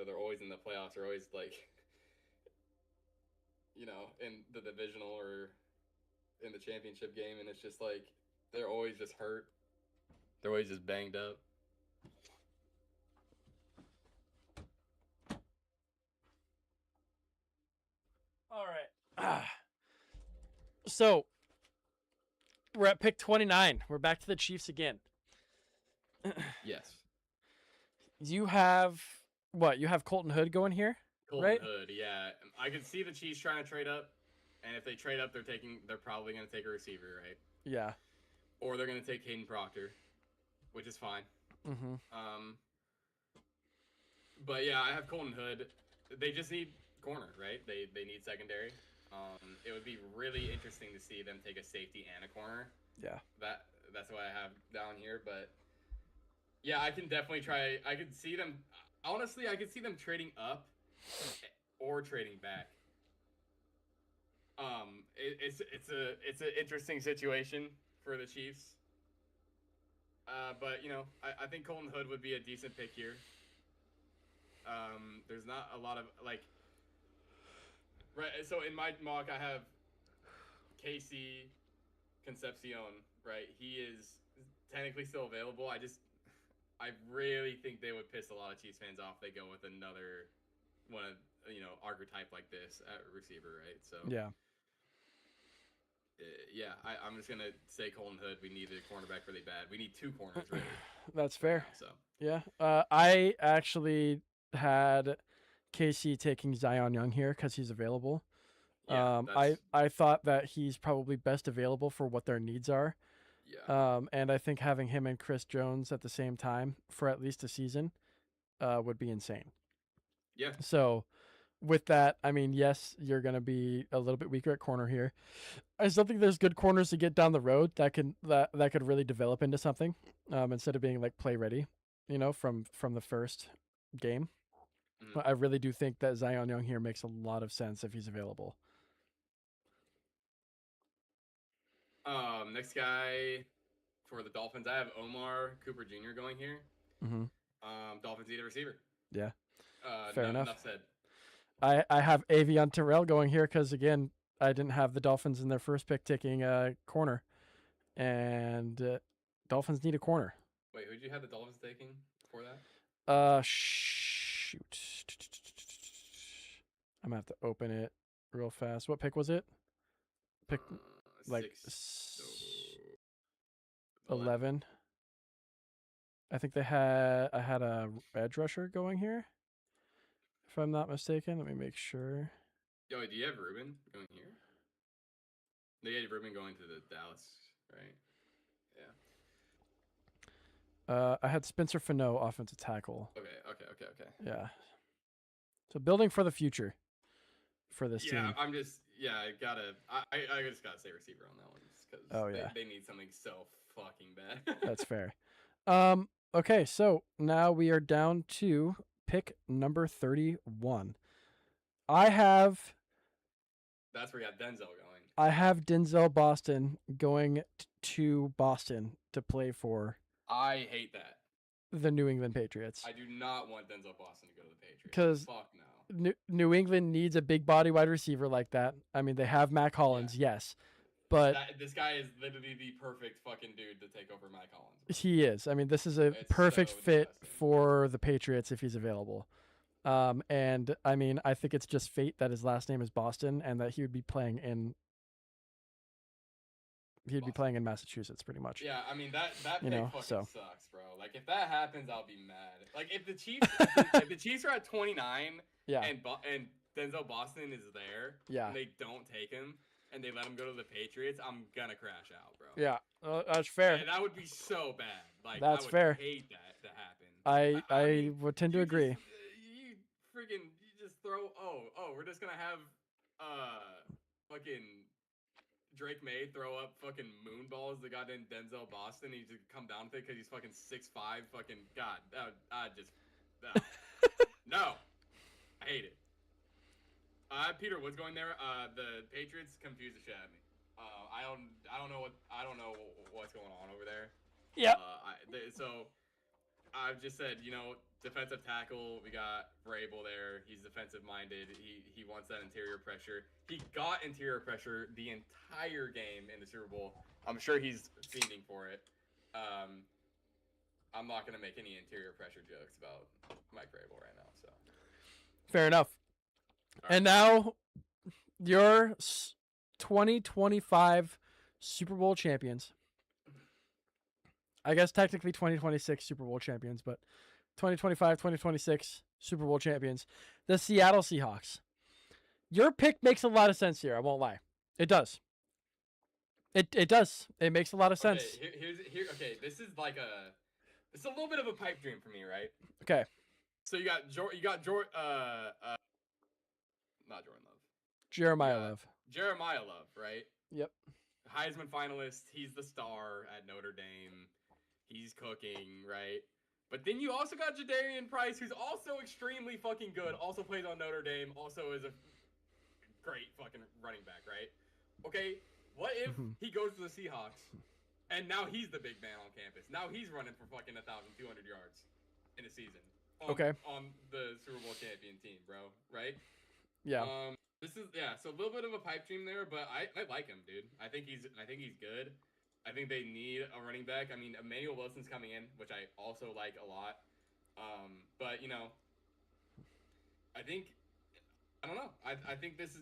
they're always in the playoffs. They're always like, in the divisional or in the championship game, and it's just like they're always just hurt. They're always just banged up. All right. So we're at pick 29. We're back to the Chiefs again. Yes. You have what? You have Colton Hood going here, Colton right? Hood, yeah. I can see the Chiefs trying to trade up, and if they trade up, they're probably going to take a receiver, right? Yeah. Or they're going to take Hayden Proctor, which is fine. Mm-hmm. But yeah, I have Colton Hood. They just need corner, right? They need secondary. It would be really interesting to see them take a safety and a corner. Yeah. That's what I have down here, but yeah, I can definitely try. I could see them. Honestly, I could see them trading up or trading back. It's an interesting situation for the Chiefs. But I think Colton Hood would be a decent pick here. There's not a lot of right. So in my mock, I have Casey Concepcion. Right, he is technically still available. I really think they would piss a lot of Chiefs fans off. They go with another one of archetype like this at receiver, right? So yeah. Yeah, I'm just gonna say Colton Hood. We need a cornerback really bad. We need 2 corners really. That's right fair. now, so Yeah. I actually had KC taking Zion Young here because he's available. yeah, that's I thought that he's probably best available for what their needs are. yeah. And I think having him and Chris Jones at the same time for at least a season would be insane. Yeah. So with that, I mean, yes, you're going to be a little bit weaker at corner here. I still think there's good corners to get down the road that could really develop into something instead of being like play ready, from the first game. Mhm. But I really do think that Zion Young here makes a lot of sense if he's available. Next guy for the Dolphins, I have Omar Cooper Jr. going here. Mm-hmm. Dolphins need a receiver. Yeah, fair enough. Enough said. I have Avion Terrell going here because again, I didn't have the Dolphins in their first pick taking a corner, and Dolphins need a corner. Wait, who'd you have the Dolphins taking before that? Shoot. I'm gonna have to open it real fast. What pick was it? Pick like 11. I think I had a edge rusher going here, if I'm not mistaken. Let me make sure. Yo, do you have Ruben going here? They had Ruben going to the Dallas, right? Yeah. I had Spencer Fano, offensive tackle. Okay. Yeah. So building for the future for this team. I just gotta say receiver on that one because they need something so fucking bad. That's fair. Okay, so now we are down to pick number 31. That's where you got Denzel going. I have Denzel Boston going to Boston to play for. I hate that. The New England Patriots. I do not want Denzel Boston to go to the Patriots. Because fuck no. New England needs a big body wide receiver like that. I mean, they have Matt Collins, yes. But this guy is literally the perfect fucking dude to take over Matt Collins. He is. I mean, this is a perfect fit for the Patriots if he's available. And I mean, I think it's just fate that his last name is Boston and that he would be playing in Massachusetts pretty much. Yeah, I mean that pick fucking sucks, bro. Like if that happens, I'll be mad. Like if the Chiefs if the Chiefs are at 29 and Denzel Boston is there and they don't take him and they let him go to the Patriots, I'm gonna crash out, bro. Yeah, that's fair. And that would be so bad. Like that's I would fair. hate that to happen. I would tend to agree. You just throw we're just gonna have fucking Drake May throw up fucking moon balls that got in Denzel Boston. He just come down with it because he's fucking 6'5". Fucking God, no, I hate it. Peter Woods going there. The Patriots confuse the shit out of me. I don't know what's going on over there. Yeah. So I've just said, defensive tackle. We got Vrabel there. He's defensive minded. He wants that interior pressure. He got interior pressure the entire game in the Super Bowl. I'm sure he's fiending for it. I'm not gonna make any interior pressure jokes about Mike Vrabel right now. So fair enough. Right. And now your 2025 Super Bowl champions. I guess technically 2026 Super Bowl champions, but 2025, 2026 Super Bowl champions, the Seattle Seahawks. Your pick makes a lot of sense here. I won't lie. It does. It does. It makes a lot of sense. Okay, this is it's a little bit of a pipe dream for me, right? Okay. So you got not Jordan Love. Jeremiah Love. Jeremiah Love, right? Yep. Heisman finalist. He's the star at Notre Dame. He's cooking, right? But then you also got Jadarian Price, who's also extremely fucking good. Also plays on Notre Dame. Also is a great fucking running back, right? Okay, what if he goes to the Seahawks and now he's the big man on campus? Now he's running for fucking 1,200 yards in a season. On the Super Bowl champion team, bro. Right? Yeah. So a little bit of a pipe dream there, but I like him, dude. I think he's good. I think they need a running back. I mean, Emmanuel Wilson's coming in, which I also like a lot. But I think I don't know. I think this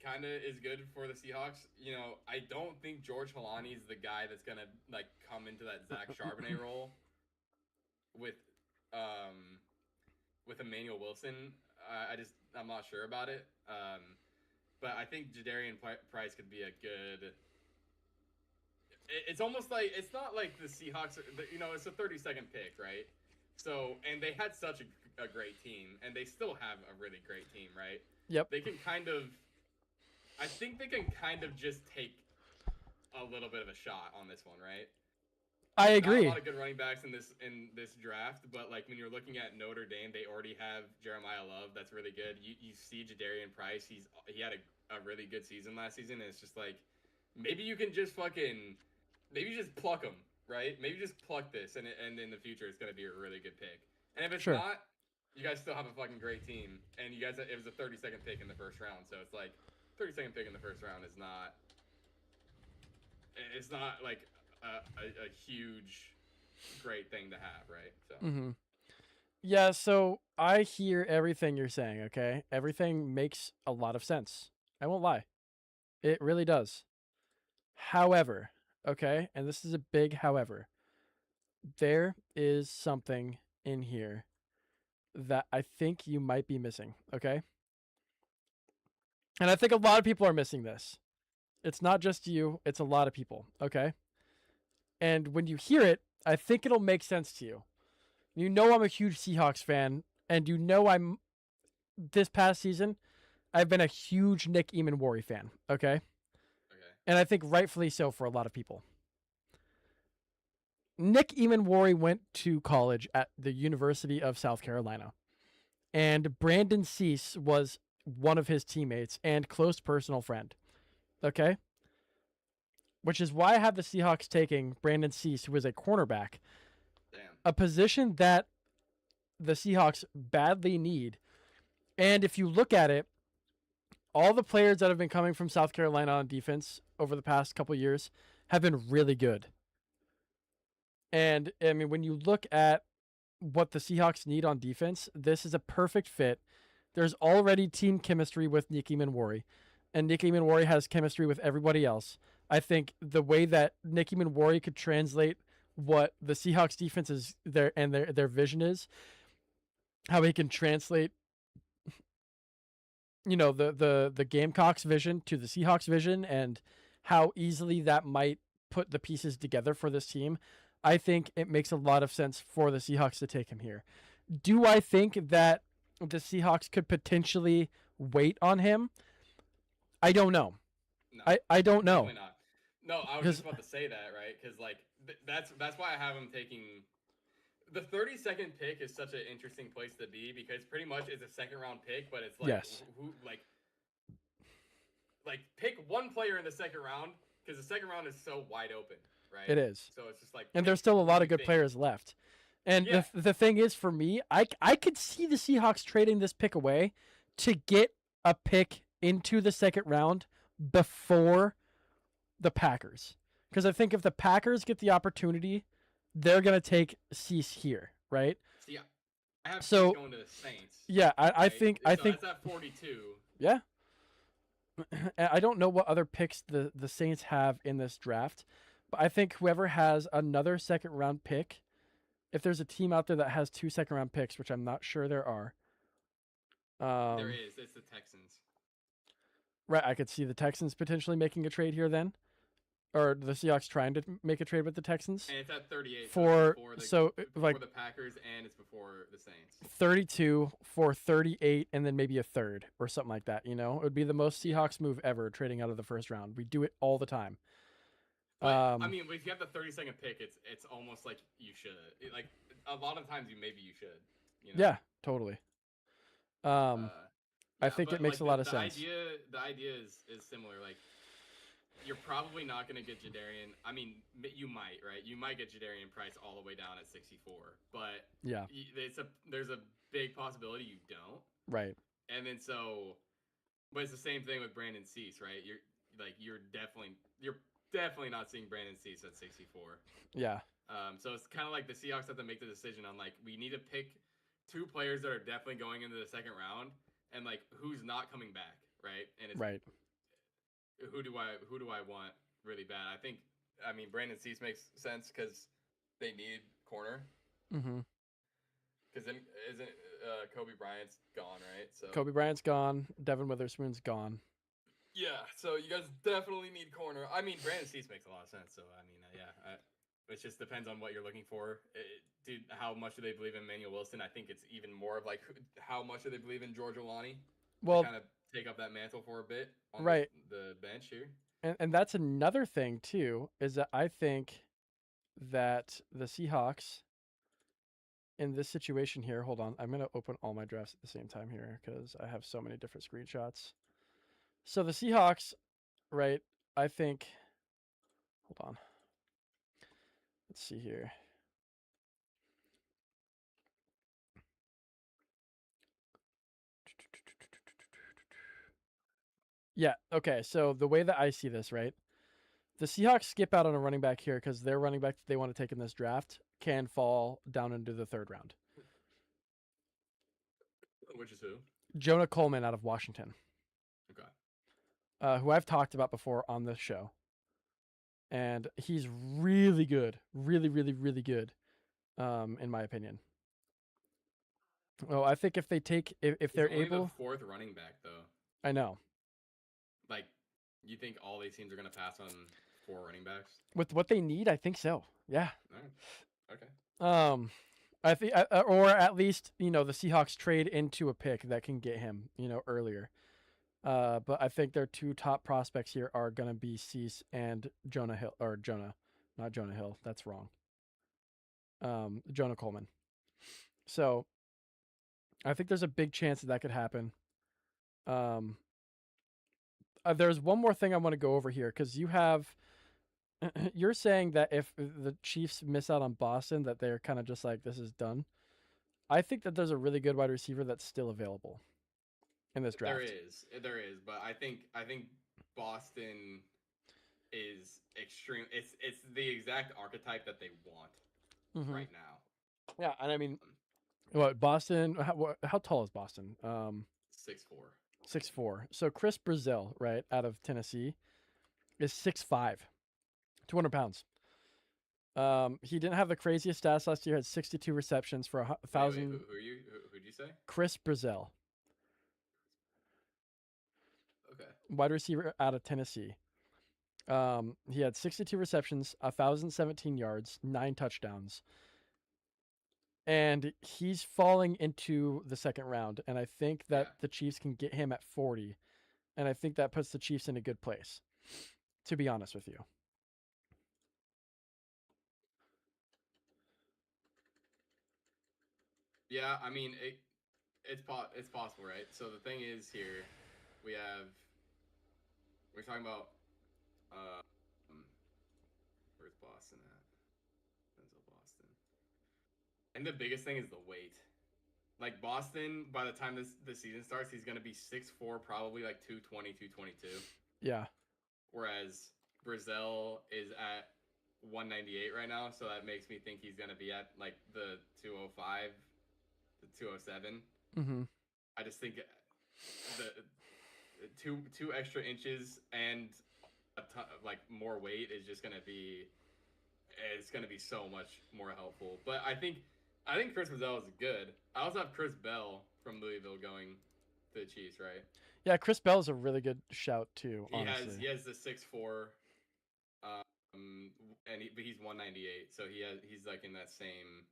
kind of is good for the Seahawks. You know, I don't think George Halani is the guy that's gonna like come into that Zach Charbonnet role with um with Emmanuel Wilson. I'm not sure about it. But I think Jadarian Price could be a good. It's almost like it's not like the Seahawks. You know, it's a 30-second pick, right? So, and they had such a great team, and they still have a really great team, right? Yep. They can kind of. I think they can kind of just take a little bit of a shot on this one, right? I agree. Not a lot of good running backs in this draft, but like when you're looking at Notre Dame, they already have Jeremiah Love. That's really good. You see Jadarian Price. He had a really good season last season, and it's just like maybe you can just pluck him, right? Maybe just pluck this, and in the future it's gonna be a really good pick. And if it's not, you guys still have a fucking great team, and you guys it was a 30-second pick in the first round, so it's like 30-second pick in the first round is not. It's not like a huge, great thing to have, right? So. Yeah, so I hear everything you're saying, okay? Everything makes a lot of sense. I won't lie. It really does. However, okay, and this is a big however, there is something in here that I think you might be missing, okay? And I think a lot of people are missing this. It's not just you, it's a lot of people, okay? And when you hear it, I think it'll make sense to you. You know I'm a huge Seahawks fan, and you know this past season, I've been a huge Nick Emmanwori fan, okay? And I think rightfully so for a lot of people. Nick Emmanwori went to college at the University of South Carolina. And Brandon Cease was one of his teammates and close personal friend. Okay? Which is why I have the Seahawks taking Brandon Cease, who is a cornerback. Damn. A position that the Seahawks badly need. And if you look at it, all the players that have been coming from South Carolina on defense over the past couple years have been really good. And, I mean, when you look at what the Seahawks need on defense, this is a perfect fit. There's already team chemistry with Nick Emmanwori, and Nick Emmanwori has chemistry with everybody else. I think the way that Nick Emmanwori could translate what the Seahawks defense is their vision is, how he can translate, you know, the Gamecocks vision to the Seahawks vision, and how easily that might put the pieces together for this team. I think it makes a lot of sense for the Seahawks to take him here. Do I think that the Seahawks could potentially wait on him? I don't know. No, I don't know. Definitely not. No, I was just about to say that, right? Because like that's why I have him taking the 32nd pick is such an interesting place to be because pretty much it's a second round pick, but it's like who like pick one player in the second round because the second round is so wide open, right? It is. So it's just like and there's still a lot of good players left. And the thing is, for me, I could see the Seahawks trading this pick away to get a pick into the second round before the Packers. Because I think if the Packers get the opportunity, they're going to take Cease here, right? Yeah. I have Cease going to the Saints. Yeah, I think that's at 42. Yeah. I don't know what other picks the Saints have in this draft, but I think whoever has another second round pick, if there's a team out there that has 2 second round picks, which I'm not sure there are. There is. It's the Texans. Right, I could see the Texans potentially making a trade here then. Or the Seahawks trying to make a trade with the Texans. And it's at 38. Before the Packers and it's before the Saints. 32 for 38 and then maybe a third or something like that, you know? It would be the most Seahawks move ever, trading out of the first round. We do it all the time. But, I mean, if you have the 32nd pick, it's almost like you should. Like a lot of times you should. You know? Yeah, totally. I think it makes a lot of sense. The idea is similar. Like, you're probably not going to get Jadarian. I mean, you might, right? You might get Jadarian Price all the way down at 64, but yeah, there's a big possibility you don't. Right. And then but it's the same thing with Brandon Cease, right? You're definitely not seeing Brandon Cease at 64. Yeah. So it's kind of like the Seahawks have to make the decision on like we need to pick 2 players that are definitely going into the second round, and like who's not coming back, right? And it's Right. who do I want really bad? I mean Brandon Cease makes sense because they need corner. Mm-hmm. Because then isn't Kobe Bryant's gone, right? So Kobe Bryant's gone. Devin Witherspoon's gone. yeah, so you guys definitely need corner. I mean, Brandon Cease makes a lot of sense. So I mean, it just depends on what you're looking for. Dude, how much do they believe in Emmanuel Wilson? I think it's even more of like how much do they believe in George Olani to Well, kind of take up that mantle for a bit on right. the bench here. And that's another thing too, is that I think that the Seahawks in this situation here, hold on, I'm gonna open all my drafts at the same time here because I have so many different screenshots. So the Seahawks, right? I think. Hold on. Let's see here. Yeah. Okay. So the way that I see this, right? The Seahawks skip out on a running back here because their running back that they want to take in this draft can fall down into the 3rd round. Which is who? Jonah Coleman out of Washington. Okay. Who I've talked about before on this show. And he's really good. Really, really, really good, in my opinion. Well, I think if they take, if they're only able. The 4th running back, though. I know. Like, you think all these teams are going to pass on 4 running backs? With what they need, I think so. Yeah. Right. Okay. I think, or at least, the Seahawks trade into a pick that can get him, earlier. But I think their 2 top prospects here are going to be Cease and Jonah Hill, or not Jonah Hill. That's wrong. Jonah Coleman. So I think there's a big chance that could happen. There's one more thing I want to go over here because you're saying that if the Chiefs miss out on Boston, that they're kind of just like, this is done. I think that there's a really good wide receiver that's still available in this draft. There is, but I think Boston is extreme. It's the exact archetype that they want right now. Yeah, and I mean, what Boston? How tall is Boston? 6'4". 6'4". So Chris Brazil, right, out of Tennessee, is 6'5", 200 pounds. He didn't have the craziest stats last year. Had 62 receptions for 1,000. Who'd you say? Chris Brazil. Okay. Wide receiver out of Tennessee. He had 62 receptions, 1,017 yards, 9 touchdowns. And he's falling into the 2nd round. And I think that the Chiefs can get him at 40. And I think that puts the Chiefs in a good place, to be honest with you. Yeah, I mean, it's possible, right? So the thing is here, we're talking about where's Boston at? Denzel Boston. And the biggest thing is the weight. Like Boston, by the time the season starts, he's gonna be 6'4", probably like 220, 222. Yeah. Whereas Brazil is at 198 right now, so that makes me think he's gonna be at like the 205, the 207. I just think the two extra inches and like more weight is just gonna be so much more helpful. But I think Chris Brazil is good. I also have Chris Bell from Louisville going to the Chiefs, right? Yeah, Chris Bell is a really good shout too. Honestly, he has the 6'4", but he's 198, so he's like in that same.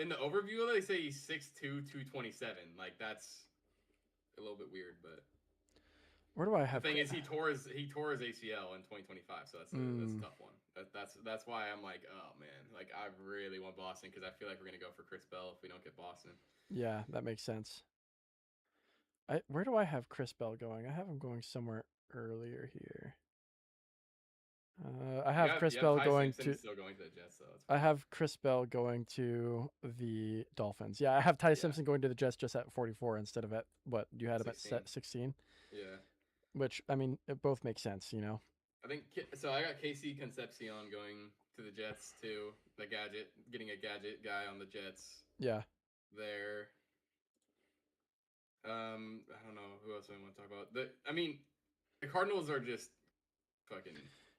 In the overview, they say he's 6'2", 227. Like that's a little bit weird, but where do I have? The thing is, he tore his ACL in 2025, so that's a tough one. That's why I'm like, oh man, like I really want Boston because I feel like we're gonna go for Chris Bell if we don't get Boston. Yeah, that makes sense. Where do I have Chris Bell going? I have him going somewhere earlier here. I have Chris Bell going to. Still going to the Jets, so I have Chris Bell going to the Dolphins. Yeah, I have Ty Simpson going to the Jets just at 44 instead of at what you had him at 16. Yeah. Which I mean, it both makes sense, I think so. I got Casey Concepcion going to the Jets too. Getting a gadget guy on the Jets. Yeah. There. I don't know who else I want to talk about. I mean, the Cardinals are just fucking.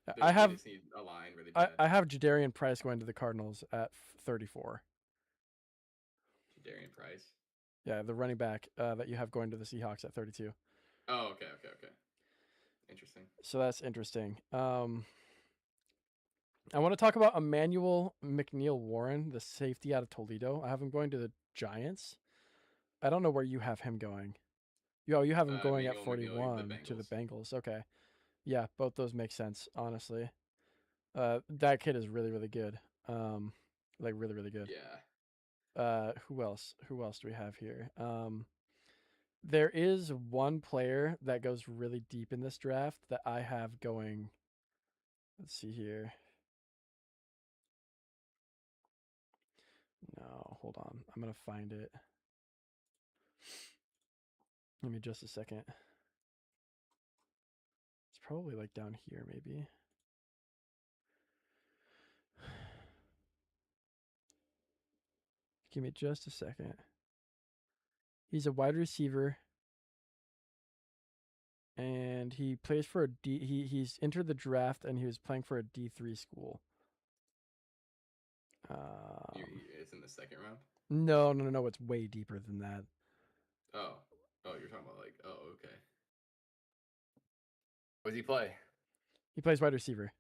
I They have just need a line really bad. I have Jadarian Price going to the Cardinals at 34. Jadarian Price. Yeah, the running back that you have going to the Seahawks at 32. Oh, okay. Interesting. So that's interesting. I want to talk about Emmanuel McNeil Warren, the safety out of Toledo. I have him going to the Giants. I don't know where you have him going. You have him going at Emmanuel McNeil, 41 to the Bengals. Okay. Yeah, both those make sense, honestly. That kid is really, really good. Like really, really good. Yeah. Who else? Who else do we have here? There is one player that goes really deep in this draft that I have going. Let's see here. No, hold on. I'm going to find it. Give me just a second. It's probably like down here, maybe. Give me just a second. He's a wide receiver. And he plays for a D. He's entered the draft and he was playing for a D3 school. It's in the second round? No. It's way deeper than that. Oh, you're talking about like, okay. What does he play? He plays wide receiver.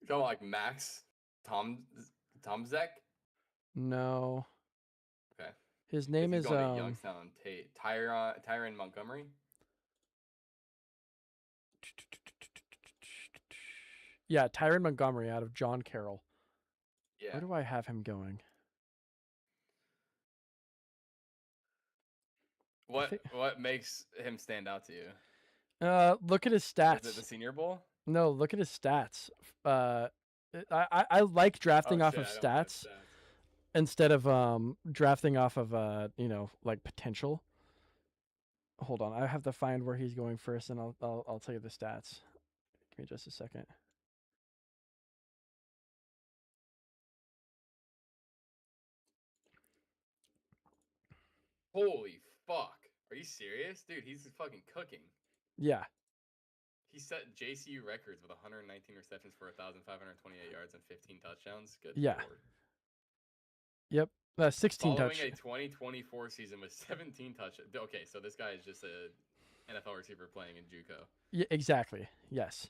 You're talking about like Max Tomzek? No. Okay. His name is Youngstown Tyron Montgomery. Yeah, Tyron Montgomery out of John Carroll. Yeah. Where do I have him going? What makes him stand out to you? Look at his stats. Is it the Senior Bowl? No, look at his stats. I like drafting off of stats instead of drafting off of like potential. Hold on, I have to find where he's going first, and I'll tell you the stats. Give me just a second. Holy fuck! Are you serious, dude? He's fucking cooking. Yeah. He set JCU records with 119 receptions for 1,528 yards and 15 touchdowns. Good Yeah. Lord. Yep. 16 touchdowns. Following a 2024 season with 17 touchdowns. Okay, so this guy is just a NFL receiver playing in JUCO. Yeah, exactly. Yes.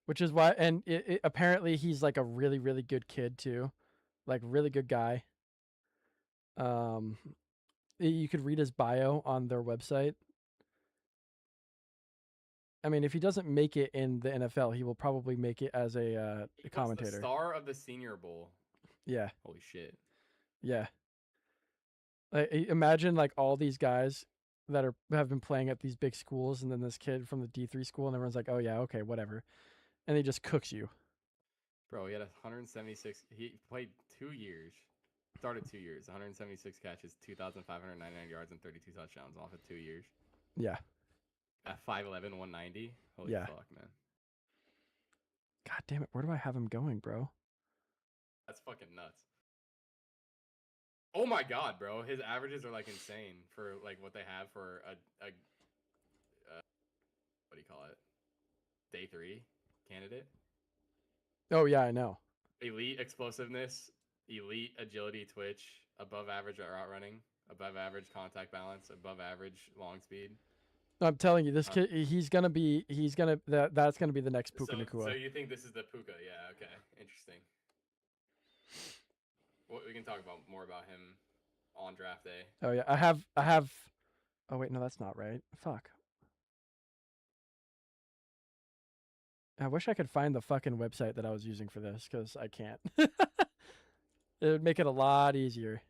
Which is why, and apparently he's like a really, really good kid too, like really good guy. You could read his bio on their website. I mean, if he doesn't make it in the NFL, he will probably make it as a commentator. The star of the Senior Bowl. Yeah. Holy shit. Yeah. Imagine like all these guys that have been playing at these big schools, and then this kid from the D3 school, and everyone's like, "Oh yeah, okay, whatever," and he just cooks you. Bro, he had 176. He played 2 years. Started 2 years. 176 catches, 2,599 yards, and 32 touchdowns off of 2 years. Yeah. At 5'11", 190. Holy fuck, man. God damn it! Where do I have him going, bro? That's fucking nuts. Oh my god, bro! His averages are like insane for like what they have for a what do you call it? Day 3 candidate. Oh yeah, I know. Elite explosiveness, elite agility, twitch, above average route running, above average contact balance, above average long speed. I'm telling you, this kid, that's gonna be the next Puka Nacua. So you think this is the Puka? Yeah. Okay. Interesting. Well, we can talk more about him on draft day. Oh yeah, I have. Oh wait, no, that's not right. Fuck. I wish I could find the fucking website that I was using for this, because I can't. It would make it a lot easier.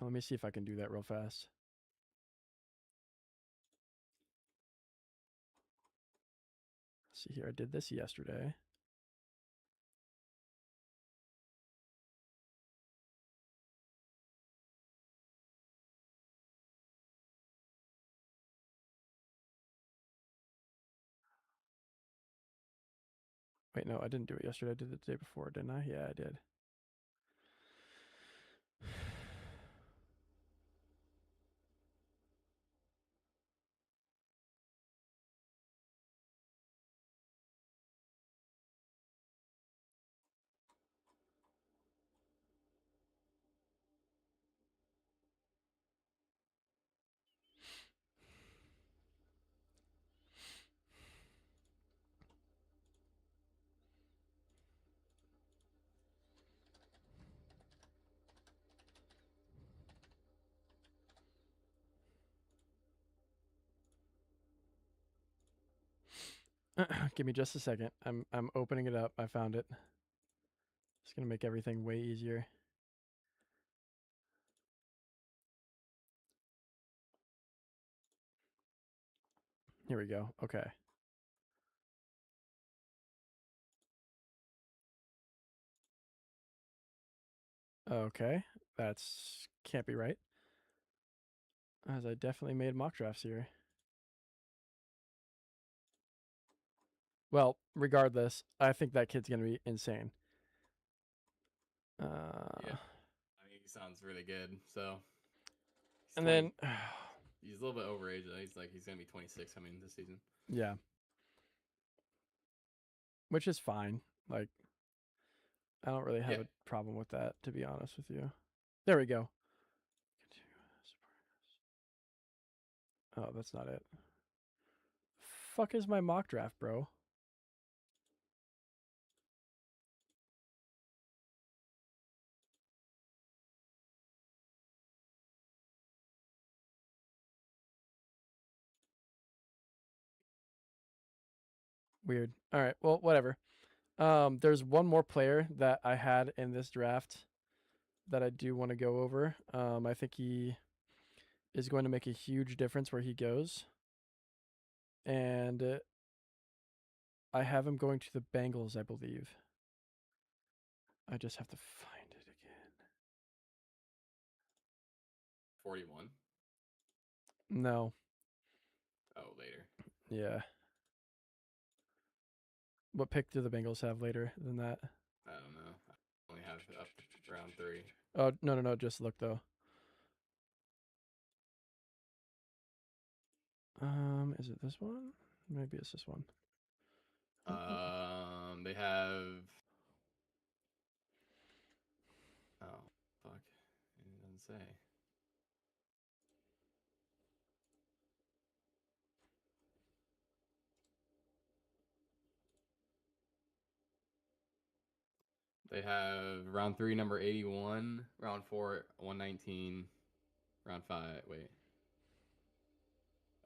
Let me see if I can do that real fast. Let's see here, I did this yesterday. Wait, no, I didn't do it yesterday. I did it the day before, didn't I? Yeah, I did. Give me just a second. I'm opening it up. I found it. It's gonna make everything way easier. Here we go. Okay. Okay. That's can't be right. As I definitely made mock drafts here. Well, regardless, I think that kid's gonna be insane. Yeah, I mean, he sounds really good. So, and then he's a little bit overage. Though. He's gonna be 26 coming this season. Yeah, which is fine. Like, I don't really have a problem with that, to be honest with you. There we go. Oh, that's not it. Fuck is my mock draft, bro? Weird. All right. Well, whatever. There's one more player that I had in this draft that I do want to go over. I think he is going to make a huge difference where he goes. And I have him going to the Bengals, I believe. I just have to find it again. 41? No. Oh, later. Yeah. What pick do the Bengals have later than that? I don't know. I only have up round 3. Oh, no. Just look, though. Is it this one? Maybe it's this one. They have. Oh, fuck. It doesn't say. They have round 3, number 81. Round 4, 119. Round 5, wait.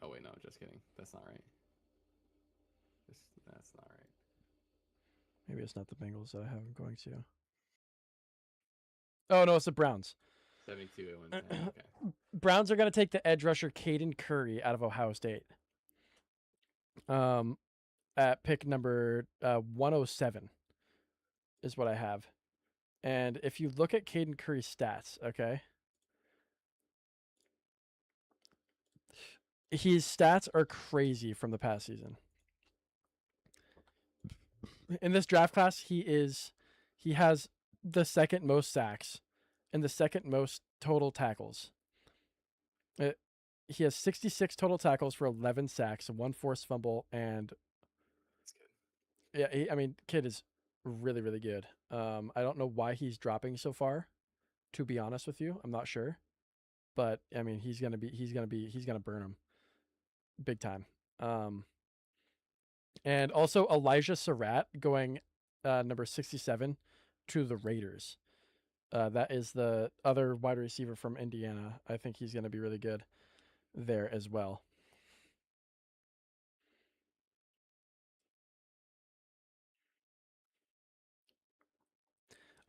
Oh, wait, no, just kidding. That's not right. That's not right. Maybe it's not the Bengals that I have him going to. Oh, no, it's the Browns. 72 at 110. Okay. Browns are going to take the edge rusher Caden Curry out of Ohio State. At pick number 107 is what I have. And if you look at Caden Curry's stats, okay, his stats are crazy from the past season. In this draft class, he has the second most sacks and the second most total tackles. He has 66 total tackles for 11 sacks, 1 forced fumble, and That's good. Yeah, I mean, kid is really, really good. I don't know why he's dropping so far. To be honest with you, I'm not sure, but I mean, he's gonna burn him big time. And also Elijah Surratt going number 67 to the Raiders. That is the other wide receiver from Indiana. I think he's gonna be really good there as well.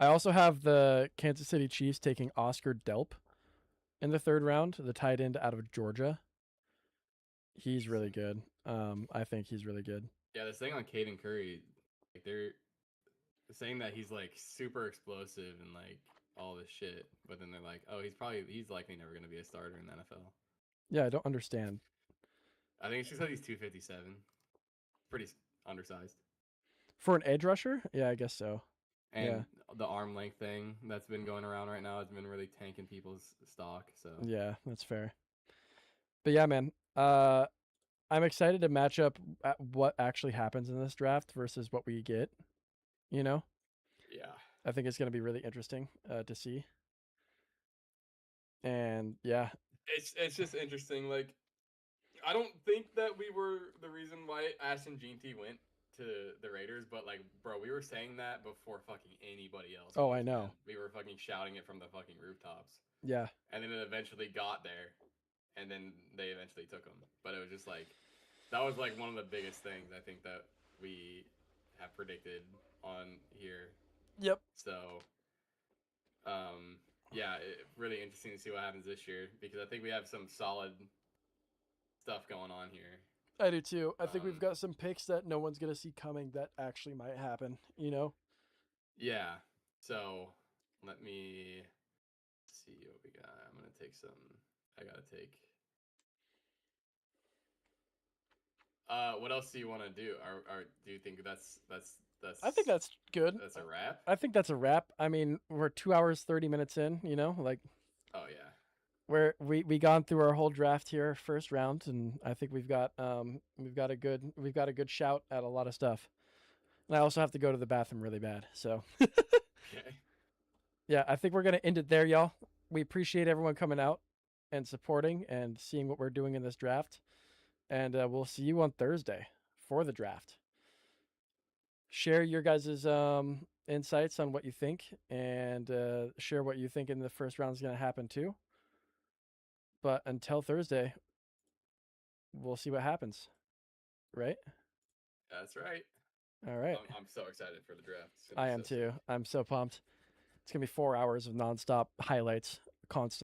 I also have the Kansas City Chiefs taking Oscar Delp in the 3rd round, the tight end out of Georgia. He's really good. I think he's really good. Yeah, this thing on Caden Curry, like they're saying that he's like super explosive and like all this shit, but then they're like, oh, he's likely never going to be a starter in the NFL. Yeah, I don't understand. I think it's just that he's 257, pretty undersized. For an edge rusher? Yeah, I guess so. And Yeah. the arm length thing that's been going around right now has been really tanking people's stock. So Yeah, that's fair. But yeah, man. I'm excited to match up at what actually happens in this draft versus what we get. You know, yeah, I think it's going to be really interesting to see. And yeah, it's just interesting. Like, I don't think that we were the reason why Ashton Jeanty went to the Raiders, but like, bro, we were saying that before fucking anybody else oh, was, I man. know. We were fucking shouting it from the fucking rooftops. Yeah, And then it eventually got there, and then they eventually took him. But it was just like, that was like one of the biggest things I think that we have predicted on here. yep. So, yeah, really interesting to see what happens this year because I think we have some solid stuff going on here. I do too. I think we've Um, got some picks that no one's going to see coming that actually might happen. You know? Yeah. So let me see what we got. I'm gonna take some. I gotta take. What else do you want to do? Or do you think I think that's good. that's a wrap? I think that's a wrap. I mean, we're 2 hours 30 minutes in. You know, like Oh yeah. we gone through our whole draft here, first round, and I think we've got a good shout at a lot of stuff. And I also have to go to the bathroom really bad, so Okay. yeah, I think we're gonna end it there, y'all. We appreciate everyone coming out and supporting and seeing what we're doing in this draft, and we'll see you on Thursday for the draft. Share your guys' insights on what you think, and share what you think in the first round is gonna happen too. But until Thursday, we'll see what happens. Right? That's right. All right. I'm so excited for the draft. I am too. I'm so pumped. It's gonna be 4 hours of nonstop highlights, constant.